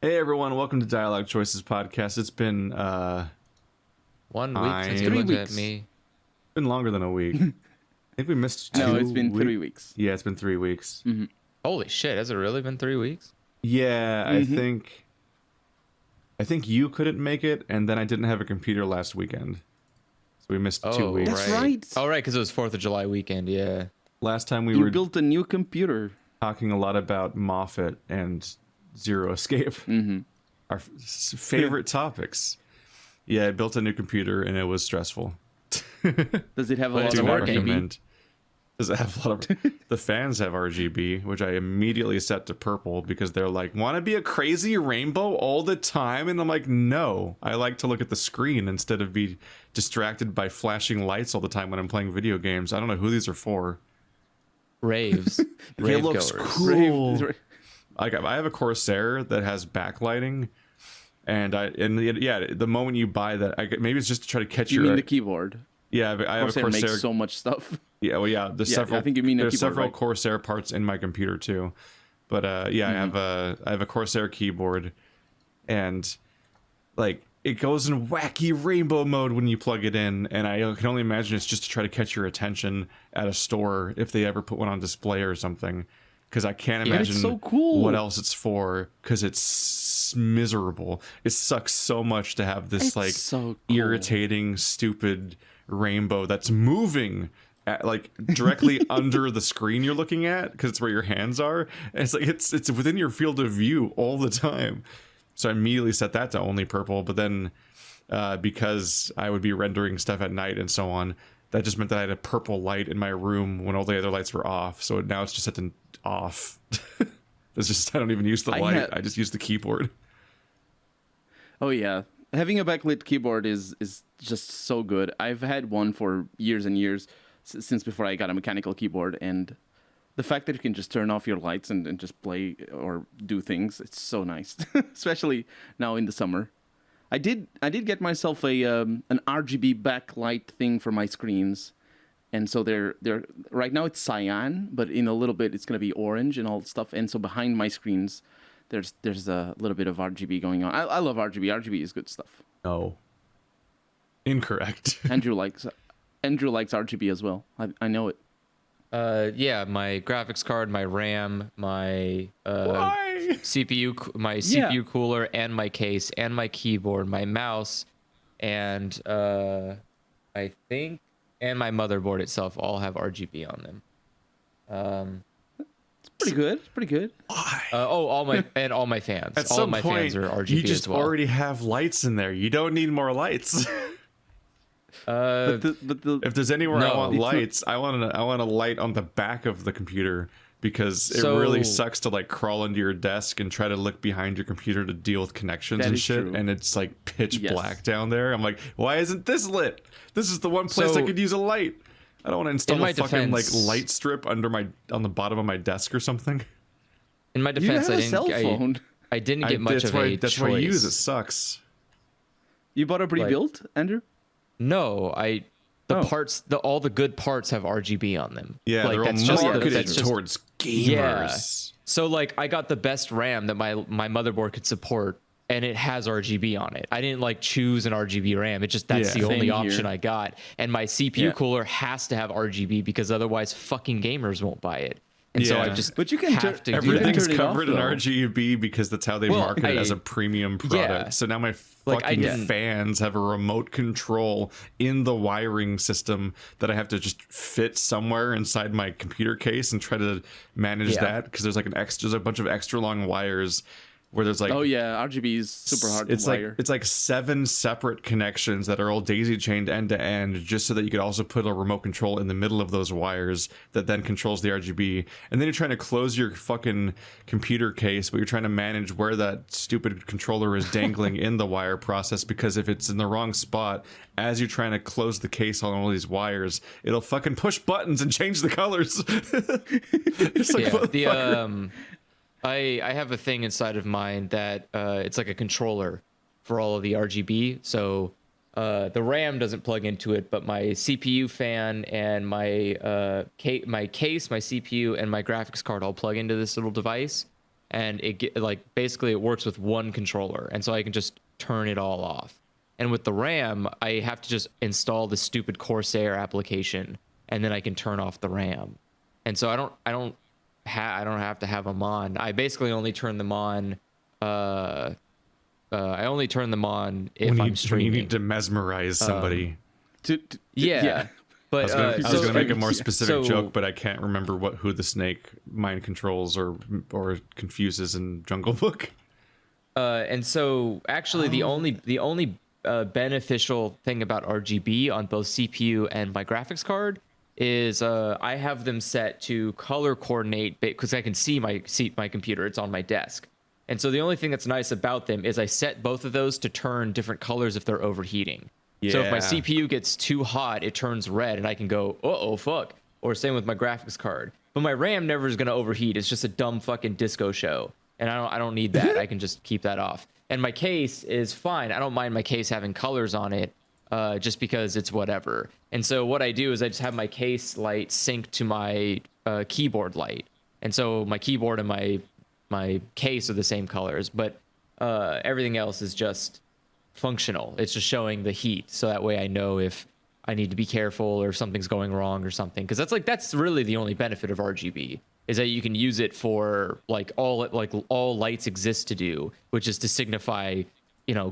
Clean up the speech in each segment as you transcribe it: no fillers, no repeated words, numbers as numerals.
Hey everyone, welcome to Dialog Choices podcast. It's been 1 week since you 3 looked at weeks. me. been longer than a week. I think we missed two. No, it's been 3 weeks. Yeah, it's been 3 weeks. Holy shit, has it really been 3 weeks? Yeah, I think you couldn't make it, and then I didn't have a computer last weekend, so we missed 2 weeks. That's right. Oh, right, because it was 4th of July weekend, yeah. Last time we You were built a new computer. talking a lot about Moffat and Zero Escape, our favorite topics. Yeah, I built a new computer, and it was stressful. Does it have a But lot it's of working. RGB? Does it have a lot of the fans have RGB, which I immediately set to purple because they're like, want to be a crazy rainbow all the time? And I'm like, no, I like to look at the screen instead of be distracted by flashing lights all the time when I'm playing video games. I don't know who these are for. Raves. It Rave looks goers. cool. I have a Corsair that has backlighting, and the moment you buy that, maybe it's just to try to catch You your mean the keyboard? I have a Corsair Corsair. makes so much stuff. Yeah, well, yeah. There's several. I think you mean a there's keyboard, several right? Corsair parts in my computer too, but I have a Corsair keyboard, and like it goes in wacky rainbow mode when you plug it in, and I can only imagine it's just to try to catch your attention at a store if they ever put one on display or something, because I can't But it's imagine so cool. what else it's for, because it's miserable. It sucks so much to have this It's so cool. irritating, stupid rainbow that's moving like directly under the screen you're looking at, because it's where your hands are, and it's like it's within your field of view all the time. So I immediately set that to only purple, but then because I would be rendering stuff at night and so on, that just meant that I had a purple light in my room when all the other lights were off. So now it's just set to off. It's just, I don't even use the light. I just use the keyboard. Oh yeah, having a backlit keyboard is just so good. I've had one for years and years since before I got a mechanical keyboard, and the fact that you can just turn off your lights and just play or do things, it's so nice, especially now in the summer. I did get myself an RGB backlight thing for my screens, and so they're right now it's cyan, but in a little bit it's gonna be orange and all stuff. And so behind my screens, there's a little bit of RGB going on. I love RGB. RGB is good stuff. No. Incorrect. Andrew likes RGB as well. I know it. Yeah, my graphics card, my RAM, my Why? CPU cooler, and my case, and my keyboard, my mouse, and I think, and my motherboard itself all have RGB on them. Pretty good. It's pretty good. All my fans. At all some my point, fans are RGB you just as well. already have lights in there. You don't need more lights. But the If there's anywhere No, I want it's not- lights, I want a light on the back of the computer, because it So- really sucks to like crawl into your desk and try to look behind your computer to deal with connections That and is shit, true. and it's like pitch Yes. black down there. I'm like, why isn't this lit? This is the one place I So- could use a light. I don't want to install In my a fucking defense- like light strip on the bottom of my desk or something. In my you defense, have a cell phone. I didn't get much that's of why, a that's choice. why I use it. Sucks. You bought a pre-built, Andrew? No, Oh. all the good parts have RGB on them. Yeah, like, they're all that's just the- marketed that's just- towards Yeah. gamers. So like I got the best RAM that my motherboard could support, and it has RGB on it. I didn't like choose an RGB RAM. It just that's Yeah. the only Same option here. I got. And my CPU Yeah. cooler has to have RGB because otherwise fucking gamers won't buy it. And so I Yeah. just But you can have turn- to do Everything's turn it off, covered in though. RGB because that's how they Well, market it as a premium product. yeah. So now my Like, I fucking didn't- fans have a remote control in the wiring system that I have to just fit somewhere inside my computer case and try to manage Yeah. that, because there's like there's a bunch of extra long wires where there's like Oh yeah, RGB is super hard to wire. it's like 7 separate connections that are all daisy chained end to end, just so that you could also put a remote control in the middle of those wires that then controls the RGB. And then you're trying to close your fucking computer case, but you're trying to manage where that stupid controller is dangling in the wire process, because if it's in the wrong spot as you're trying to close the case on all these wires, it'll fucking push buttons and change the colors. It's like, Yeah, motherfucker. I have a thing inside of mine that it's like a controller for all of the RGB. So the RAM doesn't plug into it, but my CPU fan and my case, my CPU, and my graphics card all plug into this little device. and like basically it works with one controller, and so I can just turn it all off. And with the RAM, I have to just install the stupid Corsair application, and then I can turn off the RAM. And so I don't have to have them on. I basically only turn them on. I only turn them on if I'm streaming. When you need to mesmerize somebody. Yeah. But I was gonna make a more specific joke, but I can't remember who the snake mind controls or confuses in Jungle Book. And so actually the only beneficial thing about RGB on both CPU and my graphics card is I have them set to color coordinate because I can see my computer. It's on my desk. And so the only thing that's nice about them is I set both of those to turn different colors if they're overheating. Yeah. So if my CPU gets too hot, it turns red and I can go, uh-oh, fuck. Or same with my graphics card. But my RAM never is going to overheat. It's just a dumb fucking disco show. And I don't need that. I can just keep that off. And my case is fine. I don't mind my case having colors on it just because it's whatever. And so what I do is I just have my case light sync to my keyboard light. And so my keyboard and my case are the same colors, but everything else is just functional. It's just showing the heat, so that way I know if I need to be careful or if something's going wrong or something. Because that's really the only benefit of RGB, is that you can use it for all lights exist to do, which is to signify,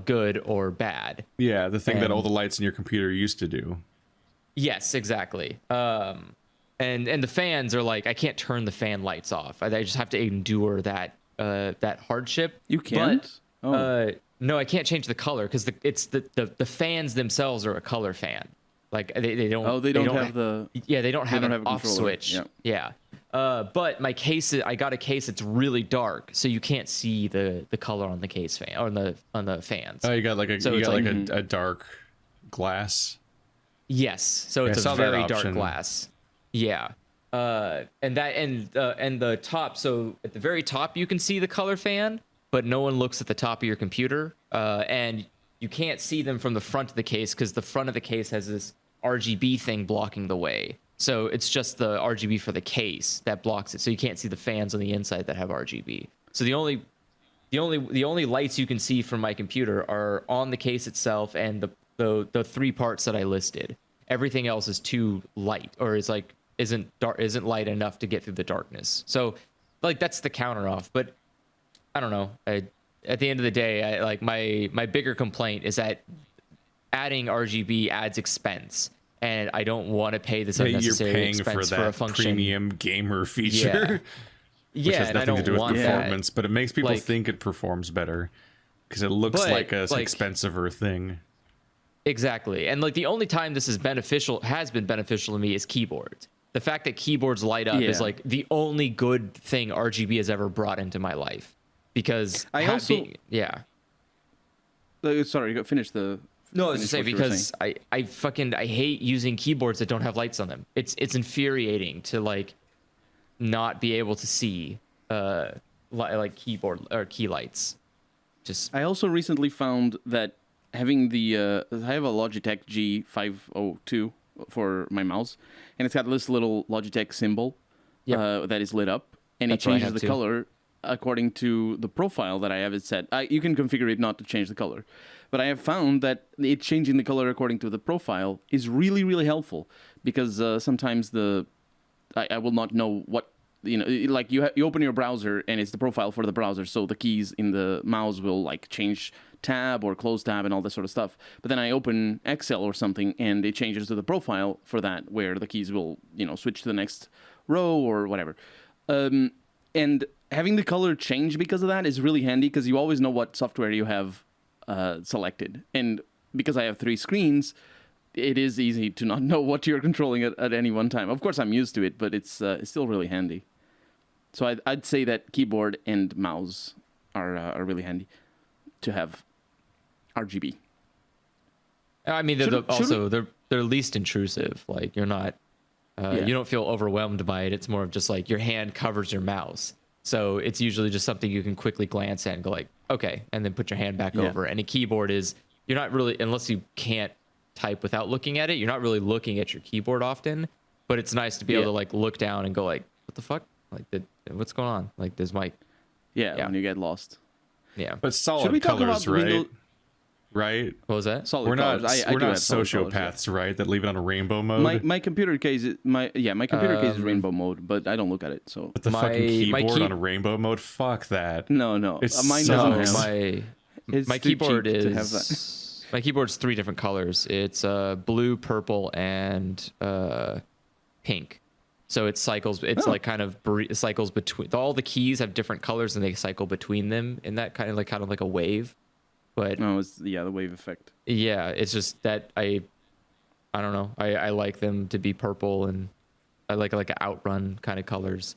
good or bad. Yeah, the thing that all the lights in your computer used to do. Yes, exactly. And the fans are like, I can't turn the fan lights off. I just have to endure that hardship. You can't. No, I can't change the color because the fans themselves are a color fan. Like they don't. Oh, they don't have the. Yeah, they don't have an off controller. switch. Yeah. But my case, I got a case that's really dark, so you can't see the color on the case fan or on the fans. Oh, you got a dark glass. Yes, so it's a very dark glass. Yeah. And the top. So at the very top, you can see the color fan, but no one looks at the top of your computer. And you can't see them from the front of the case because the front of the case has this RGB thing blocking the way. So it's just the RGB for the case that blocks it. So you can't see the fans on the inside that have RGB. So the only lights you can see from my computer are on the case itself and the three parts that I listed. Everything else is too light or isn't light enough to get through the darkness. So that's the counter off. But I don't know. At the end of the day, my bigger complaint is that adding RGB adds expense, and I don't want to pay this unnecessary expense for a function. Premium gamer feature. Yeah, which has and nothing I to don't do with want performance, that. but it makes people think it performs better because it looks like a expensiver thing. Exactly, and the only time this has been beneficial to me is keyboards. The fact that keyboards light up is the only good thing RGB has ever brought into my life. Because sorry, finish the. No, I was just saying because I hate using keyboards that don't have lights on them. It's infuriating to not be able to see keyboard or key lights. I also recently found that having I have a Logitech G502 for my mouse, and it's got this little Logitech symbol that is lit up, and it changes the color according to the profile that I have it set. You can configure it not to change the color, but I have found that it changing the color according to the profile is really, really helpful because sometimes I will not know what, you open your browser and it's the profile for the browser, so the keys in the mouse will change tab or close tab and all this sort of stuff. But then I open Excel or something and it changes to the profile for that, where the keys will switch to the next row or whatever. And having the color change because of that is really handy because you always know what software you have selected. And because I have 3 screens, it is easy to not know what you're controlling at any one time. Of course, I'm used to it, but it's still really handy. So I'd say that keyboard and mouse are really handy to have RGB. I mean, they're least intrusive. You're not. You don't feel overwhelmed by it. It's more of just your hand covers your mouse. So it's usually just something you can quickly glance at and go okay, and then put your hand back over. And a keyboard you're not really, unless you can't type without looking at it, you're not really looking at your keyboard often, but it's nice to be able to look down and go what the fuck? What's going on? Does my Yeah, when you get lost. Yeah. But solid Should we talk about colors, the right? Windows? What was that? Solid We're not colors. I we're do not have solid colors, sociopaths, right? That leave it on a rainbow yeah. mode. My computer case is my computer case is rainbow mode, but I don't look at it. So But the fucking my keyboard key- on a rainbow mode, fuck that. no, It's mine so- doesn't have. It's My too keyboard cheap to have is my keyboard's 3 different colors. It's blue, purple, and pink. So it cycles. It's like kind of cycles between. All the keys have different colors, and they cycle between them in that kind of like a wave. But No, it's the wave effect. yeah, it's just that I don't know. I like them to be purple, and I like outrun kind of colors.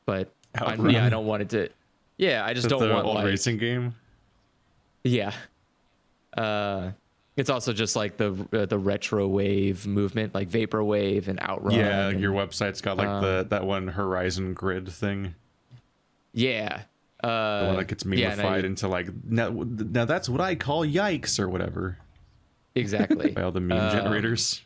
But I don't want it to. Yeah, I just don't the want old racing game. Yeah. It's also just like the retro wave movement, like vaporwave and outrun. Yeah, and, your website's got like that one Horizon grid thing. Yeah. The one that gets memified into like now that's what I call yikes or whatever Exactly. by all the meme generators.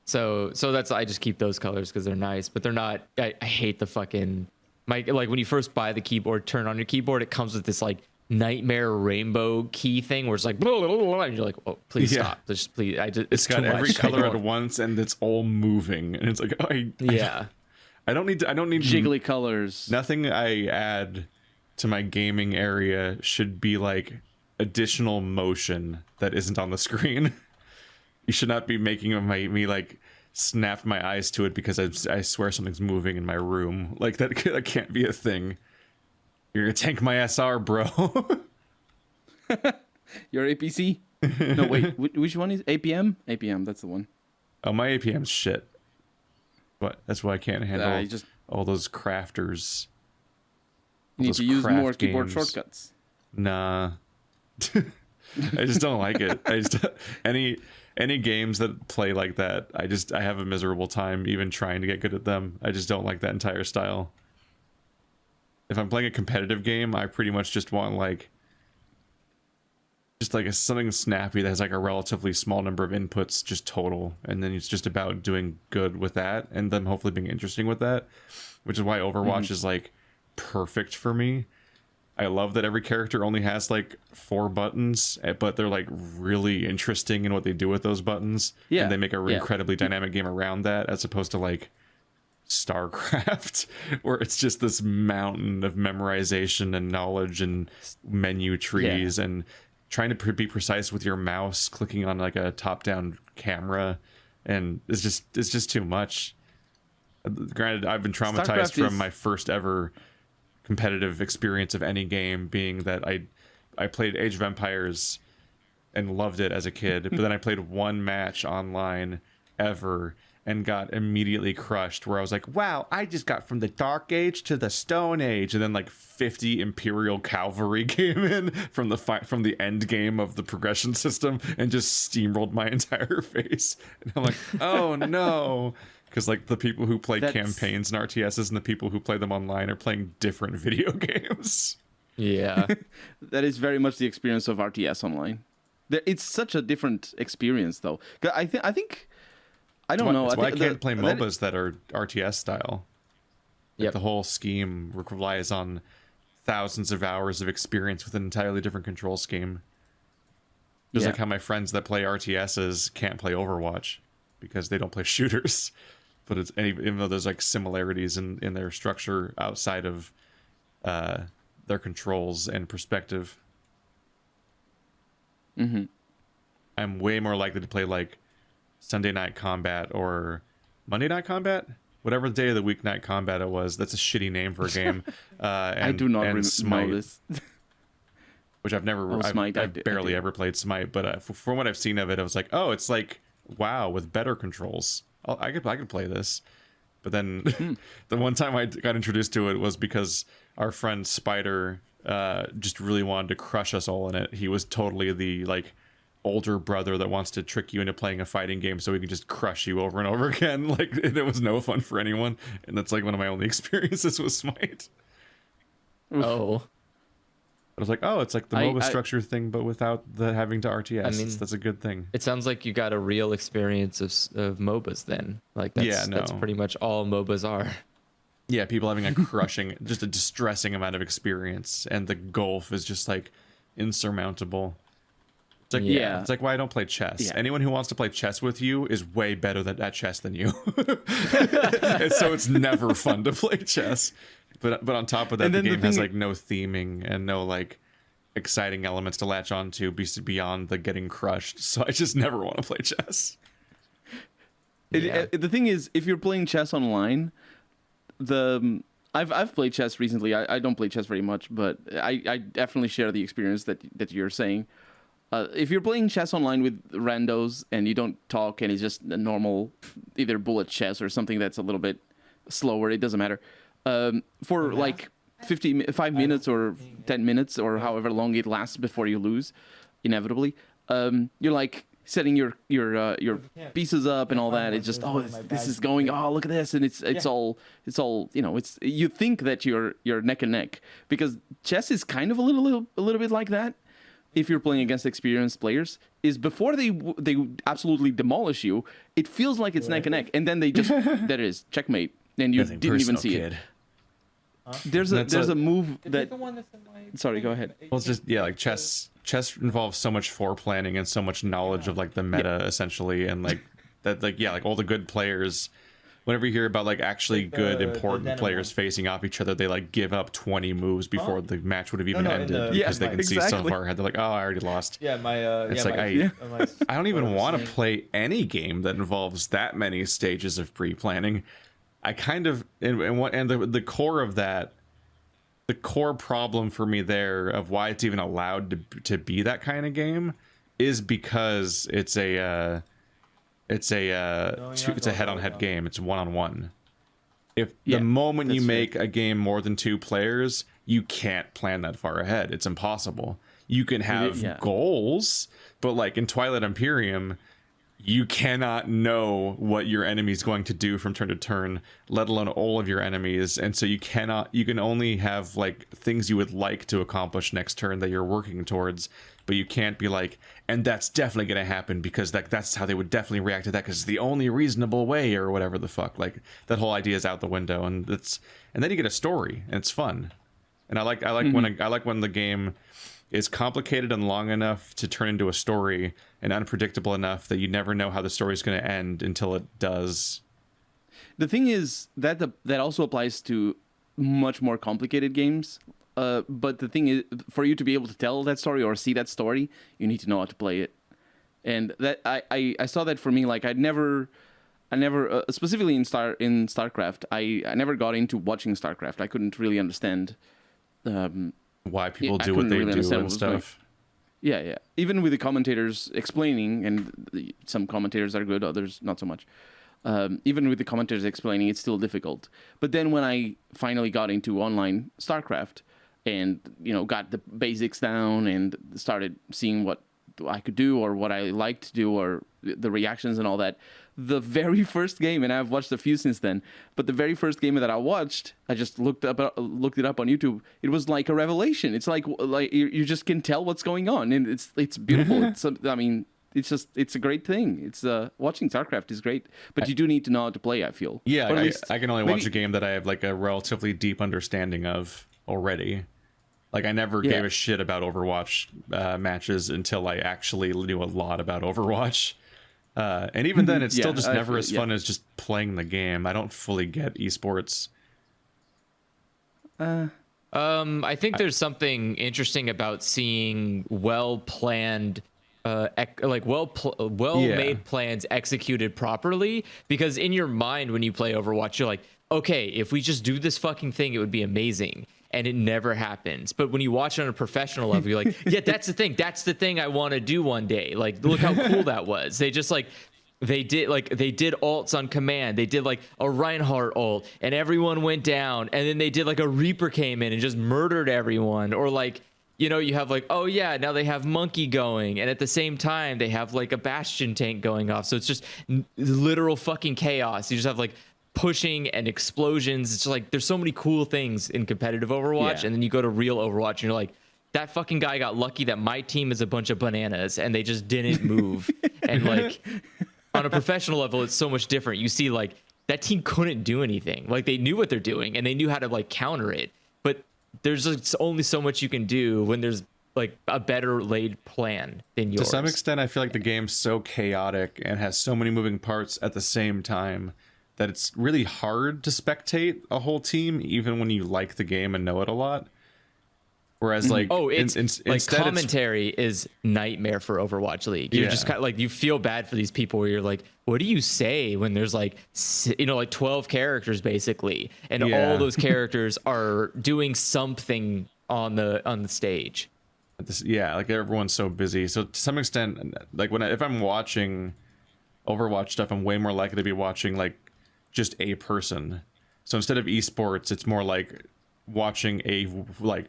So that's I just keep those colors because they're nice, but they're not. I hate the fucking like when you first buy the keyboard, turn on your keyboard, it comes with this like nightmare rainbow key thing where it's like blah, blah, blah, blah, and you're like, oh, please Yeah. stop, just please. It's got too every much. color at once and it's all moving and it's like Yeah. I don't need Jiggly colors. nothing I add to my gaming area should be like additional motion that isn't on the screen. You should not be making me like snap my eyes to it because I swear something's moving in my room. Like that can't be a thing. You're gonna tank my SR, bro. Your APC? No, wait. Which one is APM? APM. That's the one. Oh, my APM's shit. But that's why I can't handle you just all those crafters. need those to use craft more keyboard games. shortcuts. Nah. I just don't like it. I just any games that play like that, I have a miserable time even trying to get good at them. I just don't like that entire style. If I'm playing a competitive game, I pretty much just want like something snappy that has like a relatively small number of inputs just total, and then it's just about doing good with that and them hopefully being interesting with that, which is why Overwatch is like perfect for me. I love that every character only has like 4 buttons, but they're like really interesting in what they do with those buttons. Yeah, And they make a yeah. incredibly dynamic game around that, as opposed to like StarCraft, where it's just this mountain of memorization and knowledge and menu trees and trying to be precise with your mouse, clicking on like a top-down camera, and it's just too much. Granted, I've been traumatized StarCraft from is- my first ever competitive experience of any game being that I played Age of Empires and loved it as a kid, but then I played one match online ever and got immediately crushed, where I was like, wow, I just got from the Dark Age to the Stone Age, and then like 50 Imperial Cavalry came in from the end game of the progression system and just steamrolled my entire face. And I'm like, oh no. Because like the people who play campaigns and RTSs and the people who play them online are playing different video games. Yeah. That is very much the experience of RTS online. It's such a different experience, though. 'Cause I think I don't know. That's why I think can't play MOBAs that are RTS style. Like Yep. the whole scheme relies on thousands of hours of experience with an entirely different control scheme. Just like how my friends that play RTSs can't play Overwatch because they don't play shooters. But even though there's like similarities in their structure outside of their controls and perspective. Mm-hmm. I'm way more likely to play like Sunday Night Combat or Monday Night Combat, whatever the day of the week Night Combat it was. That's a shitty name for a game. I do not know Smite, this. which I've never, Smite, I've barely ever played Smite, but from what I've seen of it, I was like, oh, it's like WoW with better controls. I could play this. But then the one time I got introduced to it was because our friend Spider just really wanted to crush us all in it. He was totally the like older brother that wants to trick you into playing a fighting game so he can just crush you over and over again. Like it was no fun for anyone, and that's like one of my only experiences with Smite. Oh. I was like, oh, it's like the MOBA I- structure thing, but without the having to RTS. I mean- That's a good thing. It sounds like you got a real experience of MOBAs then. Like that's Yeah, no. that's pretty much all MOBAs are. Yeah, people having a crushing, just a distressing amount of experience, and the gulf is just like insurmountable. It's like, Yeah. it's like why I don't play chess. Yeah. Anyone who wants to play chess with you is way better at chess than you. And so it's never fun to play chess. But on top of that, And the then the game has thing- like no theming and no like exciting elements to latch onto beyond the getting crushed. So I just never want to play chess. The thing is, if you're playing chess online, I've played chess recently. I don't play chess very much, but I definitely share the experience that you're saying. If you're playing chess online with randos and you don't talk and it's just a normal either bullet chess or something that's a little bit slower, it doesn't matter. For like 5 minutes or 10 minutes or however long it lasts before you lose, inevitably, you're like setting your pieces up and all that. It's just this is going. Oh, look at this, and it's all it's you think that you're neck and neck because chess is kind of a little bit like that. If you're playing against experienced players, is before they absolutely demolish you, it feels like it's neck and neck, and then they just there it is, checkmate, and you didn't even see it. There's a move that. Sorry, go ahead. Well, it's just like chess involves so much foreplanning and so much knowledge of like the meta essentially, and like that like all the good players. Whenever you hear about like actually good important players facing off each other, they like give up 20 moves before the match would have even ended because they can see so far ahead. They're like, oh, I already lost. Yeah, it's like I don't even want to play any game that involves that many stages of pre-planning. I kind of and the core of that, the core problem for me there of why it's even allowed to be that kind of game is because it's a head-on-head game. It's one-on-one. If the moment you make a game more than 2 players, you can't plan that far ahead. It's impossible. You can have goals, but like in Twilight Imperium, you cannot know what your enemy's going to do from turn to turn, let alone all of your enemies. And so you can only have like things you would like to accomplish next turn that you're working towards, but you can't be like, and that's definitely going to happen because that's how they would definitely react to that because it's the only reasonable way or whatever the fuck. Like that whole idea is out the window, and then you get a story and it's fun. And I like when the game is complicated and long enough to turn into a story and unpredictable enough that you never know how the story is going to end until it does. The thing is that that also applies to much more complicated games. But the thing is, for you to be able to tell that story or see that story, you need to know how to play it. And that I saw that for me. Like I never specifically in StarCraft, I never got into watching StarCraft. I couldn't really understand why people do what they do and stuff. Yeah. Even with the commentators explaining, and some commentators are good, others not so much. Even with the commentators explaining, it's still difficult. But then when I finally got into online StarCraft and got the basics down and started seeing what I could do or what I liked to do or the reactions and all that, the very first game, and I've watched a few since then, but the very first game that I watched, I just looked it up on YouTube. It was like a revelation. It's like you just can tell what's going on, and it's beautiful. It's a great thing. It's watching StarCraft is great, but you do need to know how to play, I feel. Yeah, I can only watch a game that I have like a relatively deep understanding of already. Like I never gave a shit about Overwatch matches until I actually knew a lot about Overwatch. And even then, it's still just never as fun as just playing the game. I don't fully get esports. I think there's something interesting about seeing well-planned, well-made plans executed properly. Because in your mind, when you play Overwatch, you're like, okay, if we just do this fucking thing, it would be amazing. And it never happens. But when you watch it on a professional level, you're like, yeah, that's the thing. That's the thing I want to do one day. Like, look how cool that was. They just they did alts on command. They did like a Reinhardt ult and everyone went down. And then they did like a Reaper came in and just murdered everyone. Or like, you have like, oh yeah, now they have Monkey going. And at the same time, they have like a Bastion tank going off. So it's just literal fucking chaos. You just have like pushing and explosions. It's just like there's so many cool things in competitive Overwatch, and then you go to real Overwatch and you're like, that fucking guy got lucky that my team is a bunch of bananas and they just didn't move. And like on a professional level, it's so much different. You see like that team couldn't do anything. Like they knew what they're doing and they knew how to like counter it, but there's just only so much you can do when there's like a better laid plan than yours. To some extent, I feel like the game's so chaotic and has so many moving parts at the same time that it's really hard to spectate a whole team, even when you like the game and know it a lot. Whereas, like, like commentary is nightmare for Overwatch League. You're just kind of like, you feel bad for these people where you're like, what do you say when there's like, like 12 characters basically, and all those characters are doing something on the stage. Like everyone's so busy. So to some extent, like if I'm watching Overwatch stuff, I'm way more likely to be watching like just a person. So instead of esports, it's more like watching a like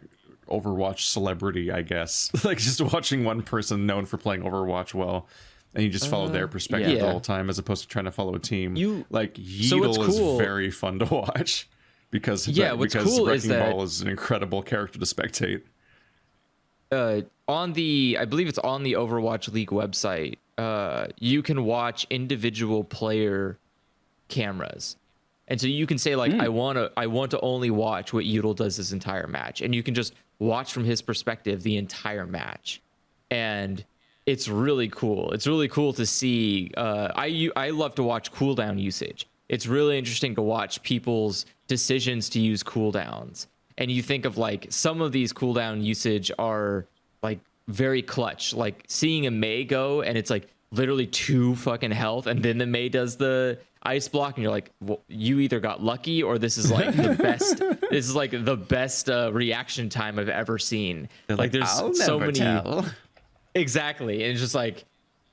Overwatch celebrity, I guess. Like just watching one person known for playing Overwatch well, and you just follow their perspective the whole time, as opposed to trying to follow a team. Like Yeatle is very fun to watch because Wrecking Ball is an incredible character to spectate. I believe it's on the Overwatch League website, you can watch individual player cameras. And so you can say like, I want to only watch what Yeatle does this entire match. And you can just watch from his perspective the entire match. And it's really cool. It's really cool to see. I love to watch cooldown usage. It's really interesting to watch people's decisions to use cooldowns. And you think of like some of these cooldown usage are like very clutch, like seeing a Mei go and it's like literally 2 fucking health, and then the Mei does the ice block, and you're like, well, you either got lucky or this is like the best. This is like the best reaction time I've ever seen. Like there's so many. Tell. Exactly, and it's just like,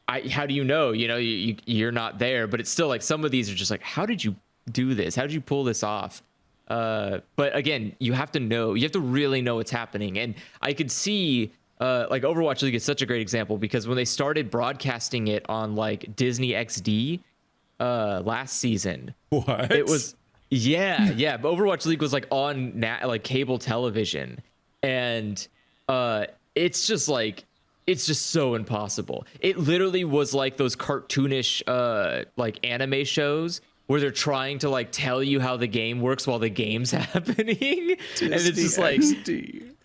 how do you know? You know, you're not there, but it's still like some of these are just like, how did you do this? How did you pull this off? But again, you have to really know what's happening. And I could see like Overwatch League is such a great example, because when they started broadcasting it on like Disney XD last season, it was but Overwatch League was like on like cable television, and it's just so impossible. It literally was like those cartoonish like anime shows where they're trying to like tell you how the game works while the game's happening. And it's just like XD.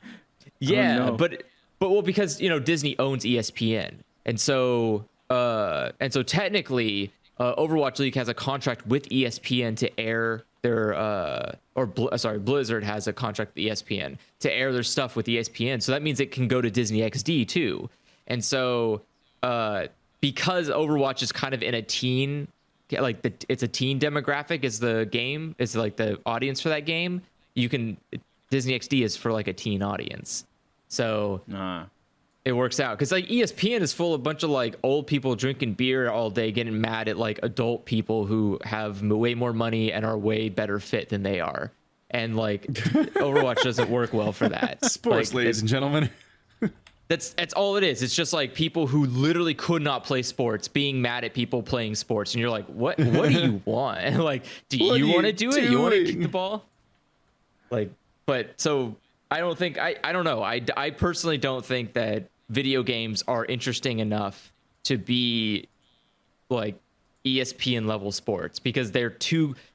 But well, because Disney owns ESPN, and so technically Overwatch League has a contract with ESPN to air their Blizzard has a contract with ESPN to air their stuff with ESPN. So that means it can go to Disney XD too. And so because Overwatch is kind of in a teen, like it's a teen demographic is the game, is like the audience for that game, Disney XD is for like a teen audience. So it works out, because like ESPN is full of a bunch of like old people drinking beer all day, getting mad at like adult people who have way more money and are way better fit than they are. And like Overwatch doesn't work well for that. Sports, like, ladies and gentlemen. That's all it is. It's just like people who literally could not play sports being mad at people playing sports, and you're like, what do you want? And like, do you want to do it? You want to kick the ball? Like, but so I don't know. I personally don't think that video games are interesting enough to be like ESPN level sports, because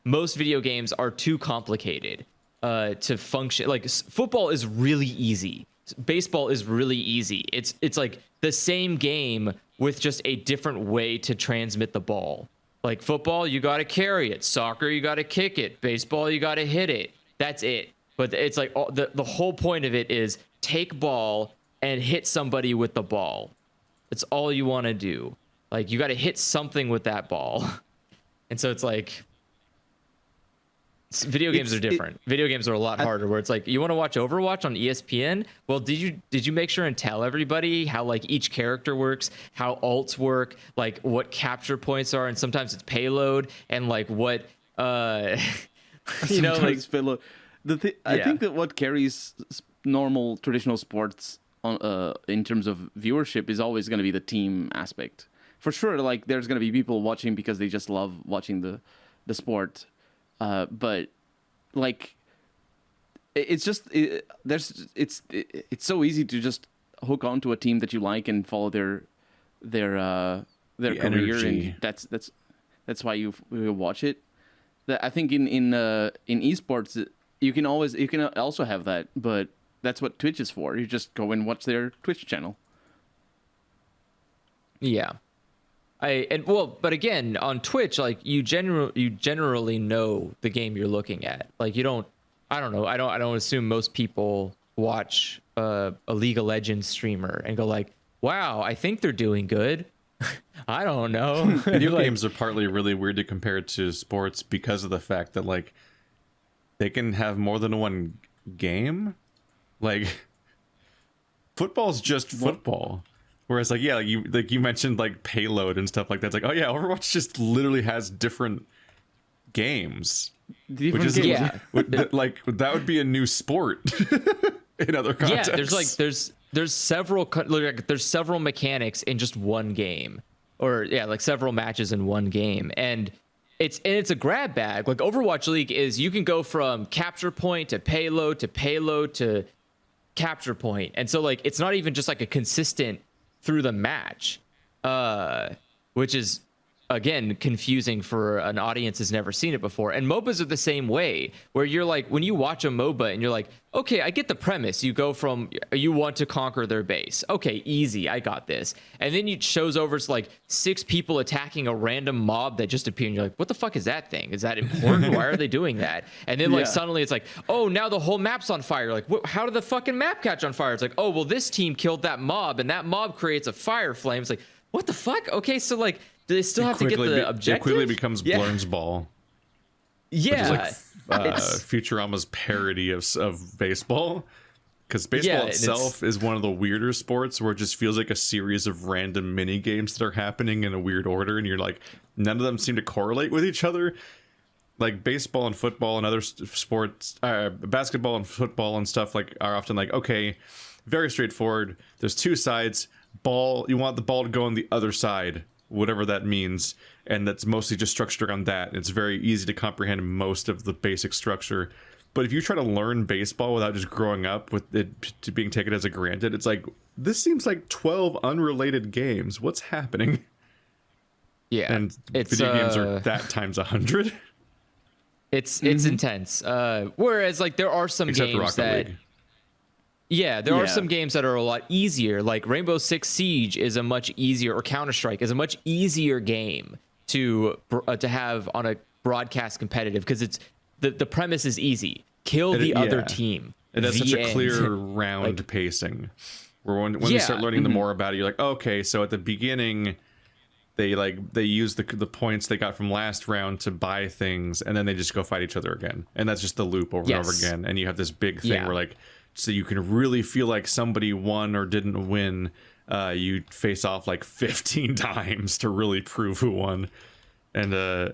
most video games are too complicated to function. Like football is really easy. Baseball is really easy. It's like the same game with just a different way to transmit the ball. Like football, you got to carry it. Soccer, you got to kick it. Baseball, you got to hit it. That's it. But it's like the whole point of it is take ball and hit somebody with the ball. It's all you want to do. Like you got to hit something with that ball. And so it's like video games are different. Video games are a lot harder, where it's like, you want to watch Overwatch on ESPN? Well, did you make sure and tell everybody how like each character works, how ults work, like what capture points are, and sometimes it's payload, and like what like payload. I think that what carries normal traditional sports on in terms of viewership is always going to be the team aspect. For sure, like there's going to be people watching because they just love watching the sport. But like it's so easy to just hook onto a team that you like and follow their career, energy. and that's why you watch it. I think in esports you can also have that, but that's what Twitch is for. You just go and watch their Twitch channel. Yeah. But again, on Twitch, like you generally know the game you're looking at. Like you don't, I don't know, I don't assume most people watch a League of Legends streamer and go like, wow, I think they're doing good. I don't know. Video games are partly really weird to compare to sports because of the fact that like they can have more than one game. Like football's just football. Whereas like, yeah, like you mentioned like payload and stuff like that. It's like, oh yeah, Overwatch just literally has different games. Different games. Yeah. Like that would be a new sport in other contexts. Yeah, there's several mechanics in just one game, or yeah, like several matches in one game, and it's a grab bag. Like Overwatch League is, you can go from capture point to payload to capture point, and so like it's not even just like a consistent through the match, which is again confusing for an audience who's never seen it before. And MOBAs are the same way, where you're like, when you watch a MOBA and you're like, okay, I get the premise. You go from, you want to conquer their base. Okay, easy, I got this. And then it shows over to like 6 people attacking a random mob that just appeared, and you're like, what the fuck is that thing? Is that important? Why are they doing that? And then like suddenly it's like, oh, now the whole map's on fire. Like, how did the fucking map catch on fire? It's like, oh, well, this team killed that mob, and that mob creates a fire flame. It's like, what the fuck? Okay, so like, do they still have to get the objective? It quickly becomes Blurns Ball. Yeah. Like, Futurama's parody of baseball. Because baseball itself is one of the weirder sports where it just feels like a series of random mini games that are happening in a weird order. And you're like, none of them seem to correlate with each other. Like baseball and football and other sports, basketball and football and stuff like are often like, okay, very straightforward. There's 2 sides. Ball, you want the ball to go on the other side, whatever that means, and that's mostly just structured around that. It's very easy to comprehend most of the basic structure. But if you try to learn baseball without just growing up with it being taken as a granted, it's like, this seems like 12 unrelated games. What's happening? Yeah, and video games are that times 100. It's intense. Whereas like there are some Except games Rocket that League. Yeah, there are some games that are a lot easier. Like Rainbow Six Siege is a much easier, or Counter-Strike is a much easier game to have on a broadcast competitive, because it's the premise is easy. Kill the other team. It has such a end. clear round pacing. Where when you start learning the more about it, you're like, okay, so at the beginning they use the points they got from last round to buy things, and then they just go fight each other again. And that's just the loop over and over again. And you have this big thing where like, so you can really feel like somebody won or didn't win. You face off like 15 times to really prove who won, and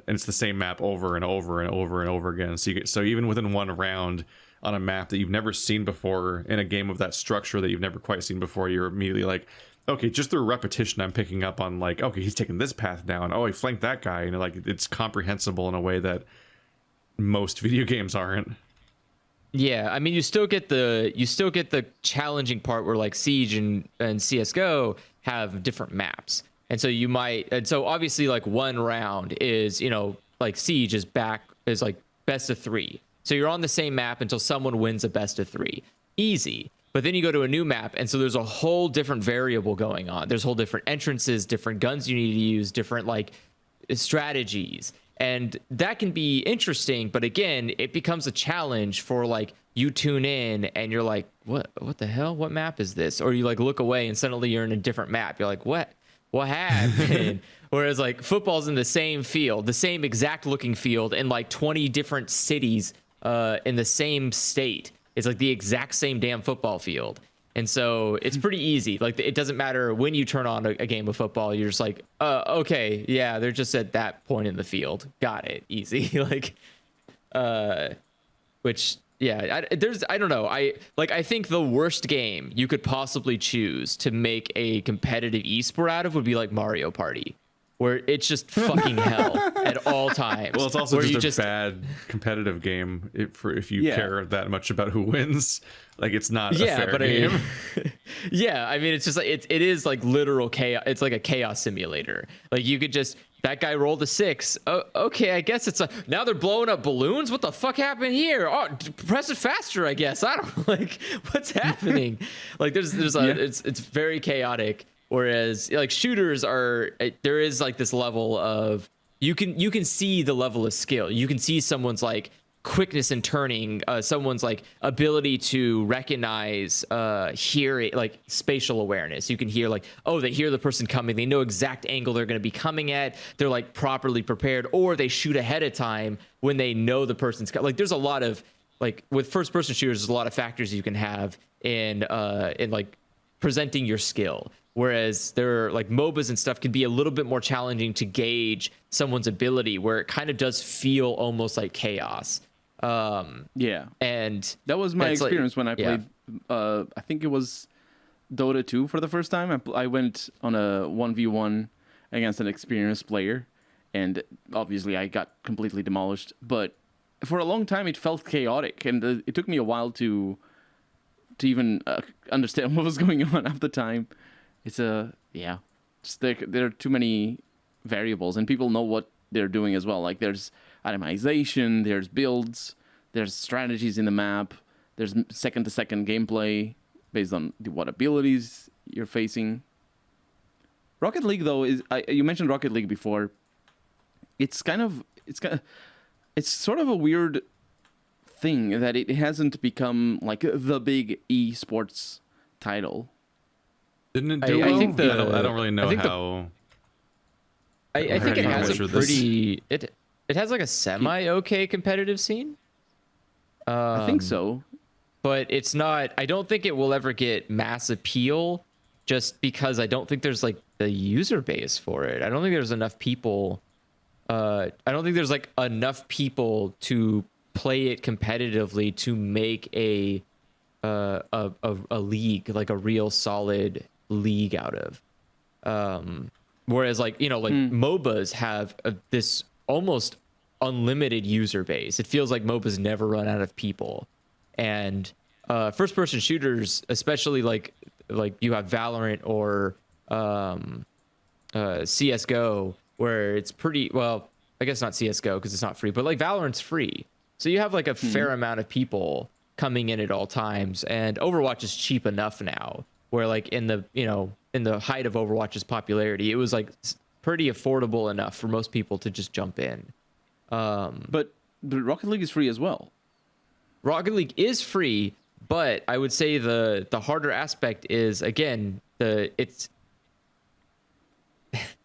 it's the same map over and over and over and over again. So even within one round on a map that you've never seen before, in a game of that structure that you've never quite seen before, you're immediately like, okay, just through repetition, I'm picking up on like, okay, he's taking this path now, and oh, he flanked that guy, and like it's comprehensible in a way that most video games aren't. Yeah, I mean, you still get the challenging part where like Siege and CS:GO have different maps, and so obviously like one round is, like Siege is like best of 3, so you're on the same map until someone wins a best of 3, easy. But then you go to a new map, and so there's a whole different variable going on. There's whole different entrances, different guns you need to use, different like strategies. And that can be interesting, but again, it becomes a challenge for like, you tune in and you're like, what the hell? What map is this? Or you like look away and suddenly you're in a different map. You're like, what happened? Whereas like football's in the same field, the same exact looking field in like 20 different cities in the same state. It's like the exact same damn football field. And so it's pretty easy. Like it doesn't matter when you turn on a game of football, you're just like, okay, yeah, they're just at that point in the field. Got it. Easy. Like, which, yeah, I don't know. I think the worst game you could possibly choose to make a competitive esport out of would be like Mario Party. where it's just fucking hell at all times. Well, it's also where just a bad competitive game if you care that much about who wins. Like, it's not a fair game. Yeah, I mean, it's just like it is like literal chaos. It's like a chaos simulator. Like, you could just, that guy rolled a 6. Oh, okay, I guess it's now they're blowing up balloons. What the fuck happened here? Oh, press it faster, I guess. I don't like what's happening. Like, there's it's very chaotic. Whereas like shooters are, there is like this level of, you can see the level of skill. You can see someone's like quickness in turning, someone's like ability to recognize, hear, like spatial awareness. You can hear like, oh, they hear the person coming. They know exact angle they're going to be coming at. They're like properly prepared, or they shoot ahead of time when they know the person's like, there's a lot of like with first person shooters, there's a lot of factors you can have in like presenting your skill. Whereas there are like MOBAs and stuff can be a little bit more challenging to gauge someone's ability, where it kind of does feel almost like chaos. Yeah. And that was my experience when I played, I think it was Dota 2 for the first time. I went on a 1v1 against an experienced player, and obviously I got completely demolished. But for a long time, it felt chaotic, and it took me a while to even understand what was going on at the time. It's just there are too many variables, and people know what they're doing as well. Like, there's itemization, there's builds, there's strategies in the map, there's second-to-second gameplay based on what abilities you're facing. Rocket League, though, you mentioned Rocket League before. It's sort of a weird thing that it hasn't become like the big esports title. Didn't it do well? I don't really know how. I think it has a pretty. It has like a semi-okay competitive scene. I think so, but it's not. I don't think it will ever get mass appeal, just because I don't think there's like the user base for it. I don't think there's enough people. I don't think there's like enough people to play it competitively to make a league, like a real solid league out of. Whereas like, MOBAs have this almost unlimited user base. It feels like MOBAs never run out of people. And first person shooters, especially like you have Valorant or CSGO, where it's pretty, well, I guess not CSGO because it's not free, but like Valorant's free. So you have like a fair amount of people coming in at all times, and Overwatch is cheap enough now where like in the height of Overwatch's popularity, it was like pretty affordable enough for most people to just jump in. But Rocket League is free as well. Rocket League is free, but I would say the harder aspect is, again, it's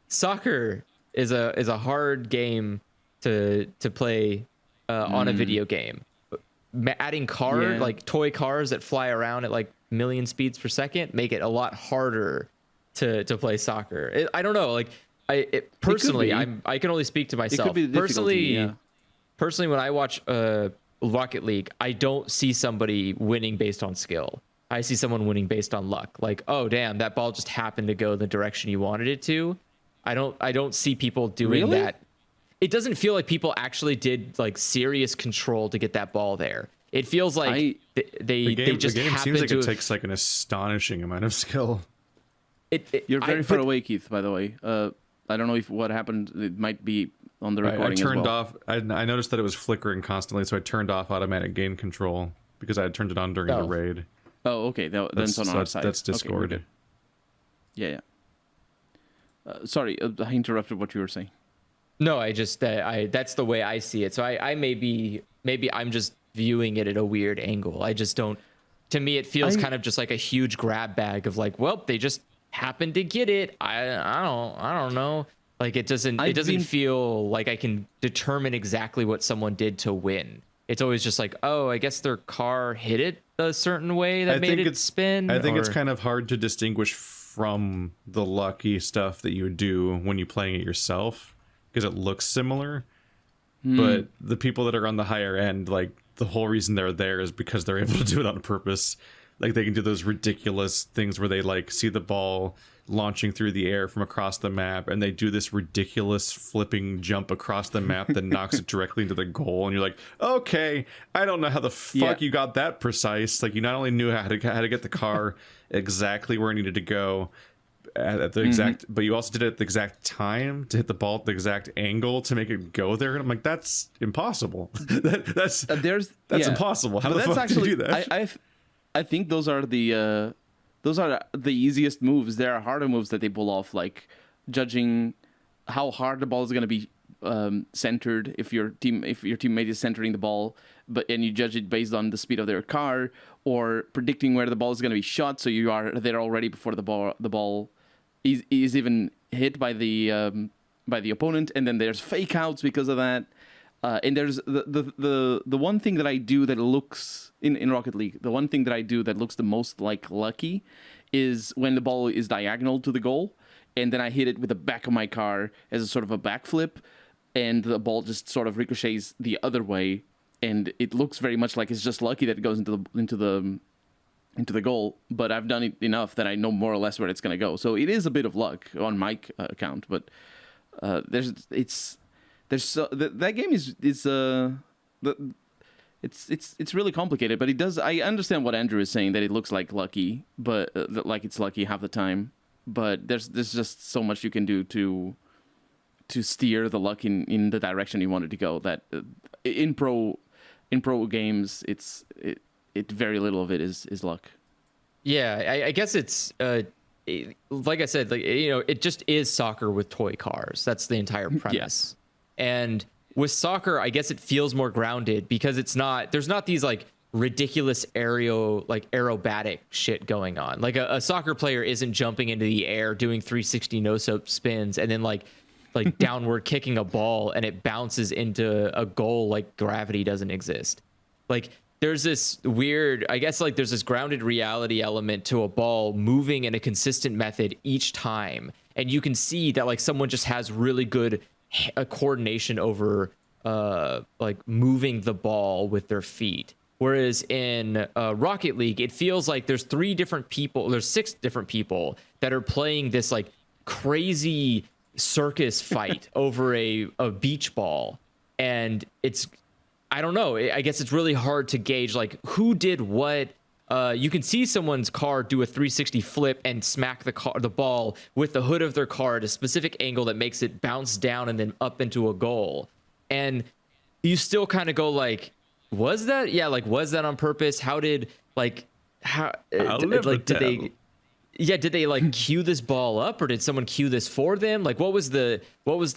soccer is a hard game to play on a video game. Adding like toy cars that fly around at like million speeds per second make it a lot harder to play soccer. I don't know, like personally, I can only speak to myself. Personally, when I watch Rocket League, I don't see somebody winning based on skill. I see someone winning based on luck. Like, oh damn, that ball just happened to go the direction you wanted it to. I don't see people doing that. It doesn't feel like people actually did like serious control to get that ball there. It feels like they just the game happened seems like to it takes like an astonishing amount of skill. You're very far away, Keith, by the way. I don't know if what happened. It might be on the recording. I turned off. I noticed that it was flickering constantly, so I turned off automatic game control because I had turned it on during the raid. Oh, okay. That's on our side. That's Discord. Okay, yeah. Sorry, I interrupted what you were saying. No, I just that's the way I see it. So I maybe I'm just viewing it at a weird angle. I just don't. To me, it feels kind of just like a huge grab bag of like, well, they just happened to get it. I don't know. Like it doesn't feel like I can determine exactly what someone did to win. It's always just like, oh, I guess their car hit it a certain way that made it spin. I think it's kind of hard to distinguish from the lucky stuff that you would do when you're playing it yourself, because it looks similar. But the people that are on the higher end, like the whole reason they're there is because they're able to do it on purpose. Like they can do those ridiculous things where they like see the ball launching through the air from across the map, and they do this ridiculous flipping jump across the map that knocks it directly into the goal, and you're like, okay, I don't know how the fuck you got that precise. Like, you not only knew how to get the car exactly where it needed to go at the exact, but you also did it at the exact time to hit the ball at the exact angle to make it go there. And I'm like, that's impossible. That's impossible. How the fuck do you do that? I think those are the easiest moves. There are harder moves that they pull off, like judging how hard the ball is going to be centered if your teammate is centering the ball, and you judge it based on the speed of their car, or predicting where the ball is going to be shot, so you are there already before the ball is even hit by the opponent. And then there's fake outs because of that. And there's the one thing that I do that looks in Rocket League, the one thing that I do that looks the most like lucky is when the ball is diagonal to the goal, and then I hit it with the back of my car as a sort of a backflip, and the ball just sort of ricochets the other way, and it looks very much like it's just lucky that it goes into the goal. But I've done it enough that I know more or less where it's going to go. So it is a bit of luck on my account, but that game is it's really complicated, but it does. I understand what Andrew is saying, that it looks like lucky, but like it's lucky half the time. But there's just so much you can do to steer the luck in the direction you want it to go. That in pro games, it very little of it is luck. Yeah, I guess it's like I said, like, you know, it just is soccer with toy cars. That's the entire premise. Yes. And with soccer, I guess it feels more grounded because there's not these like ridiculous aerobatic shit going on. Like a soccer player isn't jumping into the air doing 360 no-soap spins and then like downward kicking a ball and it bounces into a goal like gravity doesn't exist. Like there's this weird, I guess, like there's this grounded reality element to a ball moving in a consistent method each time. And you can see that like someone just has really good coordination over like moving the ball with their feet. Whereas in Rocket League, it feels like there's 6 different people that are playing this like crazy circus fight over a beach ball. And I don't know, I guess it's really hard to gauge like who did what. You can see someone's car do a 360 flip and smack the ball with the hood of their car at a specific angle that makes it bounce down and then up into a goal. And you still kind of go like, was that? Yeah, like, was that on purpose? Did they like cue this ball up, or did someone cue this for them? Like, what was the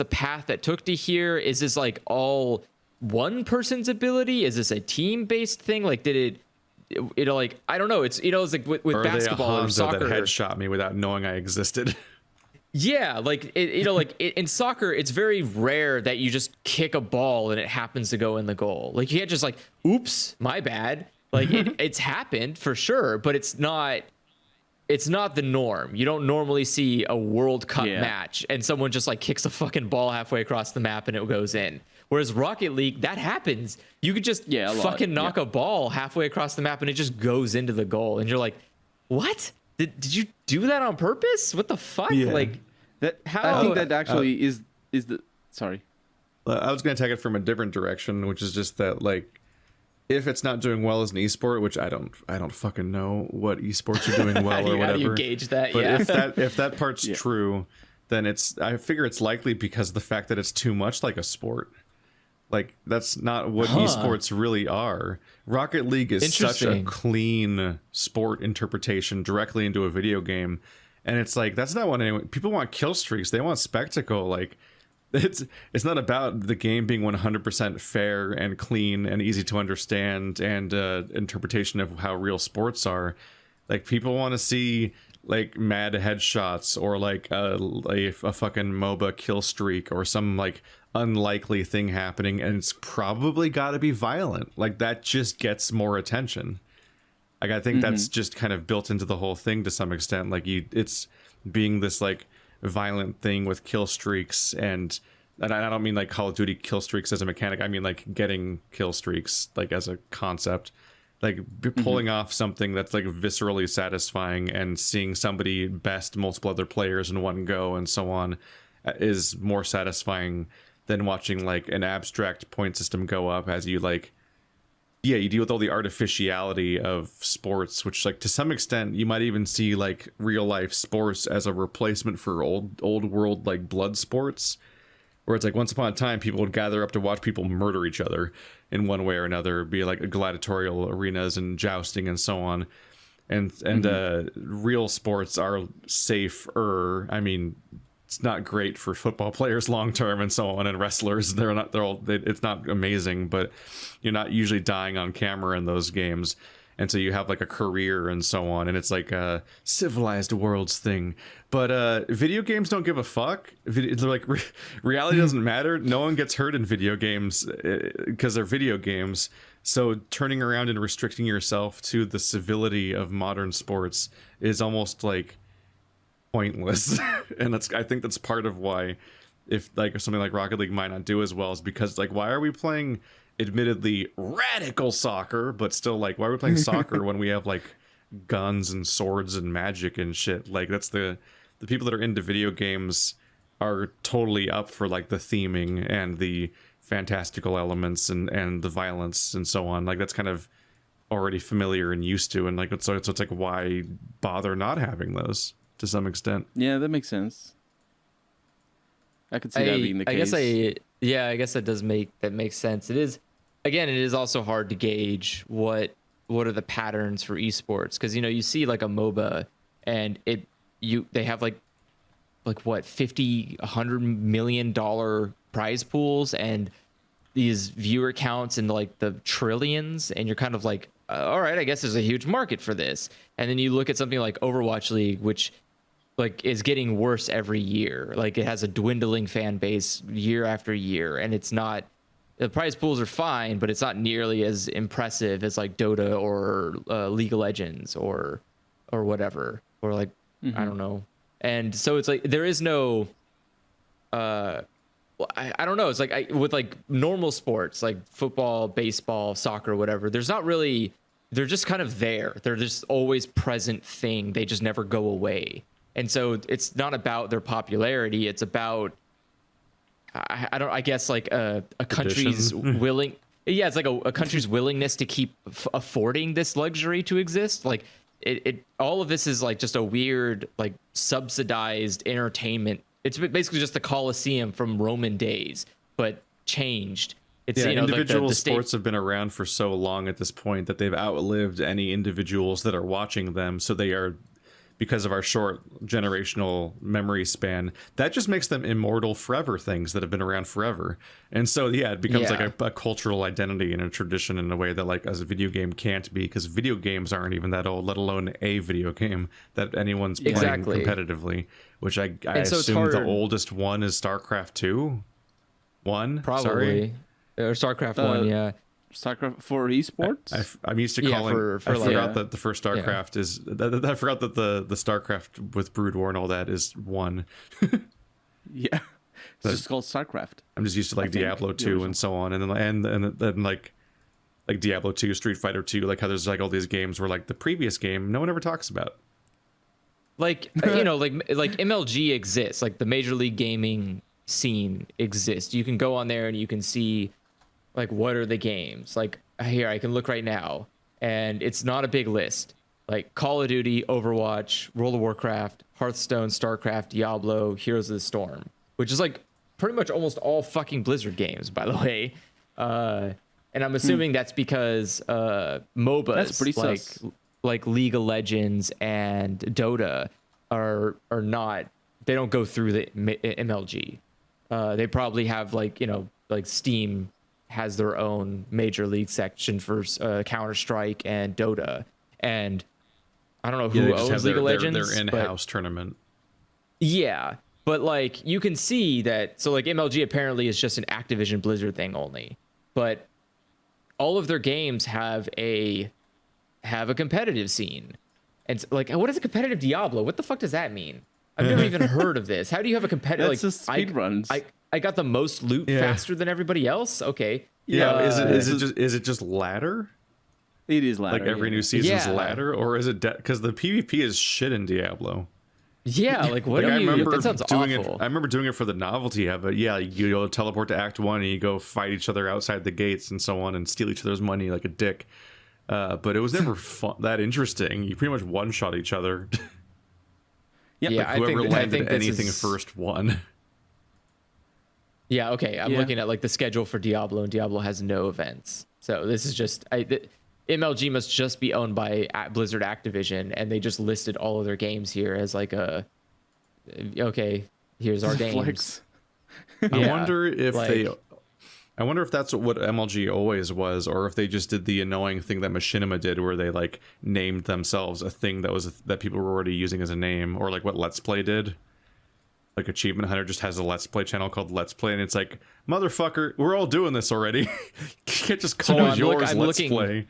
path that took to here? Is this like all one person's ability? Is this a team-based thing? Like, did it like, I don't know. It's, you know, it's like with or basketball or soccer. That headshot me without knowing I existed. Yeah, like in soccer, it's very rare that you just kick a ball and it happens to go in the goal. Like you can't just like, oops, my bad. Like it's happened for sure, but it's not the norm. You don't normally see a World Cup match and someone just like kicks a fucking ball halfway across the map and it goes in. Whereas Rocket League, that happens. You could just fucking knock a ball halfway across the map and it just goes into the goal. And you're like, what? Did you do that on purpose? What the fuck? Yeah. Like that? How? I think that actually is the. Sorry. I was going to take it from a different direction, which is just that like, if it's not doing well as an esport, which I don't fucking know what esports are doing well or whatever. How do you gauge that? But if that part's true, then I figure it's likely because of the fact that it's too much like a sport. Like that's not what esports really are. Rocket League is such a clean sport interpretation directly into a video game, and it's like that's not what anyone. People want kill streaks. They want spectacle. Like it's not about the game being 100% fair and clean and easy to understand and interpretation of how real sports are. Like people want to see like mad headshots or like a fucking MOBA kill streak or some like unlikely thing happening, and it's probably got to be violent. Like that just gets more attention. Like I think that's just kind of built into the whole thing to some extent. Like it's being this like violent thing with kill streaks, and I don't mean like Call of Duty kill streaks as a mechanic. I mean like getting kill streaks like as a concept. like pulling off something that's like viscerally satisfying and seeing somebody best multiple other players in one go and so on is more satisfying than watching like an abstract point system go up as you like, yeah, you deal with all the artificiality of sports, which like to some extent you might even see like real life sports as a replacement for old world like blood sports, where it's like once upon a time people would gather up to watch people murder each other in one way or another, be like gladiatorial arenas and jousting and so on. And real sports are safer. I mean, it's not great for football players long term and so on, and wrestlers. It's not amazing, but you're not usually dying on camera in those games. And so you have like a career and so on, and it's like a civilized worlds thing. But video games don't give a fuck. They're like reality doesn't matter. No one gets hurt in video games because they're video games. So turning around and restricting yourself to the civility of modern sports is almost like pointless. And I think that's part of why, if like something like Rocket League might not do as well, is because like, why are we playing admittedly radical soccer, but still like, why are we playing soccer when we have like guns and swords and magic and shit? Like that's the people that are into video games are totally up for like the theming and the fantastical elements and the violence and so on. Like that's kind of already familiar and used to, and like so it's like, why bother not having those to some extent? Yeah, that makes sense. I could see that being the case. I guess that makes sense. It is also hard to gauge what are the patterns for esports, because you see like a MOBA and they have like what, 50 $100 million prize pools and these viewer counts in like the trillions, and you're kind of like, all right, I guess there's a huge market for this. And then you look at something like Overwatch League, which like is getting worse every year. Like it has a dwindling fan base year after year, and it's not, the prize pools are fine, but it's not nearly as impressive as like Dota or League of Legends or whatever, or like I don't know. And so it's like there is no I don't know. It's like with like normal sports like football, baseball, soccer, whatever, there's not really, they're just kind of there. They're just always present thing. They just never go away. And so it's not about their popularity. It's about, I guess like a country's willing. Yeah, it's like a country's willingness to keep affording this luxury to exist. Like it all of this is like just a weird, like subsidized entertainment. It's basically just the Colosseum from Roman days, but changed. It's, individual like the sports have been around for so long at this point that they've outlived any individuals that are watching them. So they are, because of our short generational memory span, that just makes them immortal forever things that have been around forever. And so, yeah, it becomes like a cultural identity and a tradition in a way that like as a video game can't be, because video games aren't even that old, let alone a video game that anyone's playing competitively, which I assume the oldest one is StarCraft 2? Probably. Sorry. Or StarCraft 1, yeah. StarCraft for esports? I'm used to calling. I forgot that the first StarCraft is. I forgot that the StarCraft with Brood War and all that is 1. Yeah, it's just called StarCraft. I'm just used to like Diablo 2 and so on, and then like Diablo 2, Street Fighter 2, like how there's like all these games where like the previous game no one ever talks about. Like like MLG exists, like the Major League Gaming scene exists. You can go on there and you can see like what are the games. Like here I can look right now, and it's not a big list. Like Call of Duty, Overwatch, World of Warcraft, Hearthstone, StarCraft, Diablo, Heroes of the Storm, which is like pretty much almost all fucking Blizzard games, by the way. And I'm assuming that's because MOBAs that's pretty like League of Legends and Dota are not, they don't go through the MLG. They probably have like Steam has their own Major League section for Counter-Strike and Dota, and I don't know who owns League of Legends. Their in-house tournament. Yeah, but like you can see that. So like MLG apparently is just an Activision Blizzard thing only, but all of their games have a competitive scene. And like, what is a competitive Diablo? What the fuck does that mean? I've never even heard of this. How do you have a competitive? That's just speed runs. I got the most loot faster than everybody else. Okay. Yeah. Is it just ladder? It is ladder. Like every yeah. new season's Yeah. ladder, or is it because the PvP is shit in Diablo? Yeah, like what Like do I you? remember That sounds doing awful. it. I remember doing it for the novelty of it. Yeah, you go teleport to Act 1 and you go fight each other outside the gates and so on, and steal each other's money like a dick. But it was never that interesting. You pretty much one shot each other. Yep. Yeah, Whoever I landed think this anything is- first won. Yeah, okay. I'm Yeah. looking at like the schedule for Diablo, and Diablo has no events. So this is just MLG must just be owned by Blizzard Activision, and they just listed all of their games here as like a okay, here's our games. Flex. I Yeah, wonder if like- I wonder if that's what MLG always was, or if they just did the annoying thing that Machinima did, where they like named themselves a thing that people were already using as a name, or like what Let's Play did. Like Achievement Hunter just has a Let's Play channel called Let's Play, and it's like, motherfucker, we're all doing this already. You can't just call no, it I'm yours I'm Let's looking- Play.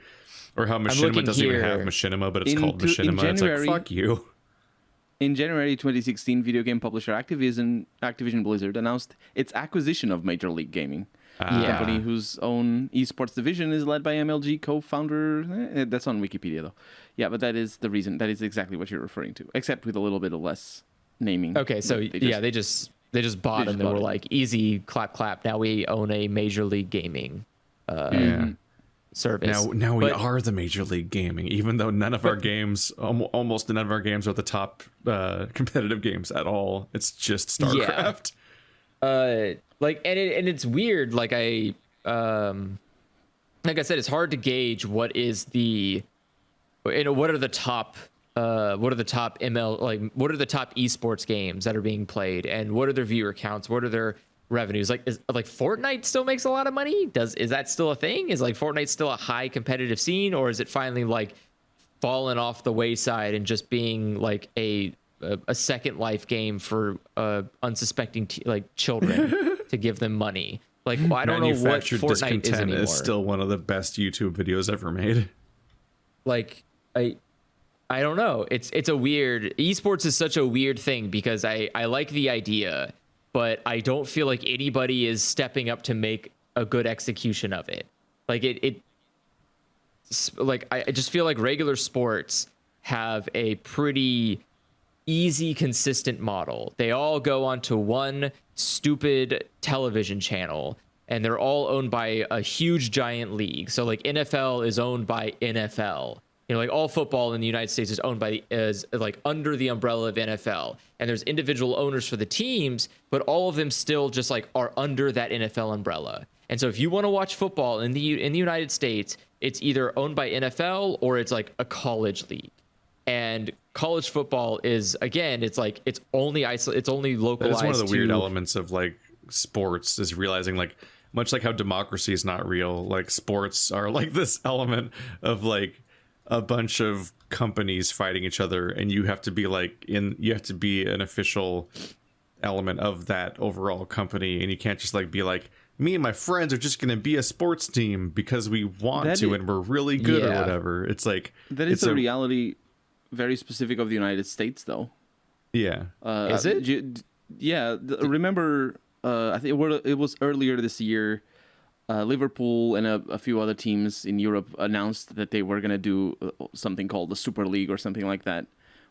Or how Machinima looking doesn't even here. have Machinima, but it's In called to- in Machinima. It's like, January- fuck you. In January 2016, video game publisher Activision Blizzard announced its acquisition of Major League Gaming, a Yeah. company whose own esports division is led by MLG co-founder. That's on Wikipedia though. Yeah, but that is the reason. That is exactly what you're referring to, except with a little bit of less naming. Okay, so But they just bought just them and bought were it. like, easy, clap, clap. Now we own a Major League Gaming Yeah. service. Now we But- are the Major League Gaming, even though none of our games, almost none of our games are the top competitive games at all. It's just StarCraft. Like and it's weird. Like I said, it's hard to gauge what is the, what are the top ML, like what are the top esports games that are being played, and what are their viewer counts, what are their revenues. Like like Fortnite still makes a lot of money. Is that still a thing? Is like Fortnite still a high competitive scene, or is it finally like fallen off the wayside and just being like a second life game for unsuspecting like children to give them money? Like, well, I don't know what Manufactured Fortnite is discontent anymore. is still one of the best YouTube videos ever made. Like I don't know. It's a weird, esports is such a weird thing because I like the idea, but I don't feel like anybody is stepping up to make a good execution of it. Like like I just feel like regular sports have a pretty easy, consistent model. They all go onto one stupid television channel, and they're all owned by a huge giant league. So like NFL is owned by NFL. You know, like all football in the United States is owned by is like under the umbrella of NFL, and there's individual owners for the teams, but all of them still just like are under that NFL umbrella. And so if you want to watch football in the United States, it's either owned by NFL or it's like a college league. And college football is, again, it's like it's only localized. That's one of the weird to- elements of like sports, is realizing like, much like how democracy is not real, like sports are like this element of like a bunch of companies fighting each other, and you have to be an official element of that overall company, and you can't just like be like, me and my friends are just going to be a sports team because we want That to is- and we're really good or Yeah. whatever. It's like That is it's a reality very specific of the United States, though. yeah. Is it? Yeah. Remember, I think it was earlier this year. Liverpool and a few other teams in Europe announced that they were going to do something called the Super League or something like that,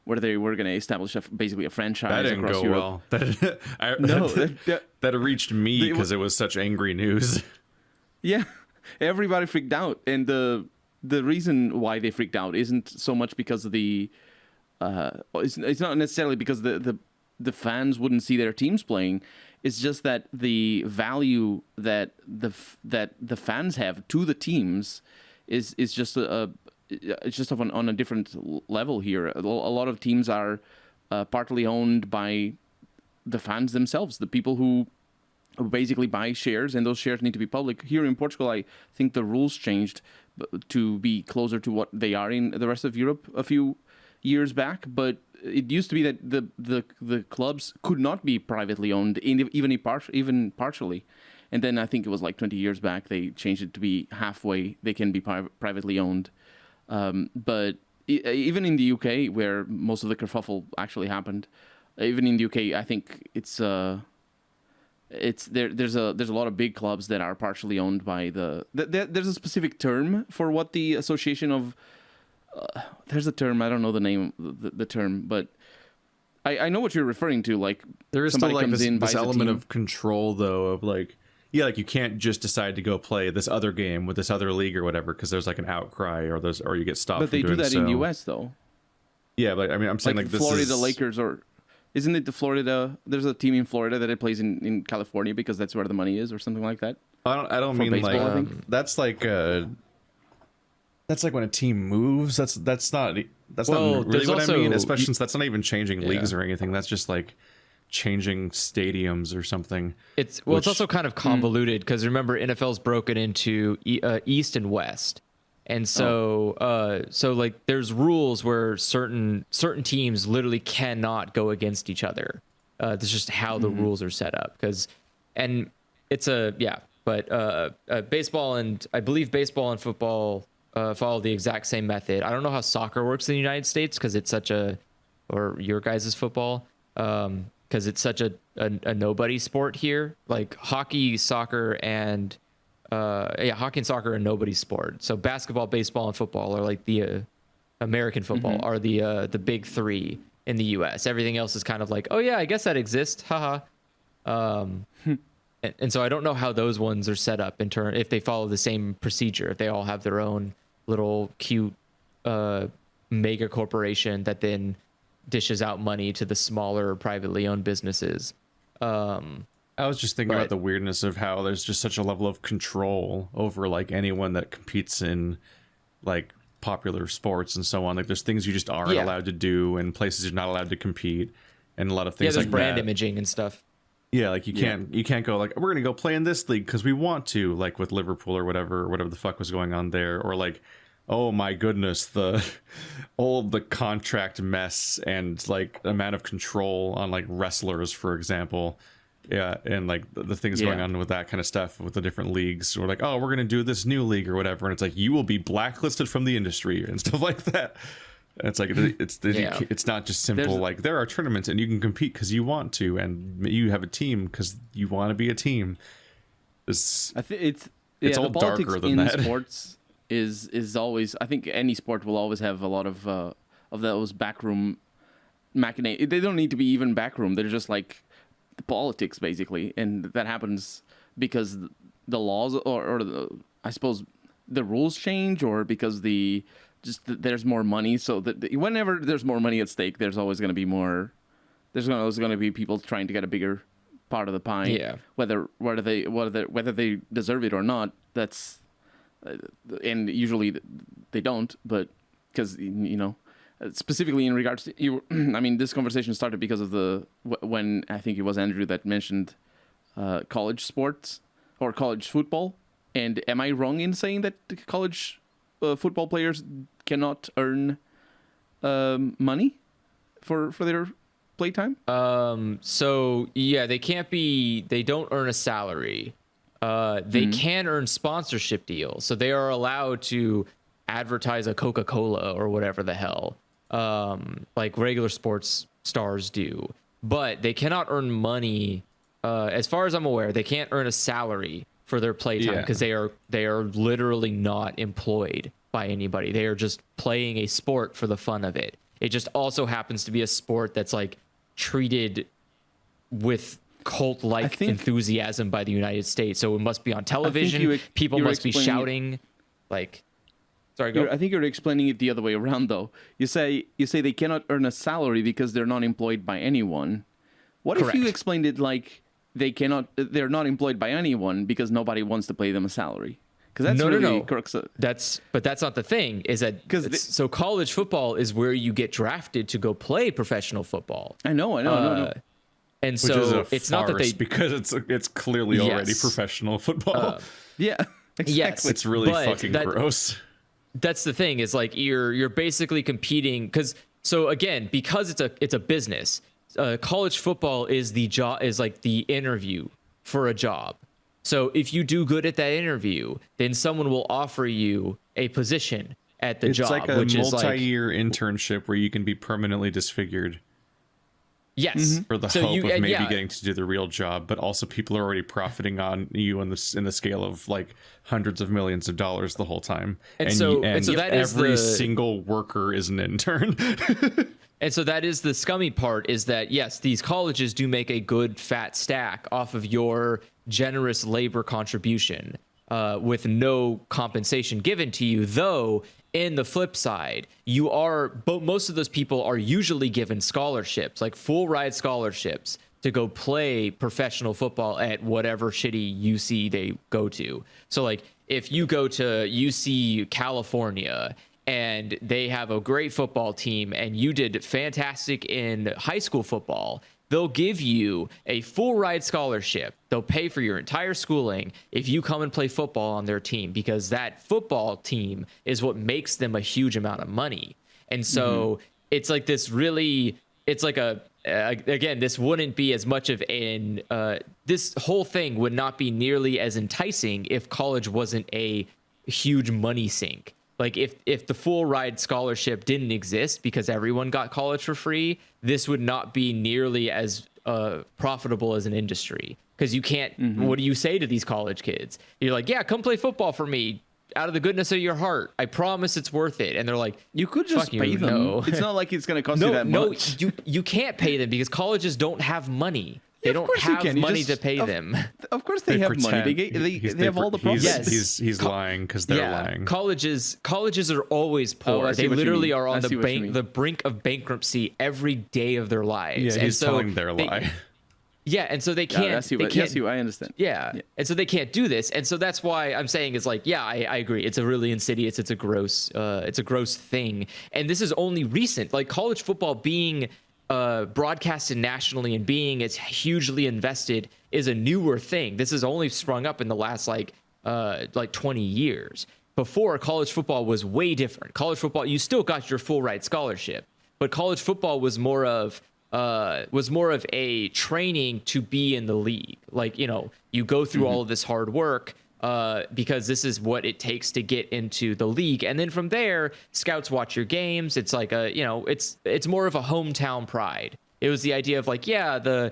where they were going to establish basically a franchise That didn't across go Europe. well. No, That reached me They- because it was such angry news. yeah, everybody freaked out, and the reason why they freaked out isn't so much because of it's not necessarily because the fans wouldn't see their teams playing. It's just that the value that the fans have to the teams is just it's just on a different level here. A lot of teams are partly owned by the fans themselves, the people who basically buy shares, and those shares need to be public. Here in Portugal, I think the rules changed to be closer to what they are in the rest of Europe a few years back, but it used to be that the clubs could not be privately owned, even partially. And then I think it was like 20 years back they changed it to be halfway they can be privately owned. But even in the UK, where most of the kerfuffle actually happened, even in the UK, I think it's it's there's a lot of big clubs that are partially owned by there's a specific term for what the association of there's a term, I don't know the name, the term, but I know what you're referring to. Like, there is still like this buys a element team. of control, though, of like, yeah, like you can't just decide to go play this other game with this other league or whatever because there's like an outcry or you get stopped. But they from do doing that so. in the U.S. though. Yeah, but I mean, I'm saying like this Florida is Lakers, or isn't it the Florida? There's a team in Florida that it plays in California because that's where the money is, or something like that. I don't For mean baseball, I like think. that's like when a team moves. That's not Well, really there's what I mean. also- Especially since that's not even changing leagues Yeah. or anything. That's just like changing stadiums or something. It's which- also kind of convoluted because remember NFL's broken into East and West, and so so like there's rules where certain teams literally cannot go against each other. That's just how the rules are set up. And it's but baseball and I believe baseball and football follow the exact same method. I don't know how soccer works in the United States because it's such or your guys' football. Because it's such a nobody sport here. Like hockey, soccer, and hockey and soccer are nobody sport. So basketball, baseball, and football are like the American football are the big three in the U.S. Everything else is kind of like, oh yeah, I guess that exists, haha. And so I don't know how those ones are set up in turn if they follow the same procedure, if they all have their own little cute mega corporation that then dishes out money to the smaller privately owned businesses. I was just thinking about the weirdness of how there's just such a level of control over like anyone that competes in like popular sports and so on. Like there's things you just aren't allowed to do and places you're not allowed to compete and a lot of things there's like brand that. imaging and stuff. Yeah, like you can't go like we're gonna go play in this league because we want to, like with Liverpool or whatever the fuck was going on there, or like, oh my goodness, the contract mess and like amount of control on like wrestlers, for example. Yeah, and like the things going on with that kind of stuff with the different leagues. We're like, oh, we're gonna do this new league or whatever, and it's like you will be blacklisted from the industry and stuff like that. And it's like it's not just simple like there are tournaments and you can compete because you want to, and you have a team because you want to be a team. It's all the politics darker than in that. sports is always. I think any sport will always have a lot of those backroom machinations. They don't need to be even backroom. They're just like the politics basically, and that happens because the laws I suppose the rules change, or because there's more money. So that whenever there's more money at stake, there's always going to be more. There's always going to be people trying to get a bigger part of the pie. Yeah. Whether they deserve it or not. That's and usually they don't. But because specifically in regards to you, I mean, this conversation started because of when I think it was Andrew that mentioned college sports or college football. And am I wrong in saying that college football players cannot earn money for their playtime? So yeah, they don't earn a salary. They can earn sponsorship deals. So they are allowed to advertise a Coca-Cola or whatever the hell, like regular sports stars do. But they cannot earn money. As far as I'm aware, they can't earn a salary for their playtime because they are literally not employed by anybody. They are just playing a sport for the fun of it. It just also happens to be a sport that's like treated with cult-like enthusiasm by the United States. So it must be on television. People must be shouting. Like, sorry, go. I think you're explaining it the other way around, though. You say they cannot earn a salary because they're not employed by anyone. What Correct. if you explained it like they're not employed by anyone because nobody wants to pay them a salary? Because that's no. crux. But that's not the thing. Is that so? College football is where you get drafted to go play professional football. I know. No. And Which so is a it's farce not that they because it's clearly already professional football. Yeah. Exactly. Yes, it's really fucking gross. That's the thing. Is like you're basically competing because it's a business. College football is like the interview for a job. So if you do good at that interview, then someone will offer you a position at the job. It's like a which multi-year internship where you can be permanently disfigured. Yes. for the So hope you of and maybe yeah, getting to do the real job, but also people are already profiting on you in the scale of like hundreds of millions of dollars the whole time, and so that is every the single worker is an intern. And so that is the scummy part, is that, yes, these colleges do make a good fat stack off of your generous labor contribution with no compensation given to you. Though, in the flip side, most of those people are usually given scholarships, like full ride scholarships, to go play professional football at whatever shitty UC they go to. So, like, if you go to UC California and they have a great football team and you did fantastic in high school football, they'll give you a full ride scholarship. They'll pay for your entire schooling if you come and play football on their team, because that football team is what makes them a huge amount of money. And so it's like this really, it's like again, this wouldn't be as much of this whole thing would not be nearly as enticing if college wasn't a huge money sink. Like if the full ride scholarship didn't exist because everyone got college for free, this would not be nearly as profitable as an industry. Because you can't, what do you say to these college kids? You're like, yeah, come play football for me out of the goodness of your heart. I promise it's worth it. And they're like, you could just pay them. No. It's not like it's going to cost you that much. No, you can't pay them because colleges don't have money. They don't have money to pay them. Of course they have money. They have all the profits. He's lying because they're lying. Colleges are always poor. They literally are on the brink of bankruptcy every day of their lives. Yeah, he's telling their lie. Yeah, and so they can't. I understand. Yeah, and so they can't do this, and so that's why I'm saying is like, yeah, I agree. It's a really insidious. It's a gross thing, and this is only recent. Like college football being broadcasted nationally and being it's hugely invested is a newer thing. This has only sprung up in the last like 20 years. Before, college football was way different. College football, you still got your full ride scholarship, but college football was more of a training to be in the league. Like, you know, you go through all of this hard work because this is what it takes to get into the league. And then from there, scouts watch your games. It's like it's more of a hometown pride. It was the idea of like, yeah,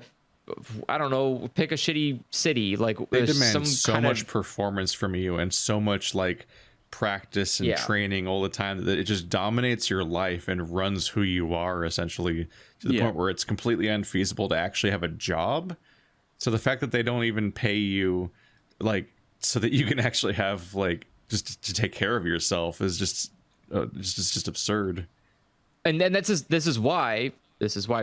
I don't know, pick a shitty city. Like they demand so much performance from you and so much like practice and training all the time that it just dominates your life and runs who you are essentially to the point where it's completely unfeasible to actually have a job. So the fact that they don't even pay you like so that you can actually have like just to take care of yourself is just absurd. And then this is why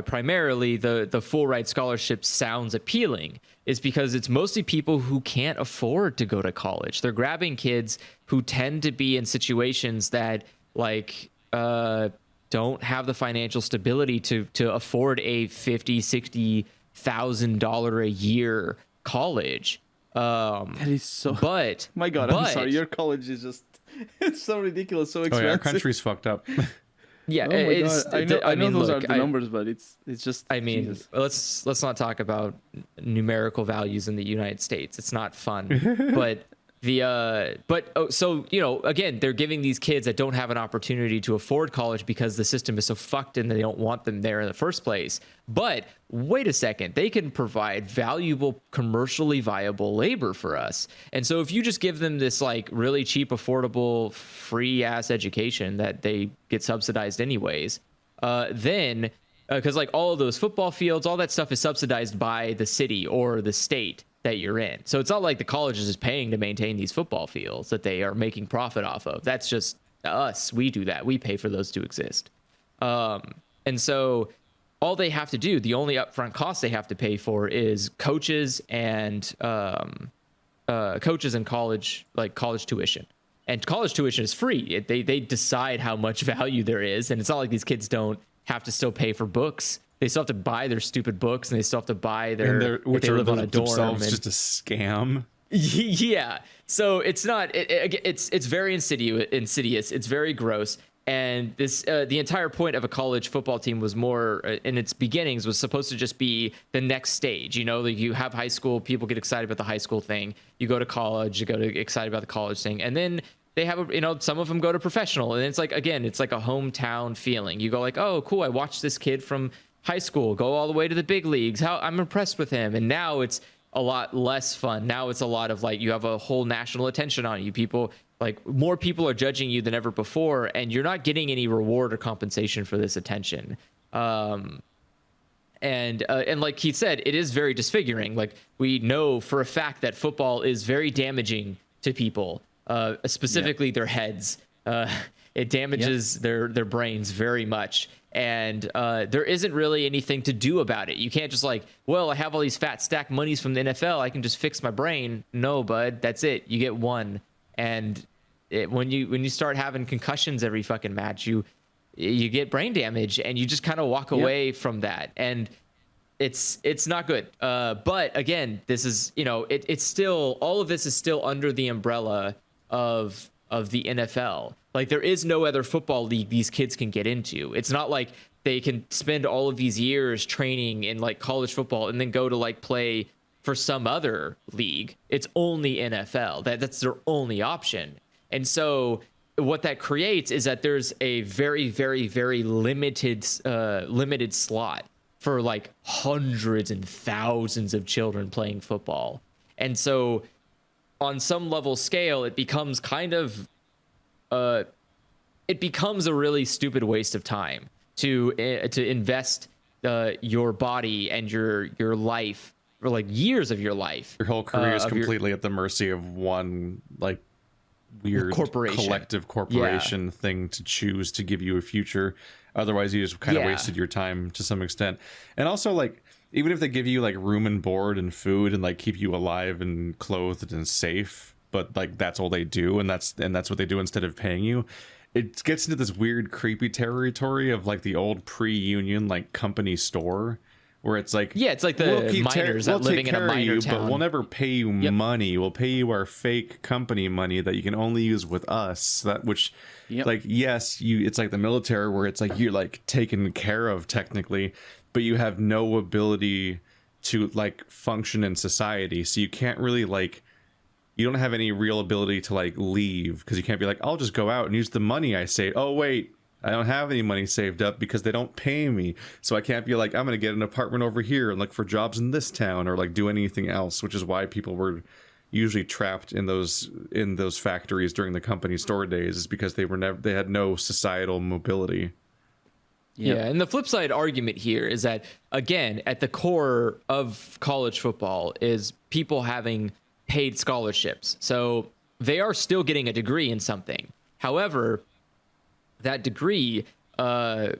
primarily the full ride scholarship sounds appealing, is because it's mostly people who can't afford to go to college. They're grabbing kids who tend to be in situations that like don't have the financial stability to afford a $50,000-$60,000 a year college. That is so. But my God, I'm sorry. Your college is just—it's so ridiculous, so expensive. Oh, yeah, our country's fucked up. Yeah, oh my God. I know those are the numbers, but it's just. I mean, Jesus. let's not talk about numerical values in the United States. It's not fun. But so you know, again, they're giving these kids that don't have an opportunity to afford college because the system is so fucked and they don't want them there in the first place. But wait a second, they can provide valuable, commercially viable labor for us. And so if you just give them this like really cheap, affordable, free ass education that they get subsidized anyways, then because like all of those football fields, all that stuff is subsidized by the city or the state that you're in. So it's not like the college is paying to maintain these football fields that they are making profit off of. That's just us. We do that. We pay for those to exist. And so all they have to do, the only upfront cost they have to pay for is coaches and college tuition. And college tuition is free. They decide how much value there is. And it's not like these kids don't have to still pay for books. They still have to buy their stupid books, and they still have to buy which they live on a dorm. Themselves just a scam. Yeah. So it's not. It's very insidious. It's very gross. And this the entire point of a college football team was more in its beginnings was supposed to just be the next stage. You know, like you have high school, people get excited about the high school thing. You go to college, you excited about the college thing, and then they have some of them go to professional, and it's like, again, it's like a hometown feeling. You go like, oh, cool, I watched this kid from high school, go all the way to the big leagues. How I'm impressed with him. And now it's a lot less fun. Now it's a lot of like, you have a whole national attention on you. People, like, more people are judging you than ever before, and you're not getting any reward or compensation for this attention. And like Keith said, it is very disfiguring. Like, we know for a fact that football is very damaging to people, specifically their heads. It damages their brains very much. And there isn't really anything to do about it. You can't just like, well, I have all these fat stack monies from the NFL, I can just fix my brain. No, bud, that's it. You get one. And when you start having concussions every fucking match, you get brain damage, and you just kind of walk away from that. And it's not good. But again, this is, it's still, all of this is still under the umbrella of the NFL. Like, there is no other football league these kids can get into. It's not like they can spend all of these years training in like college football and then go to like play for some other league. It's only NFL. That's their only option. And so what that creates is that there's a very, very, very limited slot for like hundreds and thousands of children playing football. And so on some level scale, it becomes kind of it becomes a really stupid waste of time to invest your body and your life, or like years of your life. Your whole career is completely at the mercy of one like weird collective corporation thing to choose to give you a future. Otherwise, you just kind of wasted your time to some extent. And also, like, even if they give you like room and board and food and like keep you alive and clothed and safe, but like that's all they do, and that's what they do instead of paying you, it gets into this weird creepy territory of like the old pre-union like company store, where it's like, it's like the miners that living in a miner town, but we'll never pay you money. We'll pay you our fake company money that you can only use with us. Like, yes, it's like the military, where it's like you're like taken care of technically, but you have no ability to like function in society. So you can't really like, you don't have any real ability to like leave, because you can't be like, I'll just go out and use the money I saved. Oh wait, I don't have any money saved up because they don't pay me. So I can't be like, I'm going to get an apartment over here and look for jobs in this town, or like do anything else, which is why people were usually trapped in those factories during the company store days, is because they had no societal mobility. Yeah, and the flip side argument here is that, again, at the core of college football is people having paid scholarships. So they are still getting a degree in something. However, that degree, it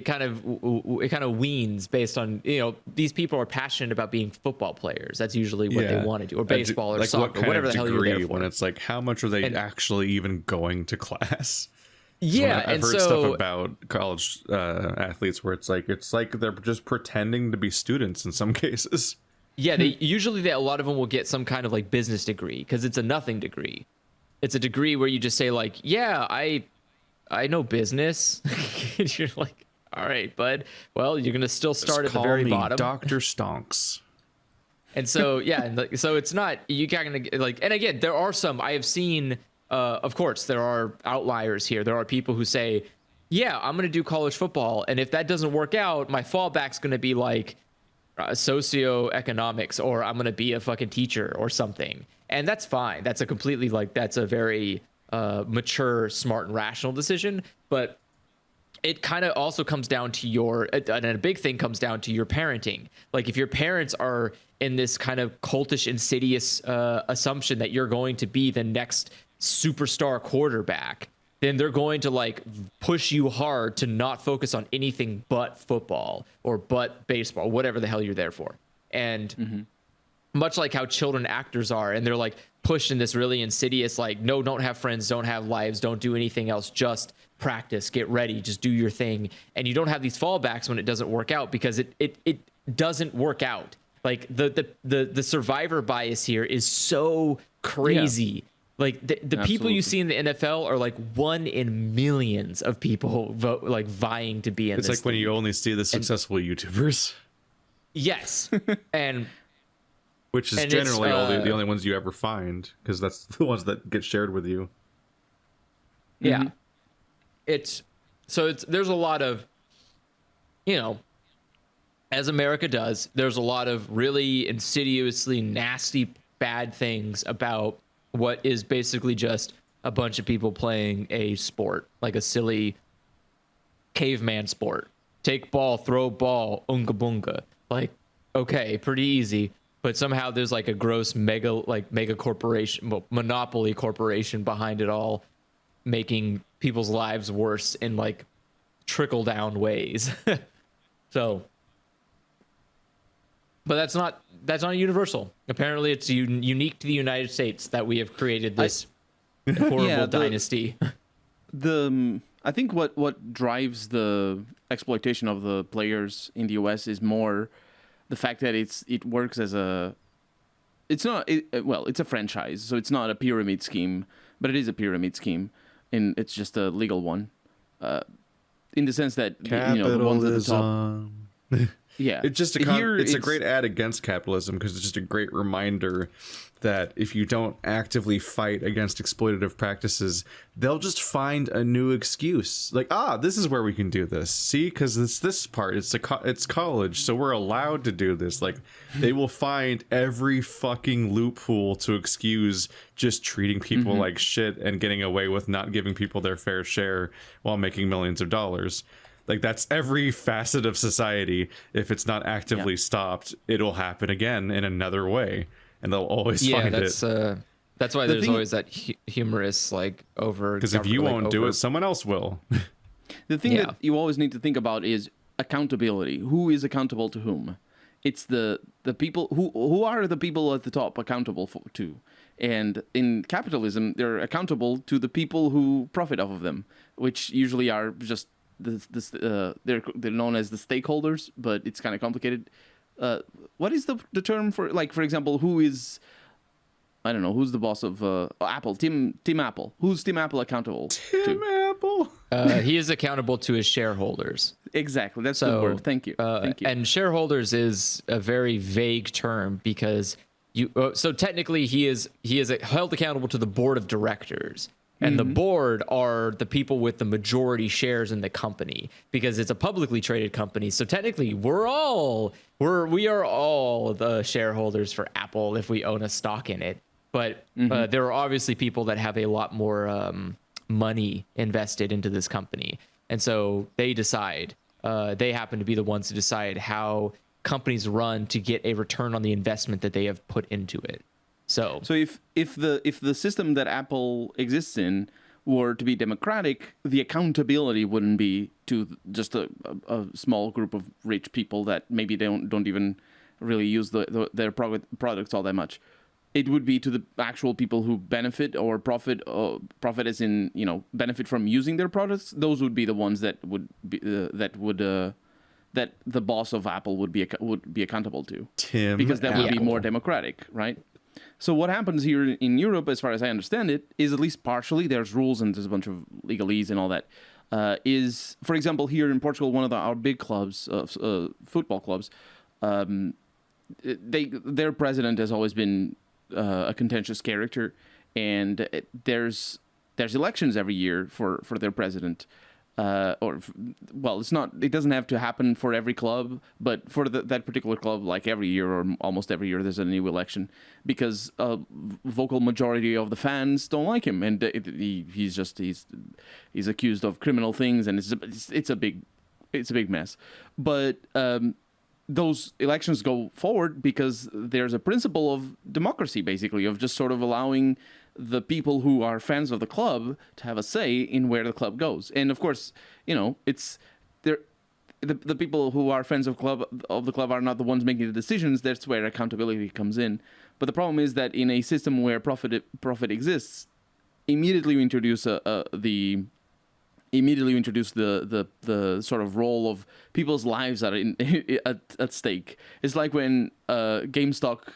kind of weans based on, these people are passionate about being football players. That's usually what they want to do, or baseball, or like soccer, or whatever the hell you're there for. When it's like, how much are they actually even going to class? Yeah, I've heard stuff about college athletes where it's like they're just pretending to be students in some cases. Yeah, a lot of them will get some kind of like business degree, because it's a nothing degree. It's a degree where you just say like, yeah, I know business. And you're like, all right, bud. Well, you're gonna still start at the very bottom. Dr. Stonks. And so so it's not, you got gonna like. And again, there are some I have seen. Of course, there are outliers here. There are people who say, yeah, I'm gonna do college football, and if that doesn't work out, my fallback's gonna be like socioeconomics, or I'm gonna be a fucking teacher or something. And that's fine. That's a completely that's a very mature, smart, and rational decision. But it kind of also comes down to and a big thing comes down to your parenting. Like, if your parents are in this kind of cultish, insidious assumption that you're going to be the next superstar quarterback, then they're going to like push you hard to not focus on anything but football or but baseball, whatever the hell you're there for. And much like how children actors are, and they're like pushed in this really insidious, like, no, don't have friends, don't have lives, don't do anything else, just practice, get ready, just do your thing. And you don't have these fallbacks when it doesn't work out, because it doesn't work out. Like the survivor bias here is so crazy. Yeah. Like the people you see in the NFL are like one in millions of people vying to be in. It's like when you only see the successful YouTubers. Yes, and which is generally the only ones you ever find, because that's the ones that get shared with you. Yeah, there's a lot of you know, as America does, there's a lot of really insidiously nasty, bad things about what is basically just a bunch of people playing a sport, like a silly caveman sport. Take ball, throw ball, unga bunga. Like, okay, pretty easy. But somehow there's like a gross mega corporation, well, monopoly corporation behind it all, making people's lives worse in like trickle down ways. So, but that's not universal. Apparently, it's unique to the United States that we have created this horrible dynasty. I think what drives the exploitation of the players in the US is more the fact that it works as it's a franchise, so it's not a pyramid scheme, but it is a pyramid scheme, and it's just a legal one, in the sense that the ones at the top. Yeah, it's just a great ad against capitalism, because it's just a great reminder that if you don't actively fight against exploitative practices, they'll just find a new excuse. Like, this is where we can do this. See, because it's this part. It's college, so we're allowed to do this. Like, they will find every fucking loophole to excuse just treating people like shit and getting away with not giving people their fair share while making millions of dollars. Like, that's every facet of society. If it's not actively stopped, it'll happen again in another way, and they'll always find it. That's why there's always that humorous, like, over. Because if you won't do it, someone else will. The thing that you always need to think about is accountability. Who is accountable to whom? It's the people who are the people at the top accountable to. And in capitalism, they're accountable to the people who profit off of them, which usually are just they're known as the stakeholders, but it's kind of complicated. What is the term for, like, for example, who's the boss of Apple? Tim Apple. Who's Tim Apple accountable to? Tim Apple. He is accountable to his shareholders. Exactly, that's the word. Thank you. Thank you. And shareholders is a very vague term, because so technically he is held accountable to the board of directors. And the board are the people with the majority shares in the company, because it's a publicly traded company. So technically, we are all the shareholders for Apple if we own a stock in it. But there are obviously people that have a lot more money invested into this company, and so they decide. They happen to be the ones who decide how companies run to get a return on the investment that they have put into it. So if the system that Apple exists in were to be democratic, the accountability wouldn't be to just a small group of rich people that maybe they don't even really use their products all that much. It would be to the actual people who benefit or profit as in, benefit from using their products. Those would be the ones that would be that the boss of Apple would be accountable to. Because that would be more democratic, right? So what happens here in Europe, as far as I understand it, is at least partially, there's rules and there's a bunch of legalese and all that, is, for example, here in Portugal, one of our big clubs, football clubs, their president has always been a contentious character, and there's elections every year for their president. It doesn't have to happen for every club, but for that particular club, like every year or almost every year, there's a new election, because a vocal majority of the fans don't like him, and he's accused of criminal things, and it's a big mess. But those elections go forward because there's a principle of democracy, basically, of just sort of allowing the people who are fans of the club to have a say in where the club goes. And of course, it's the people who are fans of the club are not the ones making the decisions. That's where accountability comes in. But the problem is that in a system where profit exists, immediately you introduce the sort of role of people's lives are at stake. It's like when GameStop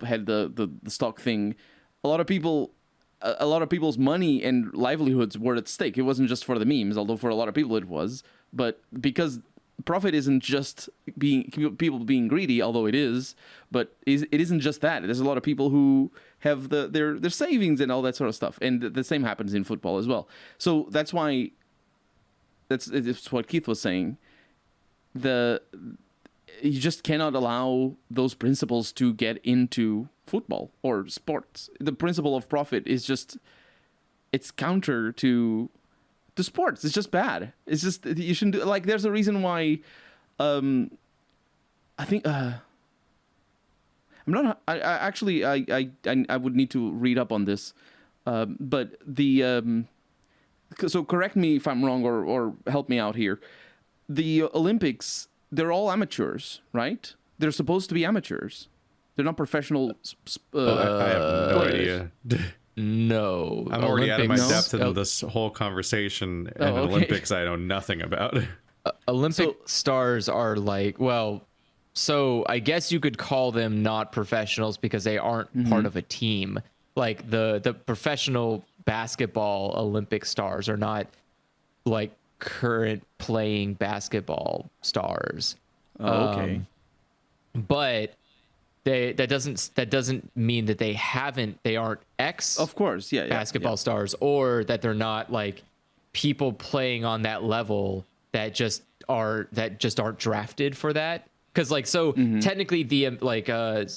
had the stock thing, a lot of people's money and livelihoods were at stake. It wasn't just for the memes, although for a lot of people it was. But because profit isn't just people being greedy, although it is, but it isn't just that. There's a lot of people who have their savings and all that sort of stuff, and the same happens in football as well. So that's why it's what Keith was saying. You just cannot allow those principles to get into football or sports. The principle of profit is just, it's counter to sports. It's just bad. It's just, you shouldn't do, like, there's a reason why, I think, I'm not, I actually, I would need to read up on this. But so correct me if I'm wrong, or help me out here. The Olympics, they're all amateurs, right? They're supposed to be amateurs. They're not professional. I have no idea. No, I'm already out of my Olympics- depth in this whole conversation, and okay. Olympics I know nothing about. Olympic stars are like, well, so I guess you could call them not professionals because they aren't part of a team. Like the professional basketball Olympic stars are not like current playing basketball stars. Okay. But that doesn't mean that they aren't ex Of course, yeah. basketball stars, or that they're not like people playing on that level that just aren't drafted for that. Because like, so technically the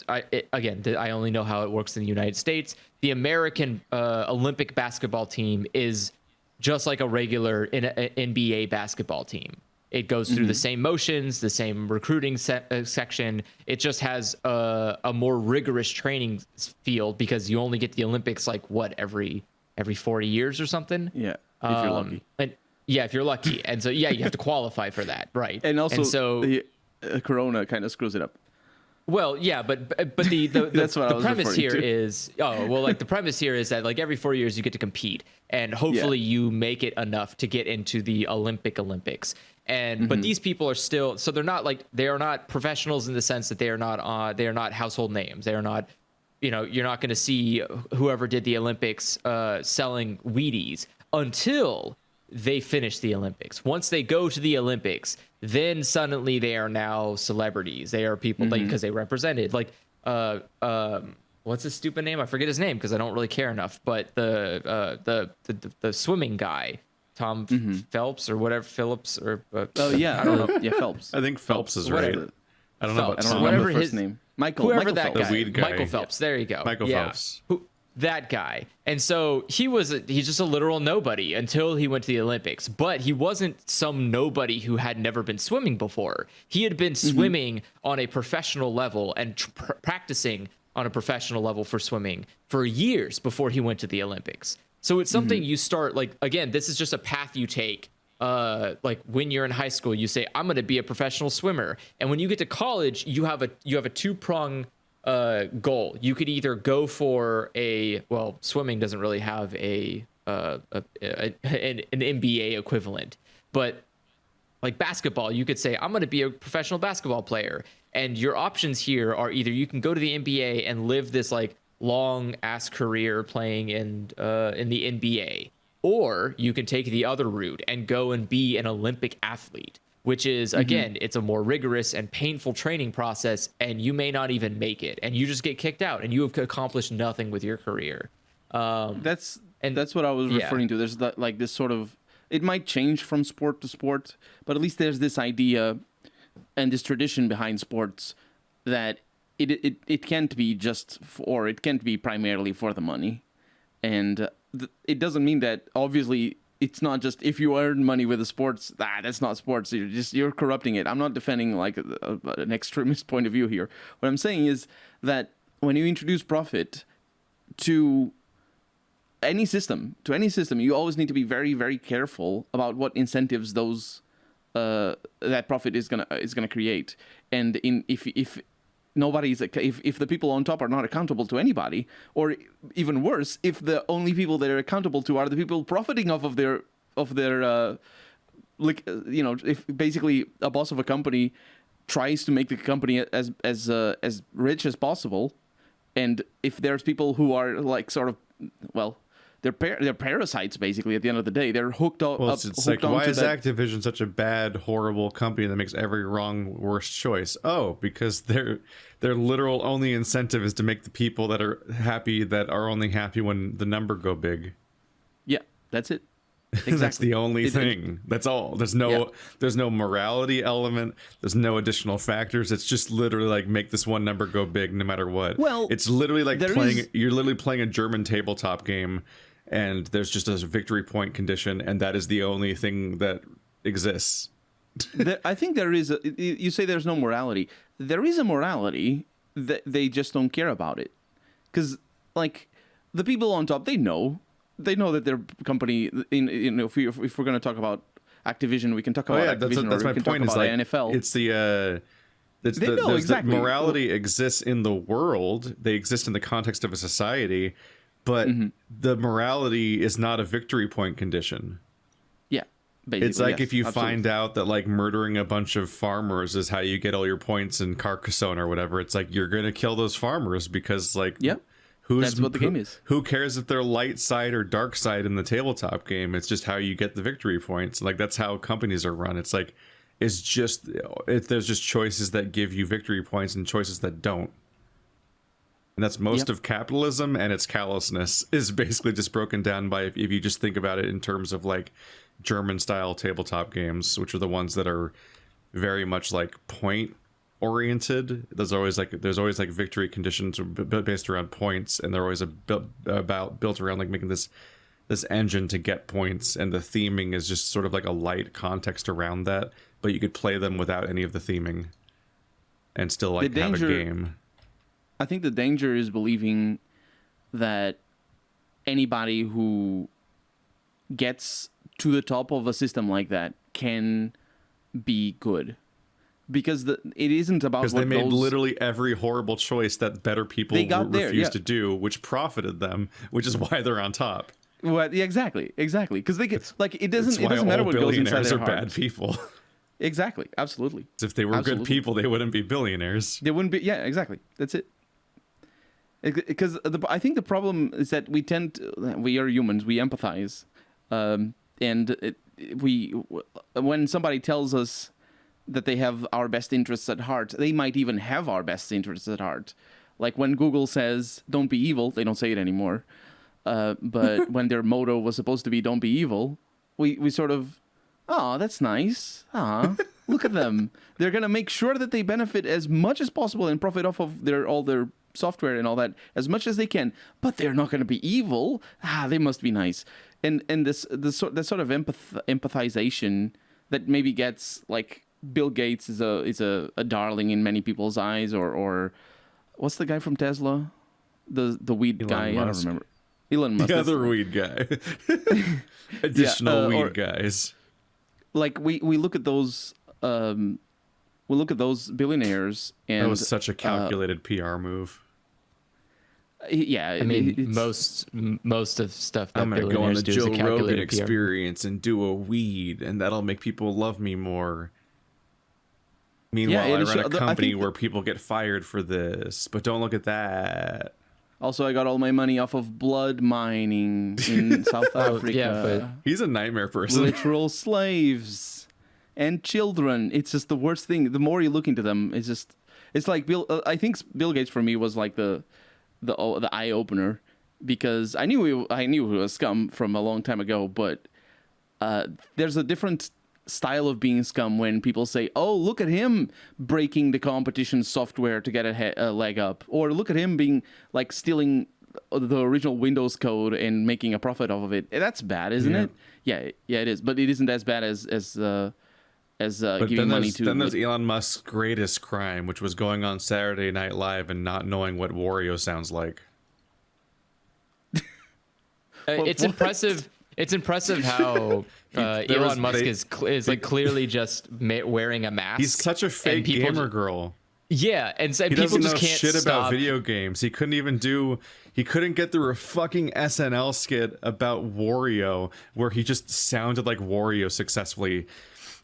I only know how it works in the United States. The American Olympic basketball team is just like a regular NBA basketball team. It goes through the same motions, the same recruiting section. It just has a more rigorous training field because you only get the Olympics like every 40 years or something. Yeah, if you're lucky. And yeah, if you're lucky. And so you have to qualify for that, right? And also, so the Corona kind of screws it up. Well, yeah, but the That's what I the was premise referring here to. is the premise here is that like every 4 years you get to compete, and hopefully you make it enough to get into the Olympics. And but these people are still, so they are not professionals in the sense that they are not household names. They are not, you're not going to see whoever did the Olympics selling Wheaties until they finish the Olympics. Once they go to the Olympics, then suddenly they are now celebrities. They are people because they represented like what's his stupid name? I forget his name because I don't really care enough. But the swimming guy, Tom Phelps or whatever, Phillips or Oh yeah, I don't know. Yeah, Phelps. I think Phelps is Whatever. right. I don't know about Phelps. I don't Tom. remember Whatever his his name. Michael. Whoever Michael that Phelps. guy, weed guy. Michael Phelps. There you go. Michael Yeah. Phelps. That guy. And so he's just a literal nobody until he went to the Olympics. But he wasn't some nobody who had never been swimming before. He had been swimming on a professional level and practicing on a professional level for swimming for years before he went to the Olympics. So it's something you start, like, again, this is just a path you take. Like when you're in high school, you say, I'm going to be a professional swimmer. And when you get to college, you have a two-prong goal. You could either go for swimming doesn't really have an NBA equivalent, but like basketball, you could say, I'm going to be a professional basketball player. And your options here are either you can go to the NBA and live this like long ass career playing in the NBA, or you can take the other route and go and be an Olympic athlete, which is, again, it's a more rigorous and painful training process, and you may not even make it, and you just get kicked out, and you have accomplished nothing with your career. That's what I was referring to. There's like this sort of, it might change from sport to sport, but at least there's this idea and this tradition behind sports that it can't be it can't be primarily for the money, and it doesn't mean that obviously. It's not just if you earn money with the sports, that's not sports. You're corrupting it. I'm not defending like an extremist point of view here. What I'm saying is that when you introduce profit to any system, you always need to be very, very careful about what incentives that profit is gonna create. And if nobody's if the people on top are not accountable to anybody, or even worse, if the only people that are accountable to are the people profiting off of their if basically a boss of a company tries to make the company as rich as possible, and if there's people who are like sort of they're parasites basically at the end of the day. They're hooked up. Well, it's like, why is Activision such a bad, horrible company that makes every wrong, worst choice? Oh, because their literal only incentive is to make the people that are only happy when the number go big. Yeah, that's it. Exactly. That's the only thing. That's all. There's no morality element. There's no additional factors. It's just literally like make this one number go big no matter what. Well, it's literally like you're literally playing a German tabletop game, and there's just a victory point condition, and that is the only thing that exists. I think there is. You say there's no morality. There is a morality that they just don't care about it, because like the people on top, they know that their company. If we're going to talk about Activision, we can talk about Activision. That's my point. Is like NFL. It's the. Exactly. The morality exists in the world. They exist in the context of a society, but the morality is not a victory point condition. Yeah, basically. It's like if you find out that like murdering a bunch of farmers is how you get all your points in Carcassonne or whatever. It's like you're gonna kill those farmers because like that's what the game is. Who cares if they're light side or dark side in the tabletop game? It's just how you get the victory points. Like that's how companies are run. It's like there's just choices that give you victory points and choices that don't. And that's most of capitalism, and its callousness is basically just broken down by if you just think about it in terms of like German style tabletop games, which are the ones that are very much like point oriented. There's always like victory conditions based around points, and they're always built around like making this engine to get points, and the theming is just sort of like a light context around that, but you could play them without any of the theming and still like have a game. I think the danger is believing that anybody who gets to the top of a system like that can be good. Because it isn't about because they made literally every horrible choice that better people refused to do, which profited them, which is why they're on top. Well, yeah, exactly. Because they get like it doesn't matter what goes inside their heart. Bad people. Exactly, absolutely. If they were good people, they wouldn't be billionaires. They wouldn't be. Yeah, exactly. That's it. Because I think the problem is that we are humans. We empathize, and when somebody tells us that they have our best interests at heart, they might even have our best interests at heart. Like when Google says "Don't be evil," they don't say it anymore. But when their motto was supposed to be "Don't be evil," we sort of, oh, that's nice. Look at them. They're gonna make sure that they benefit as much as possible and profit off of all their software and all that as much as they can. But they're not gonna be evil. They must be nice. And this sort of empathization that maybe gets like Bill Gates is a darling in many people's eyes, or what's the guy from Tesla, the weed Elon guy? Musk. I don't remember. Elon Musk. The other weed guy. Additional weed guys. Like we look at those billionaires, and that was such a calculated PR move. Yeah, I mean, most of stuff that I'm gonna go on the do Joe is a Rogan calculated PR. experience and do a weed, and that'll make people love me more. Meanwhile, I run a company where people get fired for this, but don't look at that. Also, I got all my money off of blood mining in South Africa. Yeah, but he's a nightmare person. Literal slaves and children. It's just the worst thing. The more you look into them, it's like I think Bill Gates for me was like the eye opener, because I knew he was scum from a long time ago, but there's a different style of being scum when people say, oh, look at him breaking the competition software to get a leg up, or look at him being like stealing the original Windows code and making a profit off of it. That's bad, isn't it? Yeah, it is, but it isn't as bad as giving money to. Then there's Elon Musk's greatest crime, which was going on Saturday Night Live and not knowing what Wario sounds like. It's impressive. It's impressive how Elon Musk is like clearly just wearing a mask. He's such a fake gamer girl. Yeah, and so he people doesn't just know can't shit stop. about video games. He couldn't get through a fucking SNL skit about Wario where he just sounded like Wario successfully.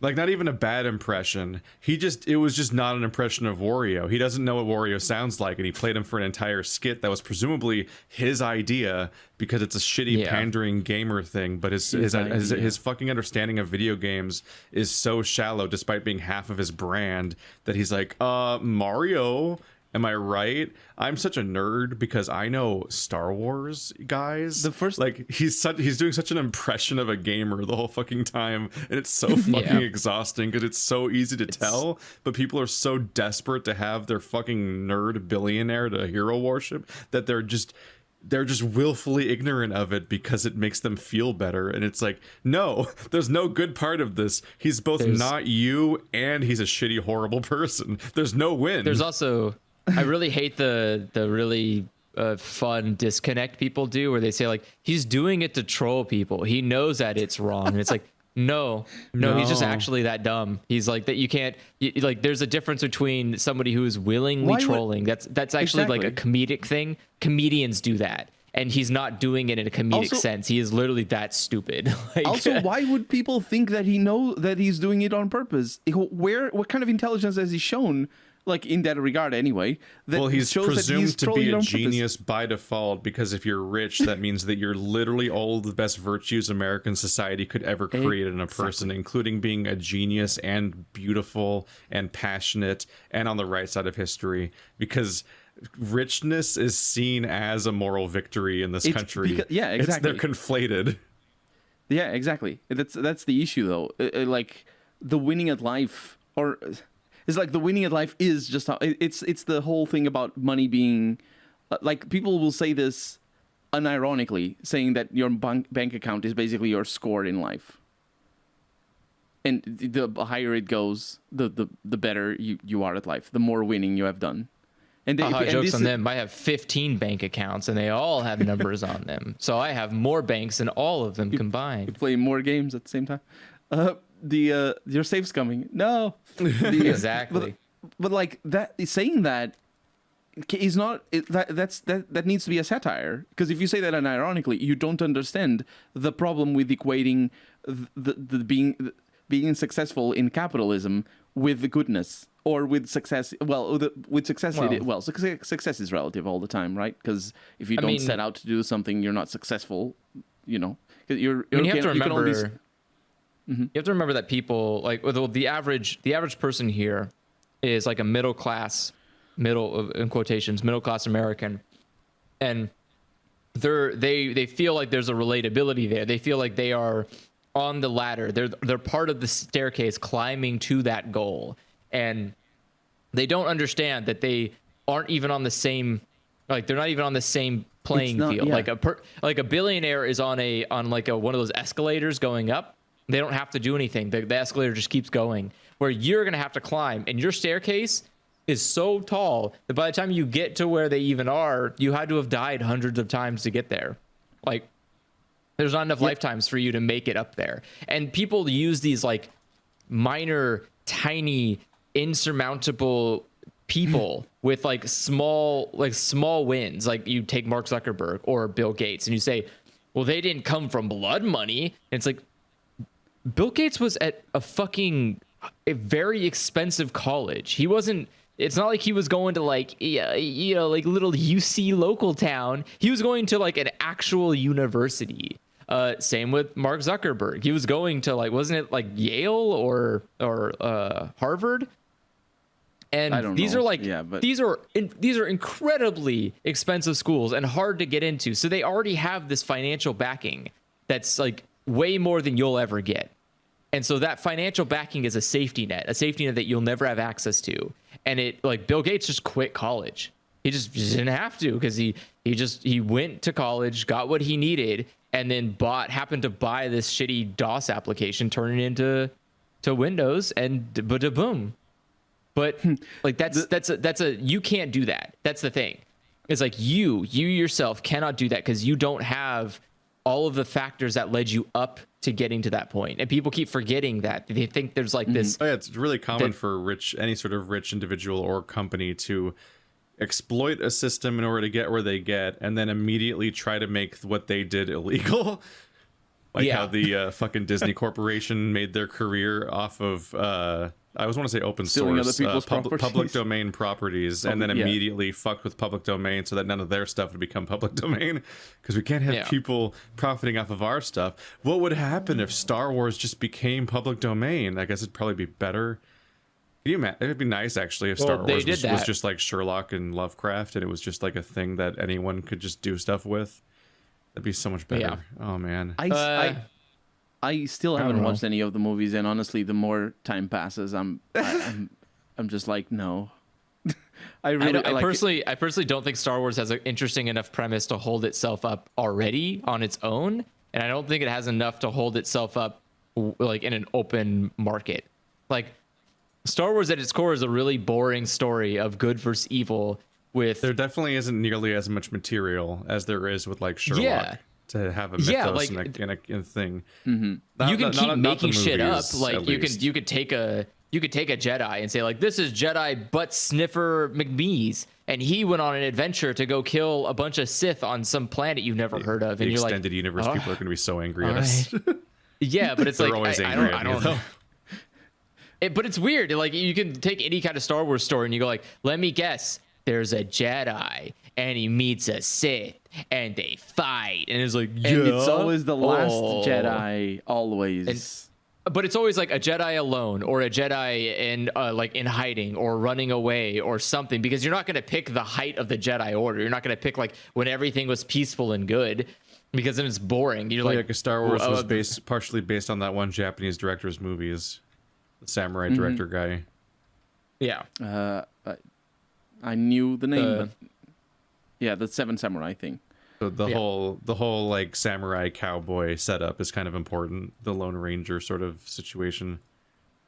Like, not even a bad impression. It was just not an impression of Wario. He doesn't know what Wario sounds like, and he played him for an entire skit that was presumably his idea because it's a shitty pandering gamer thing. But his fucking understanding of video games is so shallow, despite being half of his brand, that he's like, Mario Am I right? I'm such a nerd because I know Star Wars guys. The first, like he's doing such an impression of a gamer the whole fucking time, and it's so fucking exhausting because it's so easy to tell. But people are so desperate to have their fucking nerd billionaire to hero worship that they're just willfully ignorant of it because it makes them feel better. And it's like, no, there's no good part of this. He's both not you and he's a shitty, horrible person. There's no win. There's also, I really hate the really fun disconnect people do where they say like, he's doing it to troll people. He knows that it's wrong. And it's like, no, he's just actually that dumb. He's like that. You can't like, there's a difference between somebody who is willingly trolling. That's actually like a comedic thing. Comedians do that. And he's not doing it in a comedic sense. He is literally that stupid. Like, also, why would people think that he knows that he's doing it on purpose? What kind of intelligence has he shown? Like in that regard, anyway. Well, he's presumed to be a genius by default because if you're rich, that means that you're literally all the best virtues American society could ever create in a person, including being a genius and beautiful and passionate and on the right side of history. Because richness is seen as a moral victory in this country. Yeah, exactly. They're conflated. Yeah, exactly. That's the issue, though. Like the winning at life, or it's like the winning at life is just how it's the whole thing about money being like people will say this unironically, saying that your bank account is basically your score in life. And the higher it goes, the better you are at life, the more winning you have done. And jokes on them. I have 15 bank accounts and they all have numbers on them. So I have more banks than all of them combined. You play more games at the same time. Your safe's coming. No. Exactly. But like that, saying that is not that needs to be a satire, because if you say that unironically, you don't understand the problem with equating the being successful in capitalism with the goodness or with success. Well, with success, success is relative all the time, right? Because if you don't set out to do something, you're not successful. You know, because you have to remember. You have to remember that people like the average person here is like a middle class American, and they feel like there's a relatability there. They feel like they are on the ladder. They're part of the staircase climbing to that goal, and they don't understand that they aren't even on the same, like they're not even on the same playing field. Yeah. Like a billionaire is on one of those escalators going up. They don't have to do anything. The escalator just keeps going, where you're going to have to climb, and your staircase is so tall that by the time you get to where they even are, you had to have died hundreds of times to get there. Like, there's not enough lifetimes for you to make it up there. And people use these like minor, tiny, insurmountable people with like small wins. Like you take Mark Zuckerberg or Bill Gates and you say, well, they didn't come from blood money. And it's like, Bill Gates was at a very expensive college. He wasn't, it's not like he was going to like, like little UC local town. He was going to like an actual university. Same with Mark Zuckerberg. He was going to like, wasn't it like Yale or Harvard? And these are like, these are incredibly expensive schools and hard to get into. So they already have this financial backing that's like way more than you'll ever get. And so that financial backing is a safety net that you'll never have access to. And it like Bill Gates just quit college. He just didn't have to, because he went to college, got what he needed, and then happened to buy this shitty DOS application, turn it into Windows, and boom. But like that's you can't do that. That's the thing. It's like you yourself cannot do that because you don't have all of the factors that led you up to getting to that point. And people keep forgetting that. They think there's like this. Oh yeah, it's really common for any sort of rich individual or company to exploit a system in order to get where they get, and then immediately try to make what they did illegal. Like how the fucking Disney Corporation made their career off of I always want to say open source public domain properties, and then immediately fucked with public domain so that none of their stuff would become public domain, because we can't have people profiting off of our stuff. What would happen if Star Wars just became public domain? I guess it'd probably be better. Can you imagine? It'd be nice actually if Well, Star they Wars did was that. just like Sherlock and Lovecraft, and it was just like a thing that anyone could just do stuff with. That'd be so much better. Yeah. Oh man. I still I don't haven't know. watched any of the movies, and honestly, the more time passes, I'm just like, no. I personally don't think Star Wars has an interesting enough premise to hold itself up already on its own, and I don't think it has enough to hold itself up like in an open market. Like Star Wars at its core is a really boring story of good versus evil. With There definitely isn't nearly as much material as there is with like Sherlock Yeah. to have a mythos Yeah, like- and a thing. you can keep making shit up. movies, Like at you least. could take a Jedi and say like, this is Jedi butt sniffer McMees, and he went on an adventure to go kill a bunch of Sith on some planet you've never heard of, The and you're like, extended universe "Oh, people are going to be so angry at all us. yeah, but it's They're like always I angry don't, at I me, don't though. know. But it's weird. Like you can take any kind of Star Wars story and you go like, let me guess, there's a Jedi and he meets a Sith and they fight, and it's like, and it's yeah? always the last Oh. Jedi, always. But it's always like a Jedi alone or a Jedi in hiding or running away or something, because you're not going to pick the height of the Jedi Order. You're not going to pick like when everything was peaceful and good, because then it's boring. You're Well, like, yeah, 'cause Star Wars was partially based on that one Japanese director's movies, the samurai director guy. yeah. I knew the name, Uh, but yeah, the Seven Samurai thing. So the Yeah. whole like samurai cowboy setup is kind of important. The Lone Ranger sort of situation.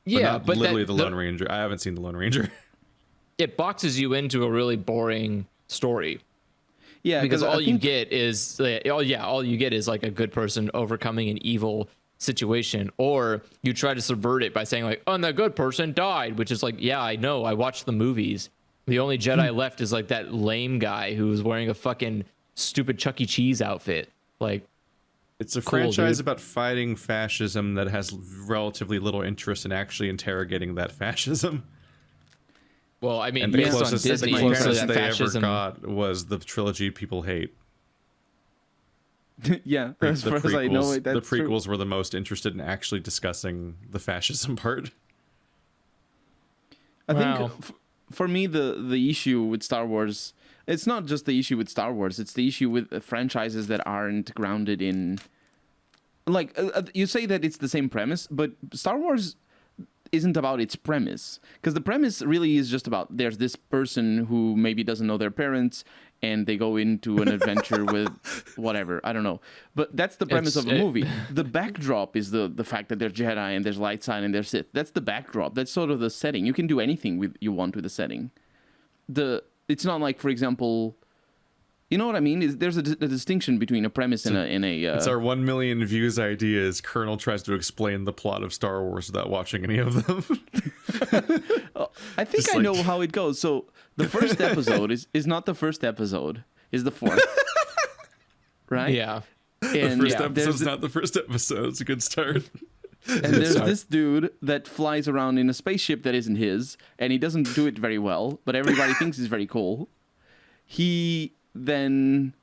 Yeah, not but literally that, the Lone Ranger. I haven't seen the Lone Ranger. it boxes you into a really boring story. Yeah, Because I all you think- get is all you get is like a good person overcoming an evil situation, or you try to subvert it by saying like, oh, and the good person died, which is like, yeah, I know, I watched the movies. The only Jedi left is like that lame guy who was wearing a fucking stupid Chuck E. Cheese outfit. Like, It's a Cool, franchise dude. about fighting fascism that has relatively little interest in actually interrogating that fascism. well, I mean, And the based on closest, Disney, the apparently closest that they ever fascism. got was the trilogy people hate. yeah, The as far as I know, the that's true. prequels were the most interested in actually discussing the fascism part. I think Wow. for me, the issue with Star Wars, it's not just the issue with Star Wars. It's the issue with franchises that aren't grounded in. Like you say that it's the same premise, but Star Wars isn't about its premise, because the premise really is just about there's this person who maybe doesn't know their parents and they go into an adventure with whatever, I don't know, but that's the premise of a movie. The backdrop is the fact that there's Jedi and there's light side and there's Sith. That's the backdrop. That's sort of the setting. You can do anything with you want with the setting. It's not like, for example, you know what I mean? There's a distinction between a premise and a It's our 1 million views ideas. Colonel tries to explain the plot of Star Wars without watching any of them. I think Just I know like- how it goes. So the first episode is not the first episode, is the fourth. Right? Yeah. And First there's episode's not the first episode. It's a good start. and there's this dude that flies around in a spaceship that isn't his, and he doesn't do it very well, but everybody thinks he's very cool. He then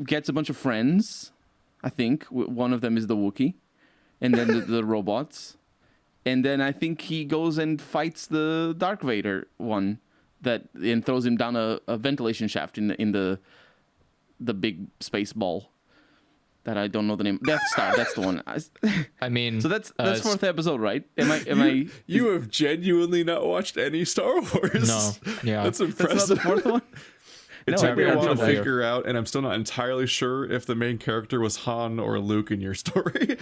gets a bunch of friends. I think one of them is the Wookiee, and then the robots. And then I think he goes and fights the Dark Vader one and throws him down a ventilation shaft in the big space ball that I don't know the name. Death Star, that's the one. I mean, So that's it's- fourth episode, right? Am I? You have genuinely not watched any Star Wars. No, yeah. That's That's not the impressive. fourth one. It No, took me I a while to don't know. figure out, and I'm still not entirely sure if the main character was Han or Luke in your story.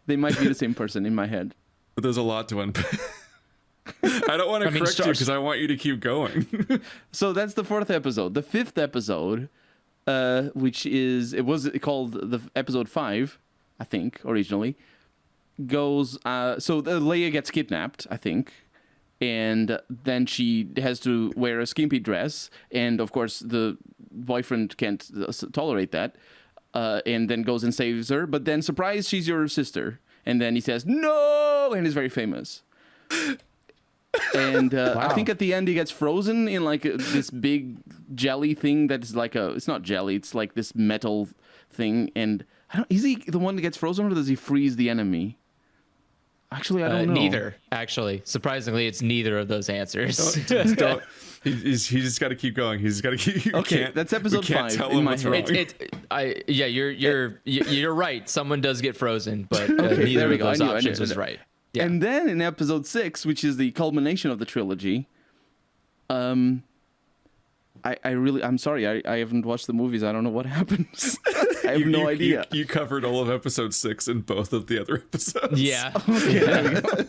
They might be the same person in my head. But there's a lot to unpack. I don't want to I mean, correct you Star- because I want you to keep going. So that's the fourth episode. The fifth episode, which was called the episode 5, I think originally, goes. So Leia gets kidnapped, I think, and then she has to wear a skimpy dress, and of course the boyfriend can't tolerate that, and then goes and saves her. But then, surprise, she's your sister, and then he says no, and is very famous. And I think at the end he gets frozen in like this big jelly thing that's like it's not jelly, it's like this metal thing. And is he the one that gets frozen, or does he freeze the enemy? Actually, I don't know. Neither. Actually, surprisingly, it's neither of those answers. Don't. He's just got to keep going. He's got to keep. Okay, that's episode 5 in my head. You're right. Someone does get frozen, but Okay, neither there we of go. those I knew options was that. right. Yeah. And then in episode 6, which is the culmination of the trilogy, I'm sorry, I haven't watched the movies. I don't know what happens. I have no idea. You covered all of episode 6 in both of the other episodes. Yeah. Okay, there we go.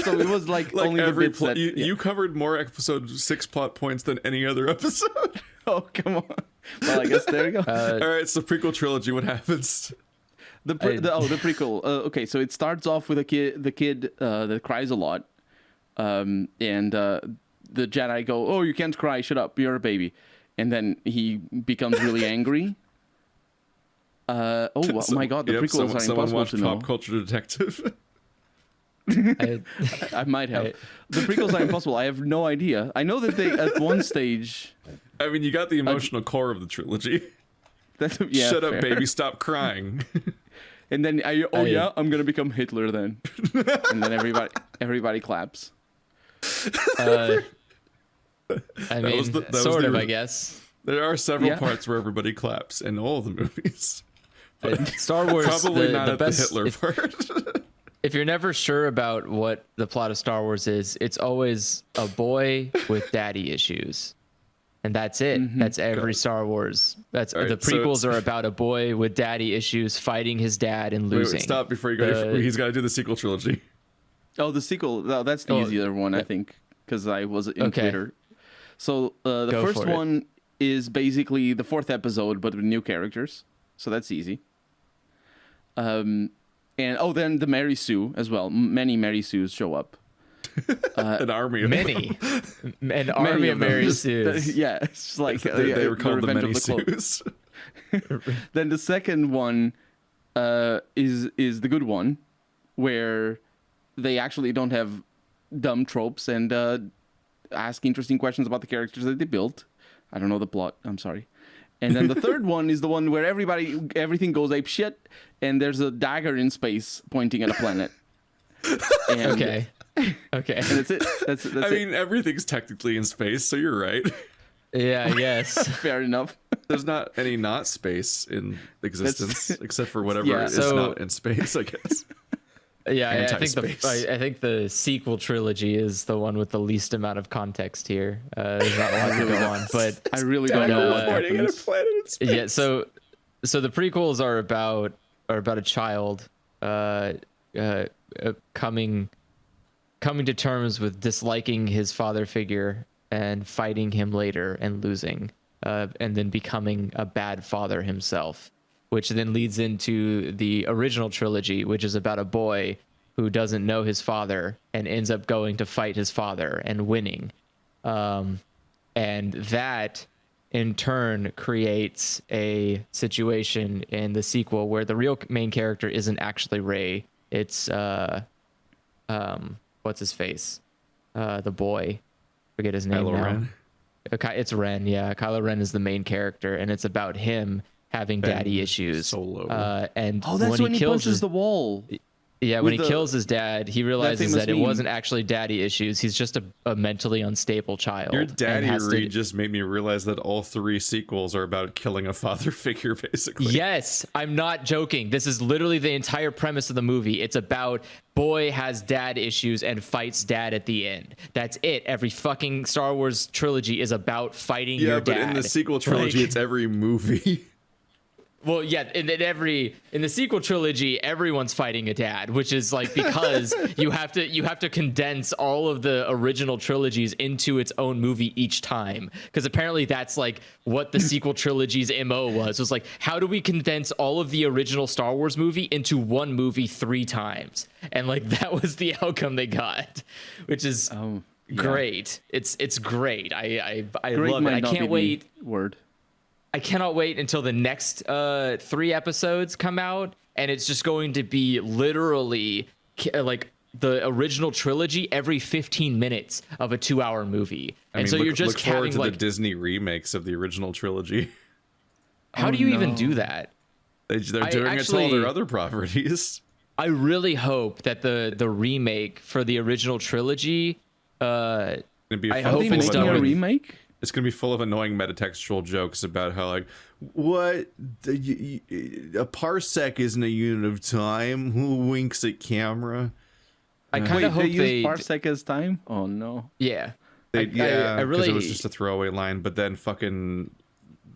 So it was like only the bits that... you covered more episode 6 plot points than any other episode. Oh, come on. Well, I guess there you go. All right, it's the prequel trilogy. What happens? The prequel. Okay, so it starts off with the kid that cries a lot, and the Jedi go, "Oh, you can't cry. Shut up. You're a baby," and then he becomes really angry. My God, the prequels are someone impossible watched to know. Pop Culture Detective. I might have. The prequels are impossible. I have no idea. I know that they at one stage. I mean, you got the emotional core of the trilogy. Shut up, fair. baby. Stop crying. And then I'm gonna become Hitler then. And then everybody claps. I mean, was the- sort of, the- I guess. There are several Yeah. parts where everybody claps in all the movies. Star Wars, Probably not the at best, the Hitler part. If you're never sure about what the plot of Star Wars is, it's always a boy with daddy issues. And that's it. Mm-hmm. That's every Star Wars. That's All right, the so prequels it's- are about a boy with daddy issues fighting his dad and Wait, losing. stop before you go. He's got to do the sequel trilogy. Oh, the sequel. No, that's the easier one, I think, because I was in Okay. Twitter. So the Go first for it. one is basically the 4th episode, but with new characters. So that's easy. And then the Mary Sue as well. Many Mary Sues show up. An army of Many. An Many army of of them. Mary Just- Sues. Yeah, it's just like they were called the Revenge Many of Clones. Sues. Then the second one is the good one, where they actually don't have dumb tropes and ask interesting questions about the characters that they built. I don't know the plot. I'm sorry. And then the third one is the one where everything goes ape shit, and there's a dagger in space pointing at a planet. And, Okay. Okay. And that's it. That's I mean, everything's technically in space, so you're right. Yeah, yes. fair enough. There's not any not space in existence, except for whatever Yeah, is so- not in space, I guess. Yeah, I think Anti-space. I think the sequel trilogy is the one with the least amount of context here. There's not a lot to go on, but I really don't know what Pointing at a happens. planet in space. yeah. So the prequels are about a child coming to terms with disliking his father figure and fighting him later and losing, and then becoming a bad father himself, which then leads into the original trilogy, which is about a boy who doesn't know his father and ends up going to fight his father and winning. And that in turn creates a situation in the sequel where the real main character isn't actually Rey. It's what's his face? The boy. Forget his name Kylo now. Ren. It's Ren, yeah. Kylo Ren is the main character, and it's about him having Ben daddy issues. Solo. And Oh, that's when he kills punches his, the wall. yeah, when with he the- kills his dad, he realizes famous that it meme. wasn't actually daddy issues. He's just a mentally unstable child. Your and daddy has to- read just made me realize that all 3 sequels are about killing a father figure, basically. Yes, I'm not joking. This is literally the entire premise of the movie. It's about boy has dad issues and fights dad at the end. That's it. Every fucking Star Wars trilogy is about fighting Yeah, your but dad. in the sequel trilogy, Like- it's every movie. Well, yeah, in the sequel trilogy, everyone's fighting a dad, which is like because you have to condense all of the original trilogies into its own movie each time. Because apparently that's like what the sequel trilogy's MO was. It was like, how do we condense all of the original Star Wars movie into one movie 3 times? And like that was the outcome they got, which is great. It's great. I Great love it. might I not can't be the wait. Word. I cannot wait until the next 3 episodes come out, and it's just going to be literally like the original trilogy every 15 minutes of a 2-hour movie. I mean, so you're just look forward having to like, the Disney remakes of the original trilogy. how do you even do that? They're I doing it to all actually- their other properties. I really hope that the remake for the original trilogy, It'd be I full hope of it's making done a with- remake. It's gonna be full of annoying metatextual jokes about how like, what a parsec isn't a unit of time. Who winks at camera? I kind Wait, of hope they they, use parsec as time? Oh no. yeah. They, I because really it was just a throwaway line. But then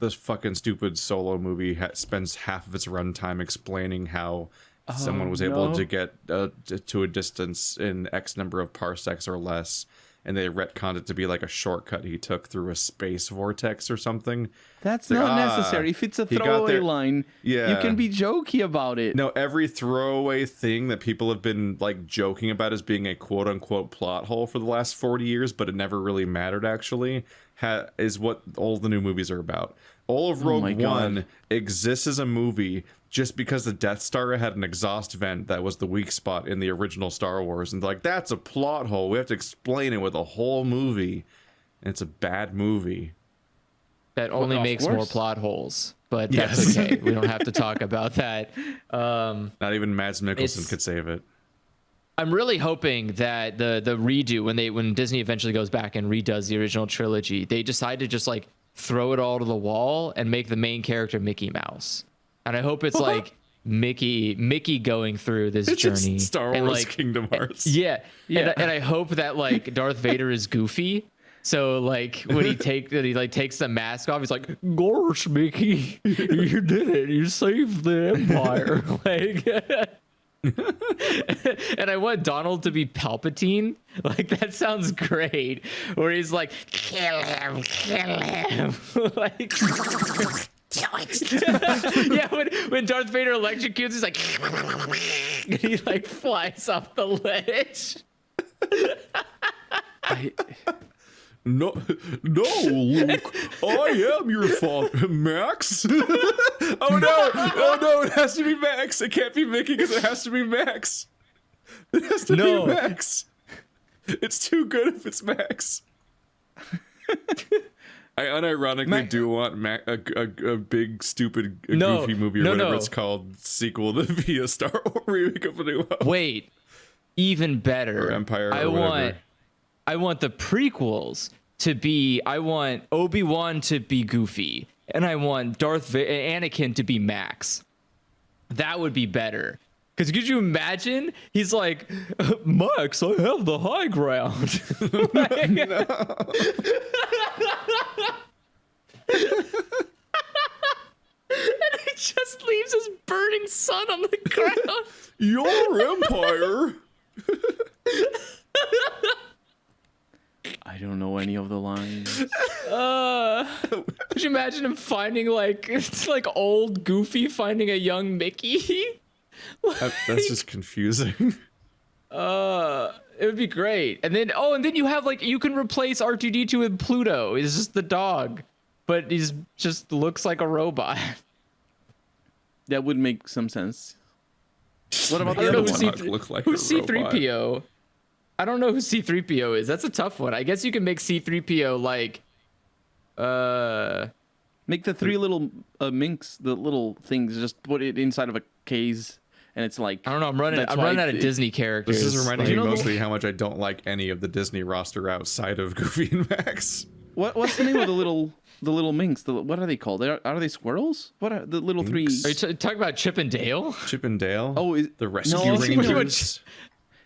this fucking stupid Solo movie spends half of its runtime explaining how someone was able no. to get to a distance in X number of parsecs or less. And they retconned it to be like a shortcut he took through a space vortex or something. That's Like, not necessary. If it's a he got throwaway there- line, Yeah. you can be jokey about it. No, every throwaway thing that people have been like joking about as being a quote unquote plot hole for the last 40 years, but it never really mattered actually, is what all the new movies are about. All of Rogue my God. One exists as a movie just because the Death Star had an exhaust vent that was the weak spot in the original Star Wars. And they're like, that's a plot hole. We have to explain it with a whole movie. And it's a bad movie. that only of makes more course. plot holes, but Yes. that's okay. We don't have to talk about that. Not even Mads Mikkelsen It's- could save it. I'm really hoping that the redo, when Disney eventually goes back and redoes the original trilogy, they decide to just like throw it all to the wall and make the main character Mickey Mouse. And I hope it's like Mickey going through this It's journey. just Star and, Wars like, Kingdom Hearts. Yeah. Yeah. And I hope that like Darth Vader is goofy. So like when he takes the mask off, he's like, "Gosh, Mickey, you did it! You saved the Empire!" Like, and I want Donald to be Palpatine. Like that sounds great. Where he's like, "Kill him! Kill him!" Like, yeah, when Darth Vader electrocutes, he's like, and he like flies off the ledge. No, Luke. I am your father, Max. Oh no! It has to be Max. It can't be Mickey because it has to be Max. It has to No. be Max. It's too good if it's Max. I unironically do want a big stupid No, goofy movie or no, whatever no. it's called sequel to be a Star Wars remake of A New Hope. Wait, even better. Or Empire or I whatever. want the prequels to be. I want Obi-Wan to be Goofy, and I want Anakin to be Max. That would be better. Because could you imagine? He's like, Max, I have the high ground. And he just leaves his burning sun on the ground. Your empire. I don't know any of the lines. Could you imagine him finding like it's like old Goofy finding a young Mickey? That's just confusing. It would be great. And then you have like you can replace R2D2 with Pluto. He's just the dog, but he's just looks like a robot. That would make some sense. What about Make the know other the one? dog look like Who's a robot. C3PO? I don't know who C3PO is. That's a tough one. I guess you can make C3PO like Make the three little minks, the little things, just put it inside of a case, and it's like I don't know. I'm running that's out why of Disney characters. This is reminding You me know the- mostly how much I don't like any of the Disney roster outside of Goofy and Max. What's the name of the little minks? What are they called? Are they squirrels? What are the little three? Minks? Are you talking about Chip and Dale? Chip and Dale. Oh, the Rescue no, I was thinking Rangers.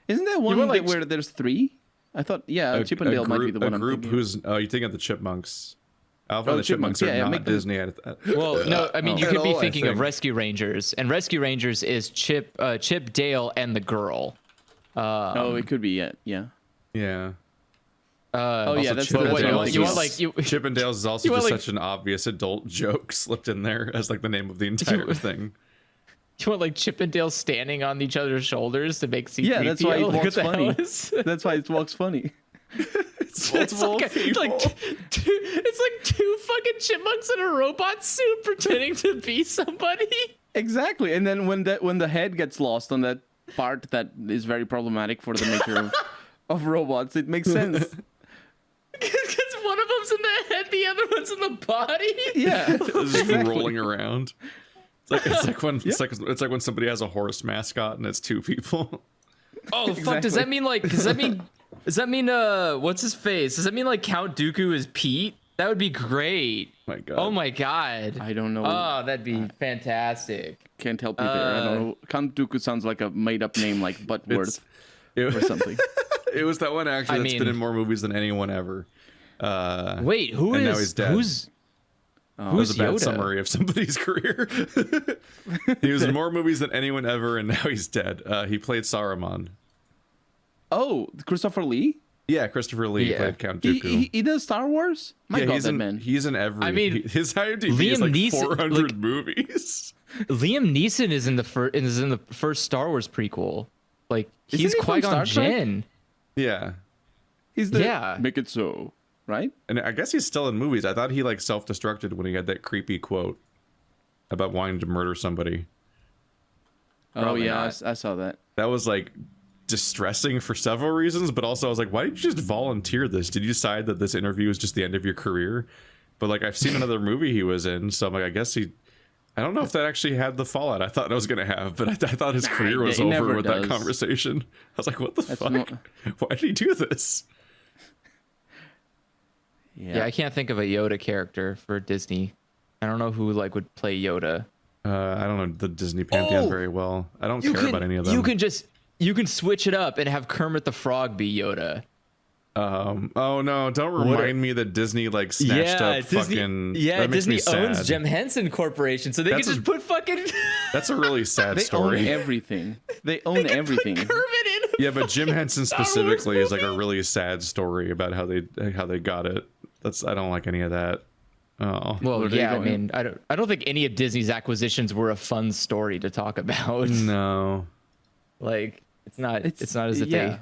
Isn't that one want, like, where there's three? I thought, yeah, Chip and Dale might be the one a I'm group thinking. who's you think of the Chipmunks. Alpha Oh, and the Chipmunks are yeah, not make them- Disney. Well, no, I mean you At could be all, I thinking of think. Rescue Rangers, and Rescue Rangers is Chip, Dale, and the girl. Oh, it could be, yeah. Yeah. Oh, yeah, that's Chip the and one. Dale you want is- like you Chip and Dale's is also You want, just like- such an obvious adult joke slipped in there as like the name of the entire thing. you want like Chip and Dale standing on each other's shoulders to make C3PO. Yeah, that's why it Like, what walks the hell funny. is- That's why it walks funny. It's It's multiple like, people. it's like two fucking chipmunks in a robot suit pretending to be somebody. Exactly. And then when the head gets lost on that part that is very problematic for the nature of robots, it makes sense. Because one of them's in the head, the other one's in the body. Yeah. Just rolling around. It's like when somebody has a horse mascot and it's two people. Oh fuck! Does that mean what's his face? Does that mean like Count Dooku is Pete? That would be great. My God. Oh my God. I don't know. Oh, that'd be fantastic. Can't help you there. I don't know. Count Dooku sounds like a made-up name, like Buttworth or something. It was that one actor that's been in more movies than anyone ever. Wait, who is? Now he's dead. Who's That was a bad Yoda? summary of somebody's career. He was in more movies than anyone ever, and now he's dead. He played Saruman. Oh, Christopher Lee? Yeah, Christopher Lee played Count Dooku. He does Star Wars? My God, he's that in, man. He's in every. I mean, his IMDb Liam is like Neeson- 400 movies. Liam Neeson is in the first Star Wars prequel. Like Isn't he's he from Qui-Gon Star Trek? Jinn. Yeah, He's the Yeah. Make it so, right? and I guess he's still in movies. I thought he like self-destructed when he had that creepy quote about wanting to murder somebody. Oh yeah, not. I saw that. That was like distressing for several reasons, but also I was like, why did you just volunteer this? Did you decide that this interview is just the end of your career? But like, I've seen another movie he was in, so I'm like, I guess I don't know if that actually had the fallout I thought it was going to have, but I thought his career was it over never with does. that conversation. I was like, what the fuck? not- Why did he do this? Yeah, I can't think of a Yoda character for Disney. I don't know who like would play Yoda. I don't know the Disney pantheon Oh! very well. I don't care about any of them. You can switch it up and have Kermit the Frog be Yoda. Oh no, don't remind me that Disney like snatched up Disney, fucking. Yeah, that makes me Disney owns sad. Jim Henson Corporation, so they That's can just put fucking That's a really sad They story. own everything. They own everything. Kermit in. Yeah, but Jim Henson Star Wars specifically is like a movie. really sad story about how they got it. I don't like any of that. Oh. Well, Where are they yeah, I going? mean, I don't think any of Disney's acquisitions were a fun story to talk about. No. Like, it's not as if yeah.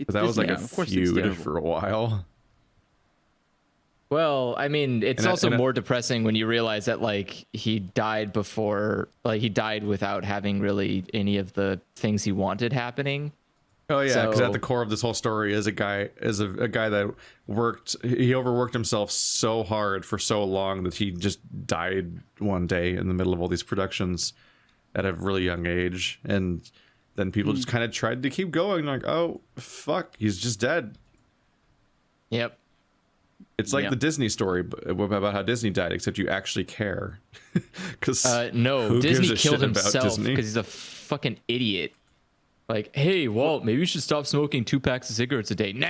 But that was like a of course it's feud terrible. for a while. Well, I mean, it's And I- also and I- more depressing when you realize that like he died without having really any of the things he wanted happening. Oh yeah, because So- at the core of this whole story is a guy that he overworked himself so hard for so long that he just died one day in the middle of all these productions at a really young age, and then people just kind of tried to keep going, like, oh fuck, he's just dead. Yep. It's like Yeah. the Disney story about how Disney died, except you actually care. Because No, Disney killed himself because he's a fucking idiot. Like, hey, Walt, maybe you should stop smoking 2 packs of cigarettes a day. Nah,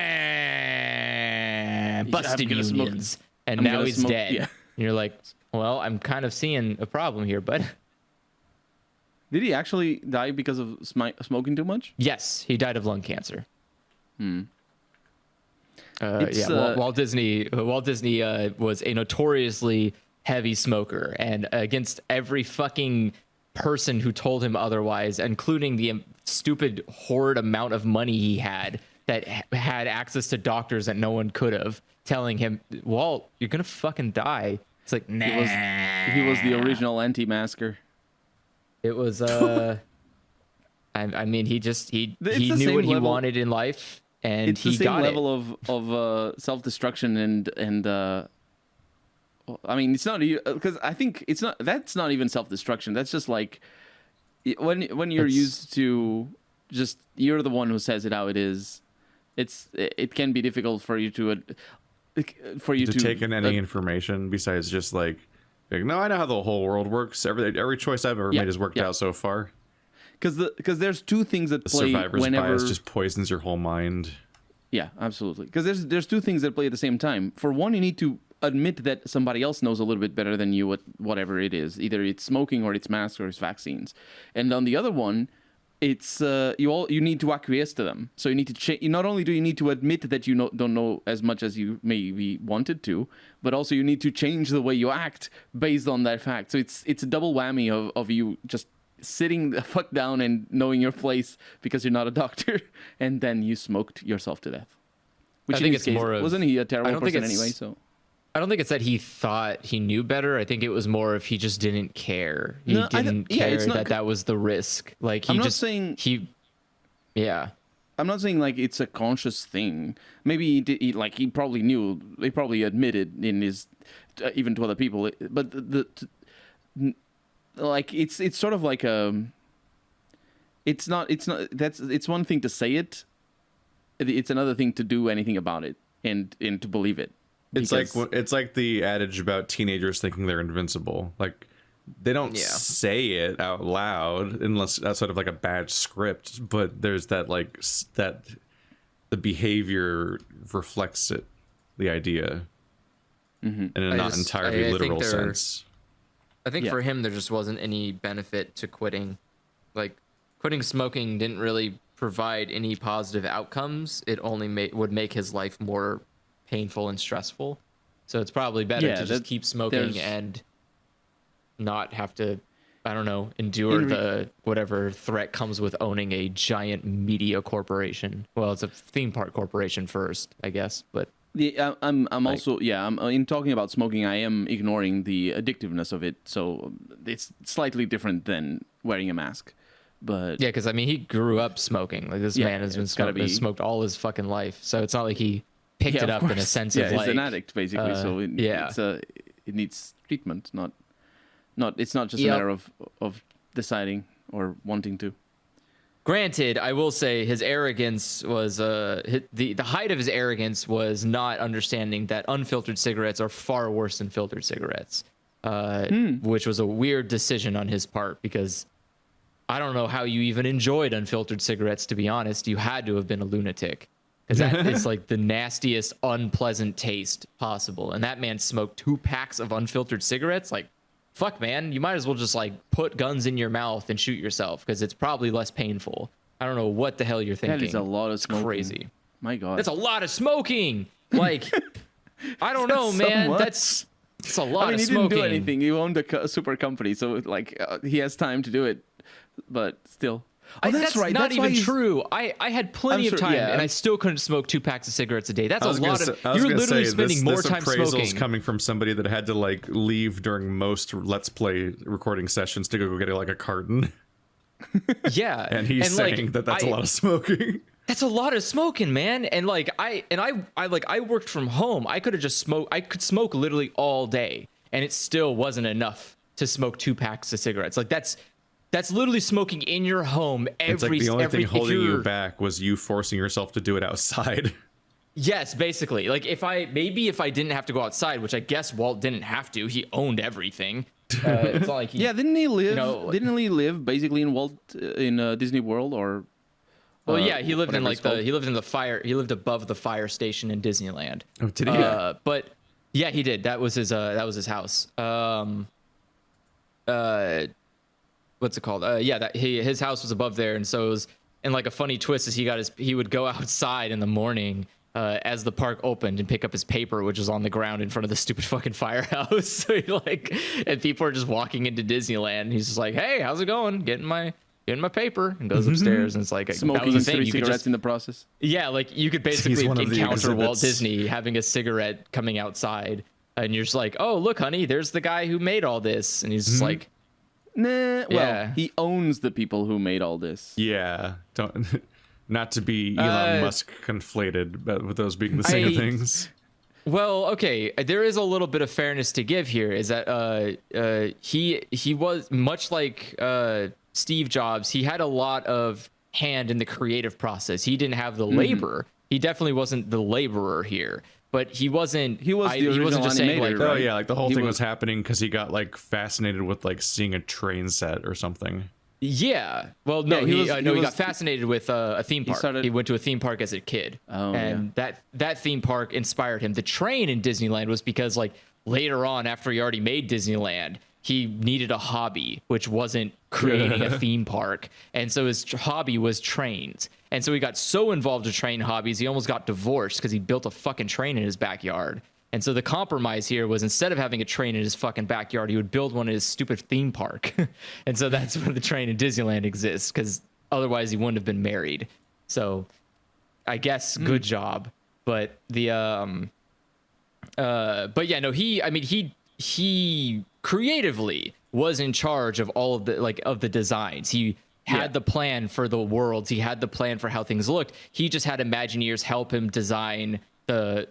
busted gonna smoke- unions. And I'm now gonna he's smoke- dead. yeah. And you're like, well, I'm kind of seeing a problem here, bud. Did he actually die because of smoking too much? Yes, he died of lung cancer. It's, Walt Disney was a notoriously heavy smoker, and against every fucking person who told him otherwise, including the stupid horrid amount of money he had that had access to doctors that no one could have, telling him, Walt, you're gonna fucking die. It's like, nah. He was the original anti-masker. It was I mean, he It's knew the what same he level- wanted in life, and It's he the same got level of self-destruction and I mean, it's not because I think that's not even self-destruction. That's just like when you're It's- used to just you're the one who says it how it is. It can be difficult for you to take in any information besides just like, no, I know how the whole world works. Every choice I've ever Yeah, made has worked yeah. out so far. because there's two things that The play survivor's whenever bias just poisons your whole mind. Yeah, absolutely. Because there's two things that play at the same time. For one, you need to admit that somebody else knows a little bit better than you whatever it is. Either it's smoking or it's masks or it's vaccines. And on the other one, it's you need to acquiesce to them. So you need to not only do you need to admit that you don't know as much as you maybe wanted to, but also you need to change the way you act based on that fact. So it's a double whammy of you just sitting the fuck down and knowing your place because you're not a doctor, and then you smoked yourself to death. Which I in think his it's case, more of- wasn't he a I terrible don't think person it's- anyway? So I don't think it's that he thought he knew better. I think it was more if he just didn't care. He No, I don't- didn't yeah, care it's not- that was the risk. Like he I'm not just saying- yeah. I'm not saying like it's a conscious thing. Maybe he probably knew. He probably admitted in his even to other people. But like it's sort of like it's one thing to say it, it's another thing to do anything about it and to believe it. It's like the adage about teenagers thinking they're invincible. Like, they don't say it out loud unless that's sort of like a bad script, but there's that that the behavior reflects it, the idea, in a not entirely literal sense. I think for him there just wasn't any benefit to quitting. Like, quitting smoking didn't really provide any positive outcomes. It only would make his life more painful and stressful. So it's probably better to just keep smoking and not have to, I don't know, endure the whatever threat comes with owning a giant media corporation. Well, it's a theme park corporation first, I guess, but I'm also in talking about smoking, I am ignoring the addictiveness of it. So it's slightly different than wearing a mask. But yeah, because I mean, he grew up smoking. Like, this man has been smoked all his fucking life. So it's not like he picked it up in a sense of like, he's an addict basically. So it needs treatment, not it's not just a matter of deciding or wanting to. Granted, I will say his arrogance was the height of his arrogance was not understanding that unfiltered cigarettes are far worse than filtered cigarettes, which was a weird decision on his part, because I don't know how you even enjoyed unfiltered cigarettes, to be honest. You had to have been a lunatic, because that is like the nastiest, unpleasant taste possible. And that man smoked 2 packs of unfiltered cigarettes. Like, fuck, man, you might as well just like put guns in your mouth and shoot yourself, because it's probably less painful. I don't know what the hell you're thinking. That is a lot of smoking. Crazy. My God. That's a lot of smoking. Like, I don't know, man. That's a lot of smoking. He didn't do anything. He owned a super company, so like he has time to do it. But still. Oh, that's right. Not even true. I had plenty of time, and I still couldn't smoke 2 packs of cigarettes a day. That's a lot of. You're literally spending more time smoking. Coming from somebody that had to like leave during most Let's Play recording sessions to go get like a carton. Yeah, and he's saying that's a lot of smoking. That's a lot of smoking, man. And like I worked from home. I could have just smoked. I could smoke literally all day, and it still wasn't enough to smoke 2 packs of cigarettes. Like, that's literally smoking in your home it's like the only thing holding you back was you forcing yourself to do it outside. Yes, basically. Like, if I didn't have to go outside, which I guess Walt didn't have to. He owned everything. It's not like didn't he live? Didn't he live basically in Disney World or? Well, yeah, he lived in he lived above the fire station in Disneyland. Oh, did he? But yeah, he did. That was his house. What's it called? His house was above there, and so it was. And like a funny twist is he would go outside in the morning as the park opened and pick up his paper, which was on the ground in front of the stupid fucking firehouse. So and people are just walking into Disneyland, and he's just like, "Hey, how's it going? Getting my paper," and goes upstairs, and it's like smoking 3 cigarettes in the process. Yeah, like you could basically encounter Walt Disney having a cigarette coming outside, and you're just like, "Oh, look, honey, there's the guy who made all this," and he's just like. Nah, well, he owns the people who made all this. Yeah, not to be Elon Musk conflated, but with those being the same things. Well, okay, there is a little bit of fairness to give here. Is that he was much like Steve Jobs. He had a lot of hand in the creative process. He didn't have the labor. He definitely wasn't the laborer here. But he wasn't. He wasn't just saying like, oh yeah, like the whole thing was happening because he got like fascinated with like seeing a train set or something. Yeah. Well, no, he got fascinated with a theme park. He went to a theme park as a kid, and that theme park inspired him. The train in Disneyland was because like later on, after he already made Disneyland, he needed a hobby, which wasn't creating a theme park, and so his hobby was trains. And so he got so involved with train hobbies, he almost got divorced because he built a fucking train in his backyard. And so the compromise here was instead of having a train in his fucking backyard, he would build one in his stupid theme park. And so that's where the train in Disneyland exists, because otherwise he wouldn't have been married. So I guess good job. But he creatively was in charge of all of the designs. He had the plan for the worlds. He had the plan for how things looked. He just had Imagineers help him design the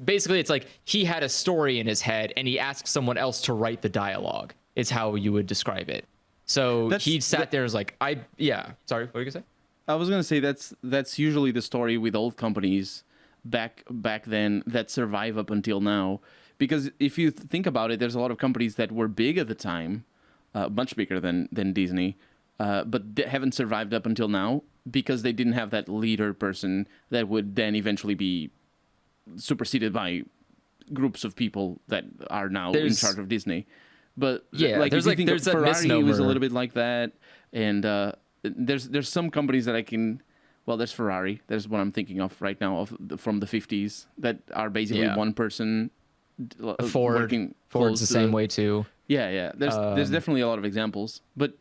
basically it's like he had a story in his head and he asked someone else to write the dialogue is how you would describe it. So he sat there as like, sorry, what were you gonna say? I was gonna say that's usually the story with old companies back then that survive up until now. Because if you think about it, there's a lot of companies that were big at the time, much bigger than Disney, but they haven't survived up until now because they didn't have that leader person that would then eventually be superseded by groups of people that are now in charge of Disney. But like, there's a Ferrari misnomer. was a little bit like that, and there's some companies that I can. Well, there's Ferrari. There's what I'm thinking of right now from the 50s that are basically one person. Ford's the same way too. Yeah. There's definitely a lot of examples, but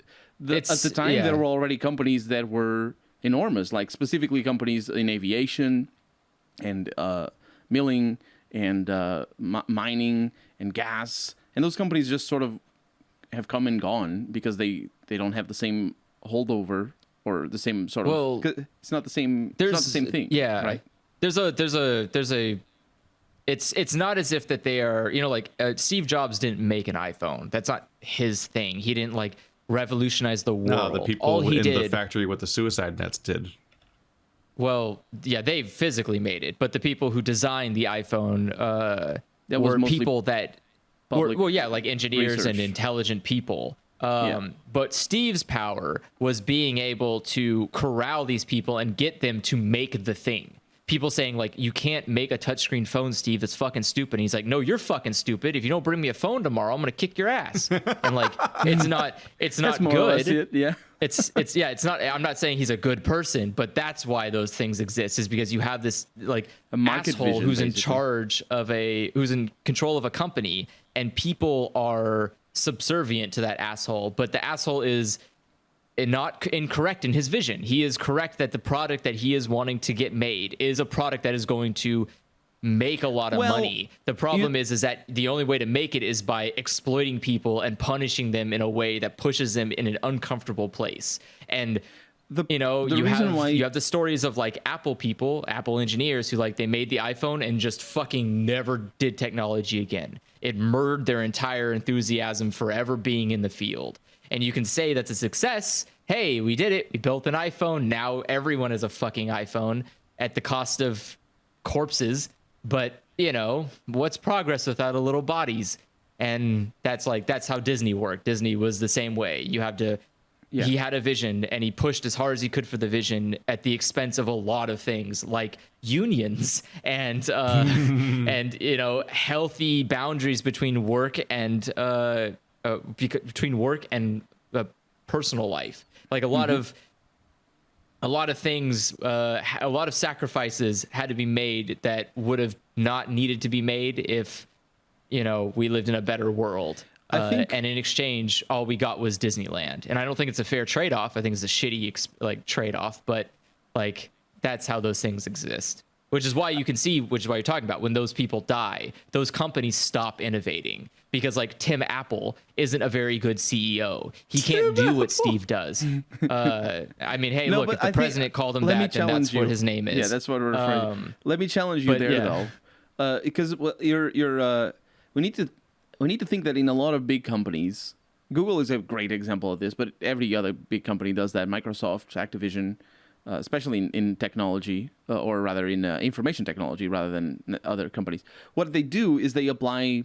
at the time there were already companies that were enormous, like specifically companies in aviation and milling and mining and gas, and those companies just sort of have come and gone because they don't have the same holdover or the same sort of. It's not the same. It's not the same thing. Yeah, right. There's a. It's not as if that they are, like Steve Jobs didn't make an iPhone. That's not his thing. He didn't like revolutionize the world. No, the people in the factory with the suicide nets did. Well, yeah, they physically made it, but the people who designed the iPhone were people that were, like engineers and intelligent people. But Steve's power was being able to corral these people and get them to make the thing. People saying like, you can't make a touchscreen phone, Steve. That's fucking stupid. And he's like, no, you're fucking stupid. If you don't bring me a phone tomorrow, I'm gonna kick your ass. And like, it's not good. Yeah. It's not. I'm not saying he's a good person, but that's why those things exist. Is because you have this like a asshole who's in charge of who's in control of a company, and people are subservient to that asshole. But the asshole is not incorrect in his vision. He is correct that the product that he is wanting to get made is a product that is going to make a lot of money. The problem is that the only way to make it is by exploiting people and punishing them in a way that pushes them in an uncomfortable place. And you have the stories of like Apple engineers who like they made the iPhone and just fucking never did technology again. It murdered their entire enthusiasm for ever being in the field. And you can say that's a success. Hey, we did it. We built an iPhone. Now everyone has a fucking iPhone at the cost of corpses. But, what's progress without a little bodies? And that's how Disney worked. Disney was the same way. You have to, he had a vision and he pushed as hard as he could for the vision at the expense of a lot of things like unions and, healthy boundaries between work and, personal life. Like a lot of things, a lot of sacrifices had to be made that would have not needed to be made if, we lived in a better world. And in exchange, all we got was Disneyland. And I don't think it's a fair trade-off. I think it's a shitty trade-off, but like that's how those things exist. Which is why you're talking about when those people die, those companies stop innovating because like Tim Apple isn't a very good CEO. He can't do what Steve does. If the president called him that, then that's what his name is. Yeah, that's what we're referring to. Let me challenge you though, because we need to think that in a lot of big companies, Google is a great example of this, but every other big company does that. Microsoft, Activision. Especially in technology, or rather in information technology rather than other companies. What they do is they apply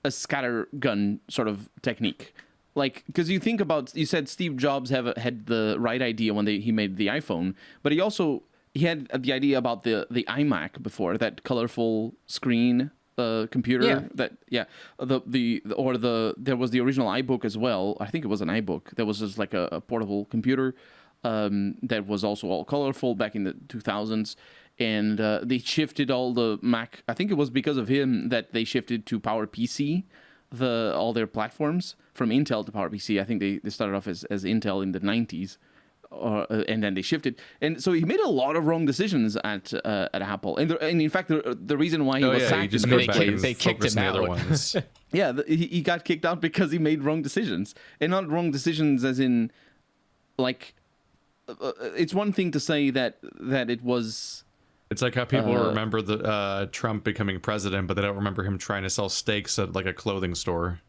a scattergun sort of technique. Like, because you said Steve Jobs had the right idea when he made the iPhone, but he had the idea about the iMac before, that colorful screen computer. There was the original iBook as well. I think it was an iBook that was just like a portable computer. That was also all colorful back in the 2000s, and they shifted all the Mac. I think it was because of him that they shifted to PowerPC, all their platforms from Intel to PowerPC. I think they started off as Intel in the 90s, and then they shifted. And so he made a lot of wrong decisions at Apple. And in fact, the reason why he was sacked is they kicked him out. Other ones. He got kicked out because he made wrong decisions, and not wrong decisions as in like. It's one thing to say that it was. It's like how people remember the Trump becoming president, but they don't remember him trying to sell steaks at like a clothing store.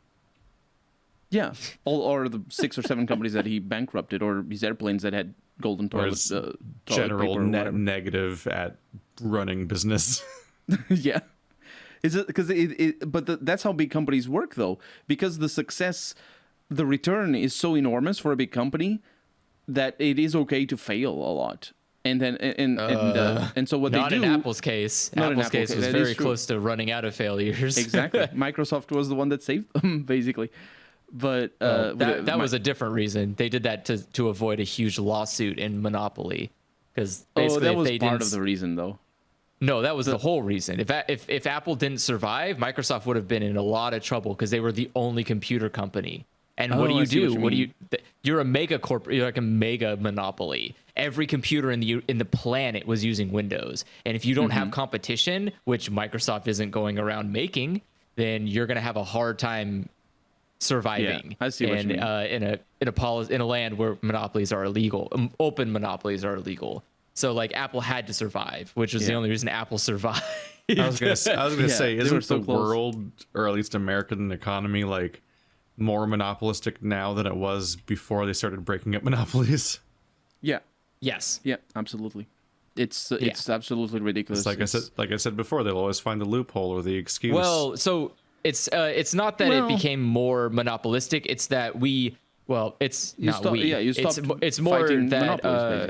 Yeah, or the 6 or 7 companies that he bankrupted, or his airplanes that had golden Or toilet, his toilet general paper or net whatever. negative at running business. Yeah, is it because that's how big companies work though, because the return is so enormous for a big company that it is okay to fail a lot. And then and so what they Not do, in Apple's case. Not in Apple's Apple's case case, was that is very true. close to running out of failures. exactly, Microsoft was the one that saved them basically. But that was a different reason. They did that to avoid a huge lawsuit in monopoly, because basically that was if they part didn't, of the reason though. no, that was the whole reason. If Apple didn't survive, Microsoft would have been in a lot of trouble because they were the only computer company. And what do Oh, I you see do? what you mean. You're a mega you're like a mega monopoly. Every computer in the planet was using Windows. And if you don't Mm-hmm. have competition, which Microsoft isn't going around making, then you're going to have a hard time surviving. Yeah, I see what you mean. In a land where monopolies are illegal. Open monopolies are illegal. So like Apple had to survive, which was the Yeah. only reason Apple survived. I was gonna Yeah, say, they were isn't so the close. world, or at least American economy, like more monopolistic now than it was before they started breaking up monopolies? Yeah, Yes. yeah, absolutely. It's absolutely ridiculous. It's like I said before, they'll always find the loophole or the excuse. Well, so it's not that it became more monopolistic. It's that it's you not stop, we. yeah, you stopped It's more fighting that monopolies,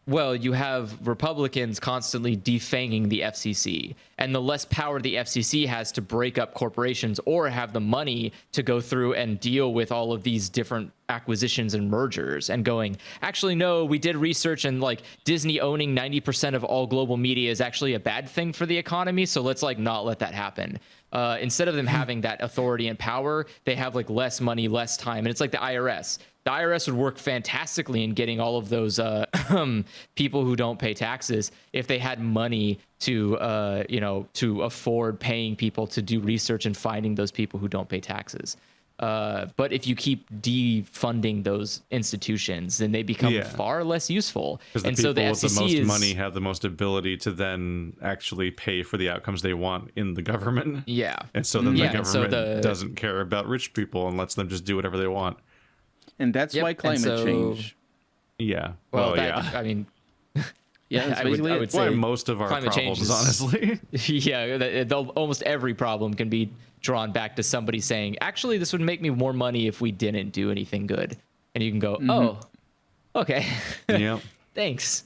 basically. you have Republicans constantly defanging the FCC, and the less power the FCC has to break up corporations or have the money to go through and deal with all of these different acquisitions and mergers and going, actually, no, we did research and like Disney owning 90% of all global media is actually a bad thing for the economy. So let's like not let that happen. Instead of them having that authority and power, they have like less money, less time. And it's like the IRS. The IRS would work fantastically in getting all of those people who don't pay taxes if they had money to to afford paying people to do research and finding those people who don't pay taxes. But if you keep defunding those institutions, then they become far less useful. Because the And people so the with the FCC most money have the most ability to then actually pay for the outcomes they want in the government. Yeah. And so then the Yeah, and so government doesn't care about rich people and lets them just do whatever they want. And that's Yep, why and climate so- change. Yeah. Well, yeah. I mean, Yeah, that's I would basically it. say Why most of our climate change problems, is- honestly. yeah, almost every problem can be drawn back to somebody saying, actually, this would make me more money if we didn't do anything good. And you can go, oh, okay. Yeah. Thanks.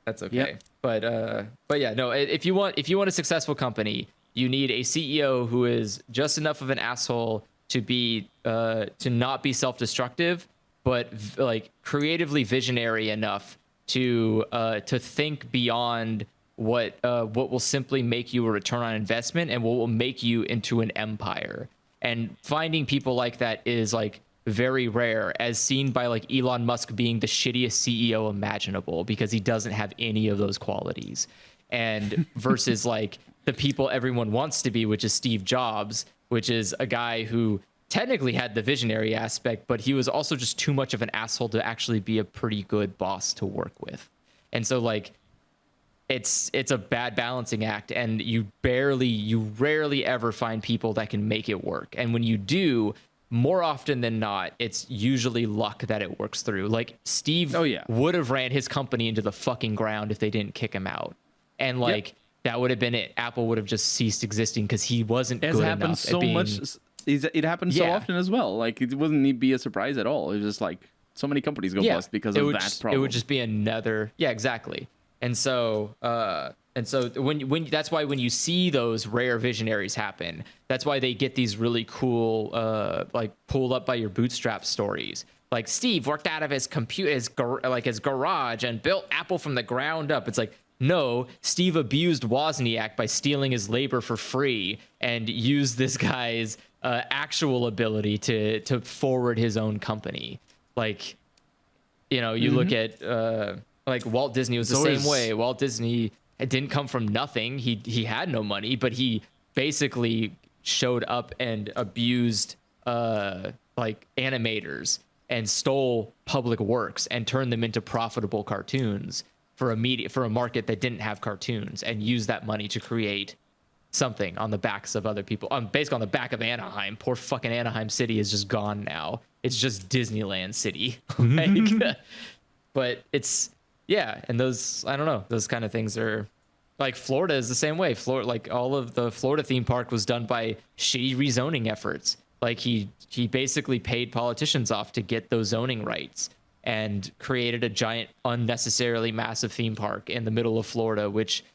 That's okay. Yep. But yeah, no, if you want a successful company, you need a CEO who is just enough of an asshole to be to not be self-destructive, but like creatively visionary enough to think beyond what will simply make you a return on investment and what will make you into an empire. And finding people like that is like very rare, as seen by like Elon Musk being the shittiest CEO imaginable because he doesn't have any of those qualities. And versus like the people everyone wants to be, which is Steve Jobs, which is a guy who technically had the visionary aspect, but he was also just too much of an asshole to actually be a pretty good boss to work with. And so like it's a bad balancing act, and you rarely ever find people that can make it work. And when you do, more often than not, it's usually luck that it works through. Like Steve would have ran his company into the fucking ground if they didn't kick him out. And like that would have been it. Apple would have just ceased existing because he wasn't good enough. Happens so at being, much. It happens so often as well. Like it wouldn't be a surprise at all. It's just like so many companies go bust because of that problem. It would just be another. Yeah, exactly. And so when that's why when you see those rare visionaries happen, that's why they get these really cool like pulled up by your bootstrap stories. Like Steve worked out of his his garage and built Apple from the ground up. It's like, no, Steve abused Wozniak by stealing his labor for free and used this guy's actual ability to forward his own company. Like, you look at like Walt Disney was the same way. Walt Disney didn't come from nothing. He had no money, but he basically showed up and abused like animators and stole public works and turned them into profitable cartoons for a market that didn't have cartoons, and used that money to create something on the backs of other people. Basically on the back of Anaheim. Poor fucking Anaheim City is just gone now. It's just Disneyland City. Like, but it's, yeah, and those, I don't know, those kind of things are, like Florida is the same way. Florida, like all of the Florida theme park was done by shitty rezoning efforts. Like he basically paid politicians off to get those zoning rights and created a giant, unnecessarily massive theme park in the middle of Florida, which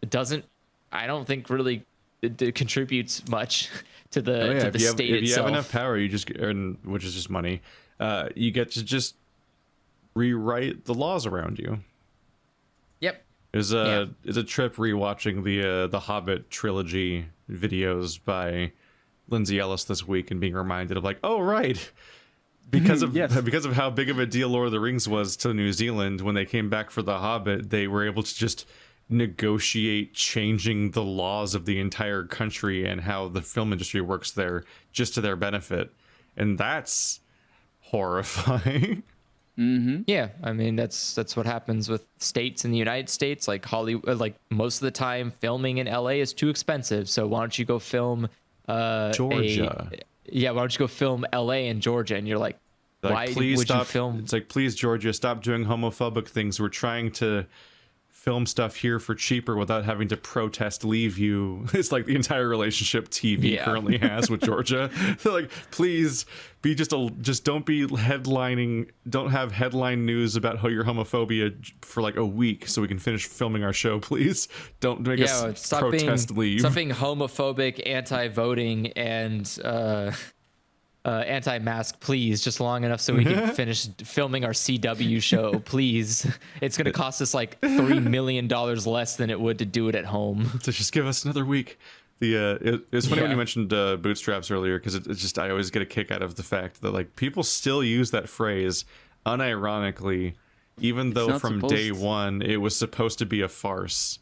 doesn't, I don't think really it contributes much to the to the state itself. If you have enough power, you just, which is just money, you get to just rewrite the laws around you. Yep. It's a trip rewatching the Hobbit trilogy videos by Lindsay Ellis this week and being reminded of like, oh right, because of because of how big of a deal Lord of the Rings was to New Zealand when they came back for the Hobbit, they were able to just negotiate changing the laws of the entire country and how the film industry works there just to their benefit, and that's horrifying. Yeah, I mean that's what happens with states in the United States. Like Hollywood, like most of the time, filming in LA is too expensive. So why don't you go film Georgia? Why don't you go film LA and Georgia? And you're like why please would stop, you film? It's like, please Georgia, stop doing homophobic things. We're trying to film stuff here for cheaper without having to protest leave you. It's like the entire relationship TV currently has with Georgia. They're like, please be just don't be headlining, don't have headline news about how your homophobia for like a week so we can finish filming our show, please. Don't make us protest leave. Stop being homophobic, anti-voting, and anti-mask, please, just long enough so we can finish filming our CW show, please. It's going to cost us like $3 million less than it would to do it at home. So just give us another week. It was funny when you mentioned bootstraps earlier, because it's just, I always get a kick out of the fact that like people still use that phrase unironically, even though from day one it was supposed to be a farce.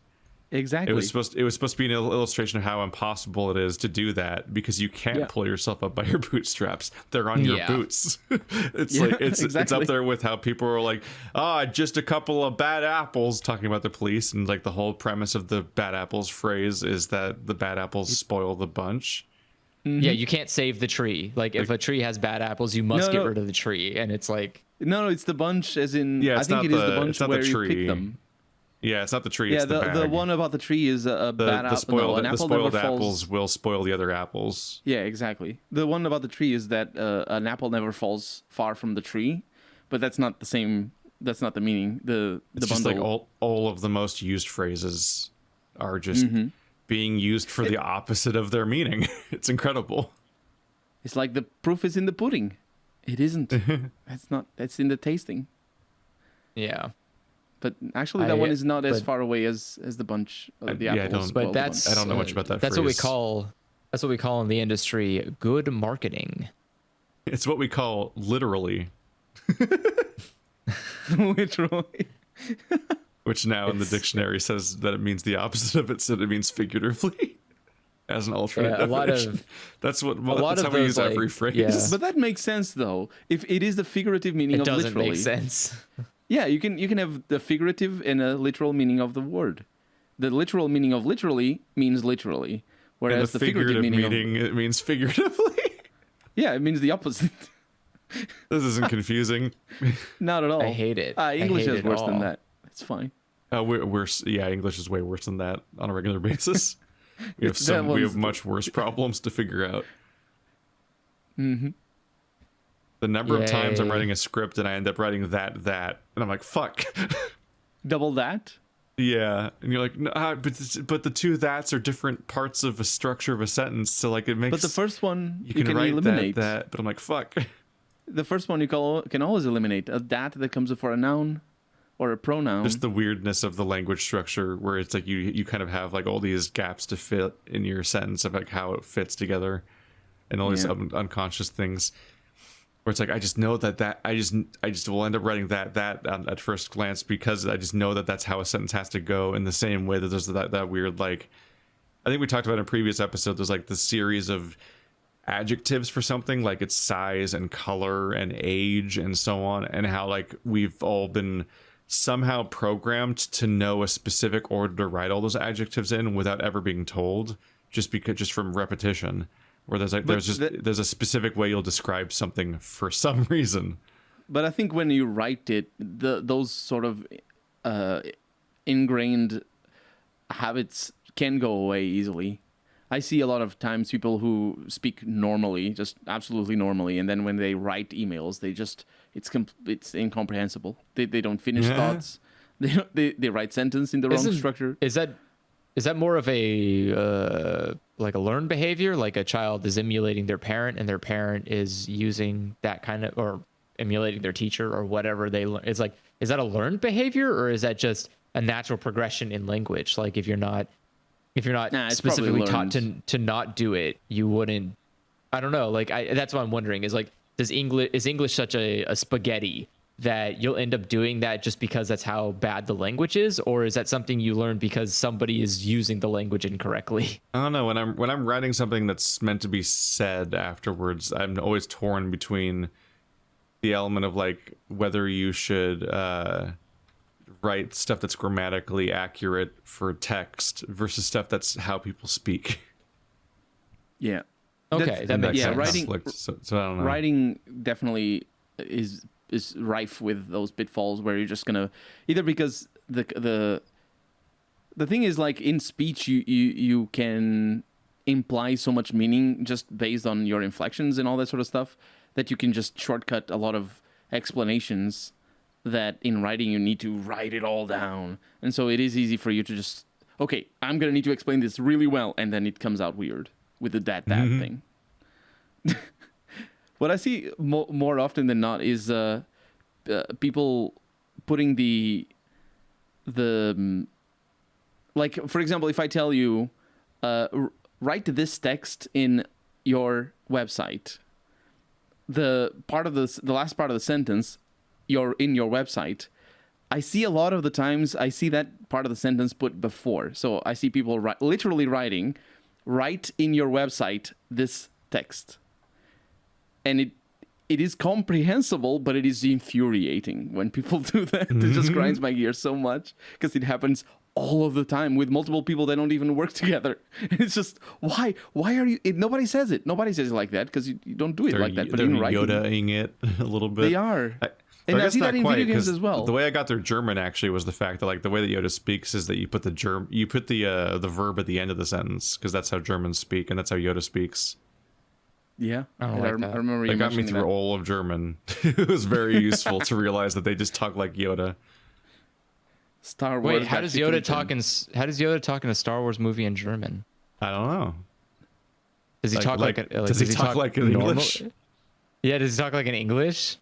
Exactly. It was supposed to be an illustration of how impossible it is to do that, because you can't pull yourself up by your bootstraps. They're on your boots. It's like it's up there with how people are like, just a couple of bad apples, talking about the police, and like the whole premise of the bad apples phrase is that the bad apples spoil the bunch. Yeah, you can't save the tree. Like if a tree has bad apples, you must get rid of the tree, and it's like no, it's the bunch, as in I think it is the bunch where you pick them. Yeah, it's not the tree. It's the one about the tree is a bad apple. The spoiled apples will spoil the other apples. Yeah, exactly. The one about the tree is that an apple never falls far from the tree, but that's not the same. That's not the meaning. The just bundle. Like all of the most used phrases are just being used for the opposite of their meaning. It's incredible. It's like the proof is in the pudding. It isn't. That's in the tasting. Yeah. But actually, that one is not as far away as the bunch of the apples. But I don't know much about that. That's phrase. what we call in the industry good marketing. It's what we call literally. Literally. Which now in the dictionary says that it means the opposite of it, so it means figuratively. As an alternate definition. That's how we use every phrase. Yeah. But that makes sense, though. If it is the figurative meaning of literally. It doesn't make sense. Yeah, you can have the figurative and a literal meaning of the word. The literal meaning of literally means literally, whereas the figurative meaning it means figuratively. Yeah, it means the opposite. This isn't confusing. Not at all. I hate it. English is worse than that. It's fine. English is way worse than that on a regular basis. We have much worse problems to figure out. Mm-hmm. The number of times I'm writing a script and I end up writing that, and I'm like, fuck. Double that? Yeah. And you're like, no, but the two that's are different parts of a structure of a sentence. So like it makes. But the first one you can write eliminate. That, but I'm like, fuck. The first one you can always eliminate. A that comes before a noun or a pronoun. Just the weirdness of the language structure where it's like you kind of have like all these gaps to fit in your sentence of like how it fits together and all these unconscious things. Where it's like I just know that I just will end up writing that at first glance because I just know that that's how a sentence has to go, in the same way that there's that weird, like, I think we talked about in a previous episode, there's like the series of adjectives for something, like its size and color and age and so on, and how like we've all been somehow programmed to know a specific order to write all those adjectives in without ever being told. just from repetition. Where there's there's a specific way you'll describe something for some reason. But I think when you write it, those sort of ingrained habits can go away easily. I see a lot of times people who speak normally, just absolutely normally, and then when they write emails, it's incomprehensible. They don't finish thoughts. They write sentence in the wrong structure. Is that more of a like a learned behavior, like a child is emulating their parent and their parent is using that kind of, or emulating their teacher or whatever they learn? It's like, is that a learned behavior, or is that just a natural progression in language? Like if you're not specifically taught to not do it, you wouldn't. I don't know. Like that's what I'm wondering is like, is English such a spaghetti that you'll end up doing that just because that's how bad the language is, or is that something you learn because somebody is using the language incorrectly? I don't know. When I'm writing something that's meant to be said afterwards, I'm always torn between the element of like whether you should write stuff that's grammatically accurate for text versus stuff that's how people speak. Yeah. Okay, that makes sense. Writing, so I don't know. Writing definitely is rife with those pitfalls where you're just gonna either, because the thing is, like in speech you can imply so much meaning just based on your inflections and all that sort of stuff that you can just shortcut a lot of explanations that in writing you need to write it all down. And so it is easy for you to just, okay, I'm gonna need to explain this really well, and then it comes out weird with the that thing. What I see more often than not is people putting the like, for example, if I tell you write this text in your website, the last part of the sentence, you're in your website, I see a lot of the times I see that part of the sentence put before. So I see people literally writing, write in your website this text. And it is comprehensible, but it is infuriating when people do that. It just grinds my gears so much because it happens all of the time with multiple people that don't even work together. And it's just, why are you? Nobody says it. Nobody says it like that because you don't do it like that. But they're in writing, Yoda-ing it a little bit. They are. And I see that in video games as well. The way I got their German actually was the fact that like the way that Yoda speaks is that you put the verb at the end of the sentence, because that's how Germans speak and that's how Yoda speaks. Yeah, I remember you It got me through that. all of German. It was very useful to realize that they just talk like Yoda. Star Wars. Wait, how does Yoda talk in a Star Wars movie in German? I don't know. Does he talk like does he talk like in English? Yeah, does he talk like in English?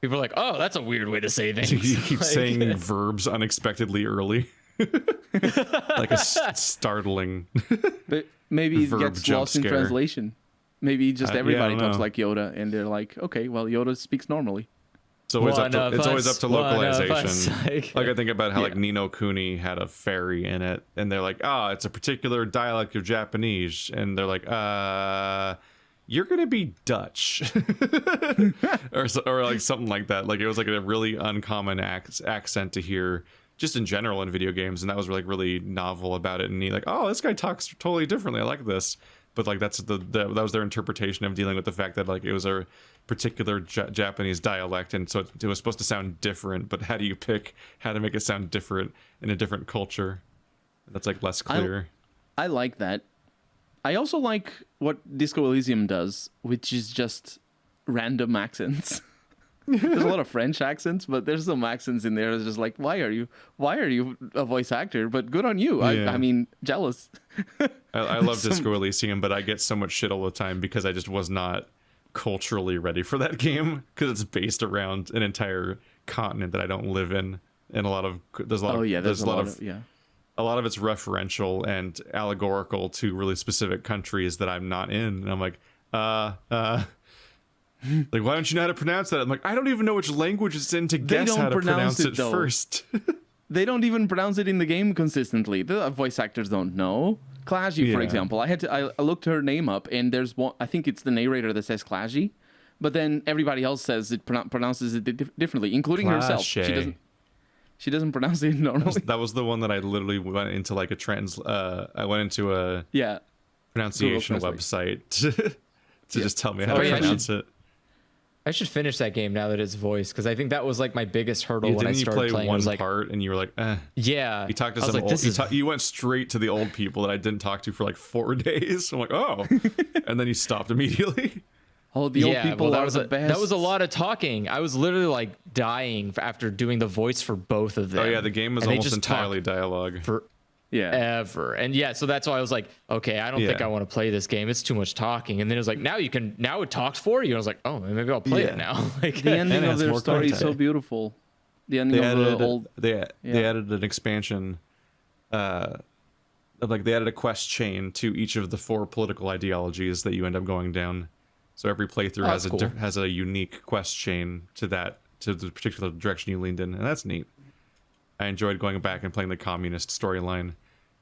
People are like, oh, that's a weird way to say things. He keeps saying verbs unexpectedly early. Like a startling But maybe it verb gets jump lost in scare. translation. Maybe just everybody I don't talks know. like Yoda, and they're like, okay, well, Yoda speaks normally. It's always up to localization. Like I think about how like Yeah. Ni no Kuni had a fairy in it, and they're like, it's a particular dialect of Japanese, and they're like, you're gonna be Dutch, or like something like that. Like it was like a really uncommon accent to hear just in general in video games, and that was like really novel about it. And he like, this guy talks totally differently. I like this. But like that was their interpretation of dealing with the fact that like it was a particular Japanese dialect, and so it was supposed to sound different. But how do you pick how to make it sound different in a different culture? That's like less clear. I like that. I also like what Disco Elysium does, which is just random accents. There's a lot of French accents, but there's some accents in there that's just like, why are you a voice actor? But good on you. Yeah. I mean, jealous. I love Disco Elysium, but I get so much shit all the time because I just was not culturally ready for that game, because it's based around an entire continent that I don't live in, and a lot of a lot of it's referential and allegorical to really specific countries that I'm not in, and I'm like, like, why don't you know how to pronounce that? I'm like, I don't even know which language it's in to guess how to pronounce it first. They don't even pronounce it in the game consistently. The voice actors don't know. Clashy, for example, I looked her name up, and there's one. I think it's the narrator that says Clashy, but then everybody else says it pronounces it differently, including herself. She doesn't pronounce it normally. That was the one that I literally went into like a I went into a pronunciation Translate. website to just tell me how Oh, to yeah. pronounce it. I should finish that game now that it's voiced, because I think that was like my biggest hurdle Yeah, when I didn't you started play playing. I one was like, part and you were like, eh? yeah. You talked to I was some like, old. this is You went straight to the old people that I didn't talk to for like 4 days. I'm like, oh, and then you stopped immediately. Oh, the old people that are was the best. That was a lot of talking. I was literally like dying after doing the voice for both of them. Oh yeah, the game is And they almost just entirely talk dialogue. Yeah. forever. And yeah, so that's why I was like, okay, I don't think Yeah. I want to play this game. It's too much talking. And then it was like, now it talks for you. And I was like, oh, maybe I'll play it now. Like The ending And it of has their more story is so content. beautiful. The ending They of added the old. they yeah. added an expansion, like they added a quest chain to each of the 4 political ideologies that you end up going down. So every playthrough Oh, that's cool. has a unique quest chain to the particular direction you leaned in, and that's neat. I enjoyed going back and playing the communist storyline,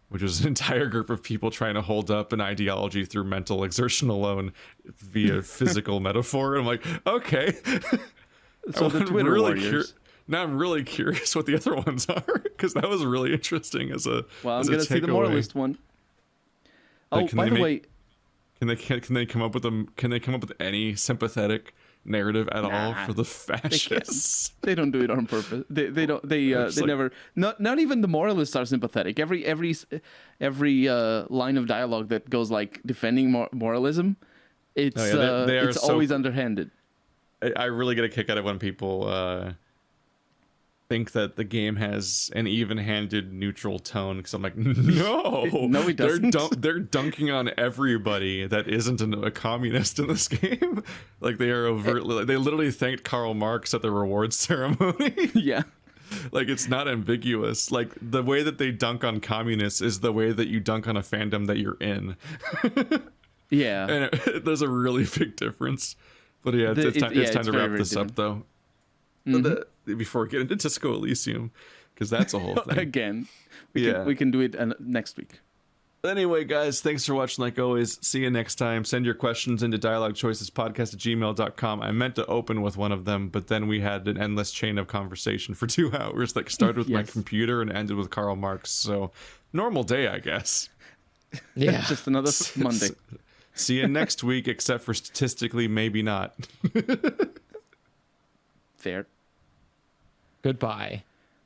which was an entire group of people trying to hold up an ideology through mental exertion alone via physical metaphor. And I'm like, okay. So the Twitter warriors. Now I'm really curious what the other ones are, because that was really interesting as a. Well, I'm as a gonna see the takeaway. moralist one. Oh, Like, can by they the make- way, Can they come up with them? Can they come up with any sympathetic narrative at all Nah, for the fascists? they don't do it on purpose. They don't. They just they like- never. Not even the moralists are sympathetic. Every line of dialogue that goes like defending moralism, it's Oh, yeah, they are it's so- always underhanded. I really get a kick out of when people think that the game has an even-handed neutral tone, because I'm like, no, No, it doesn't. They're dunking on everybody that isn't a communist in this game. Like they are overtly, like, they literally thanked Karl Marx at the rewards ceremony. Yeah. Like it's not ambiguous. Like the way that they dunk on communists is the way that you dunk on a fandom that you're in. Yeah. And there's a really big difference. But yeah, it's time it's to very, wrap very this up different. though. Before we get into Disco Elysium, because that's a whole thing. Again, Yeah. we can do it next week. Anyway, guys, thanks for watching like always. See you next time. Send your questions into dialoguechoicespodcast@gmail.com. I meant to open with one of them, but then we had an endless chain of conversation for 2 hours that started with my Yes. computer and ended with Karl Marx. So, normal day, I guess. Yeah. Just another Monday. See you next week, except for statistically, maybe not. Fair. Goodbye.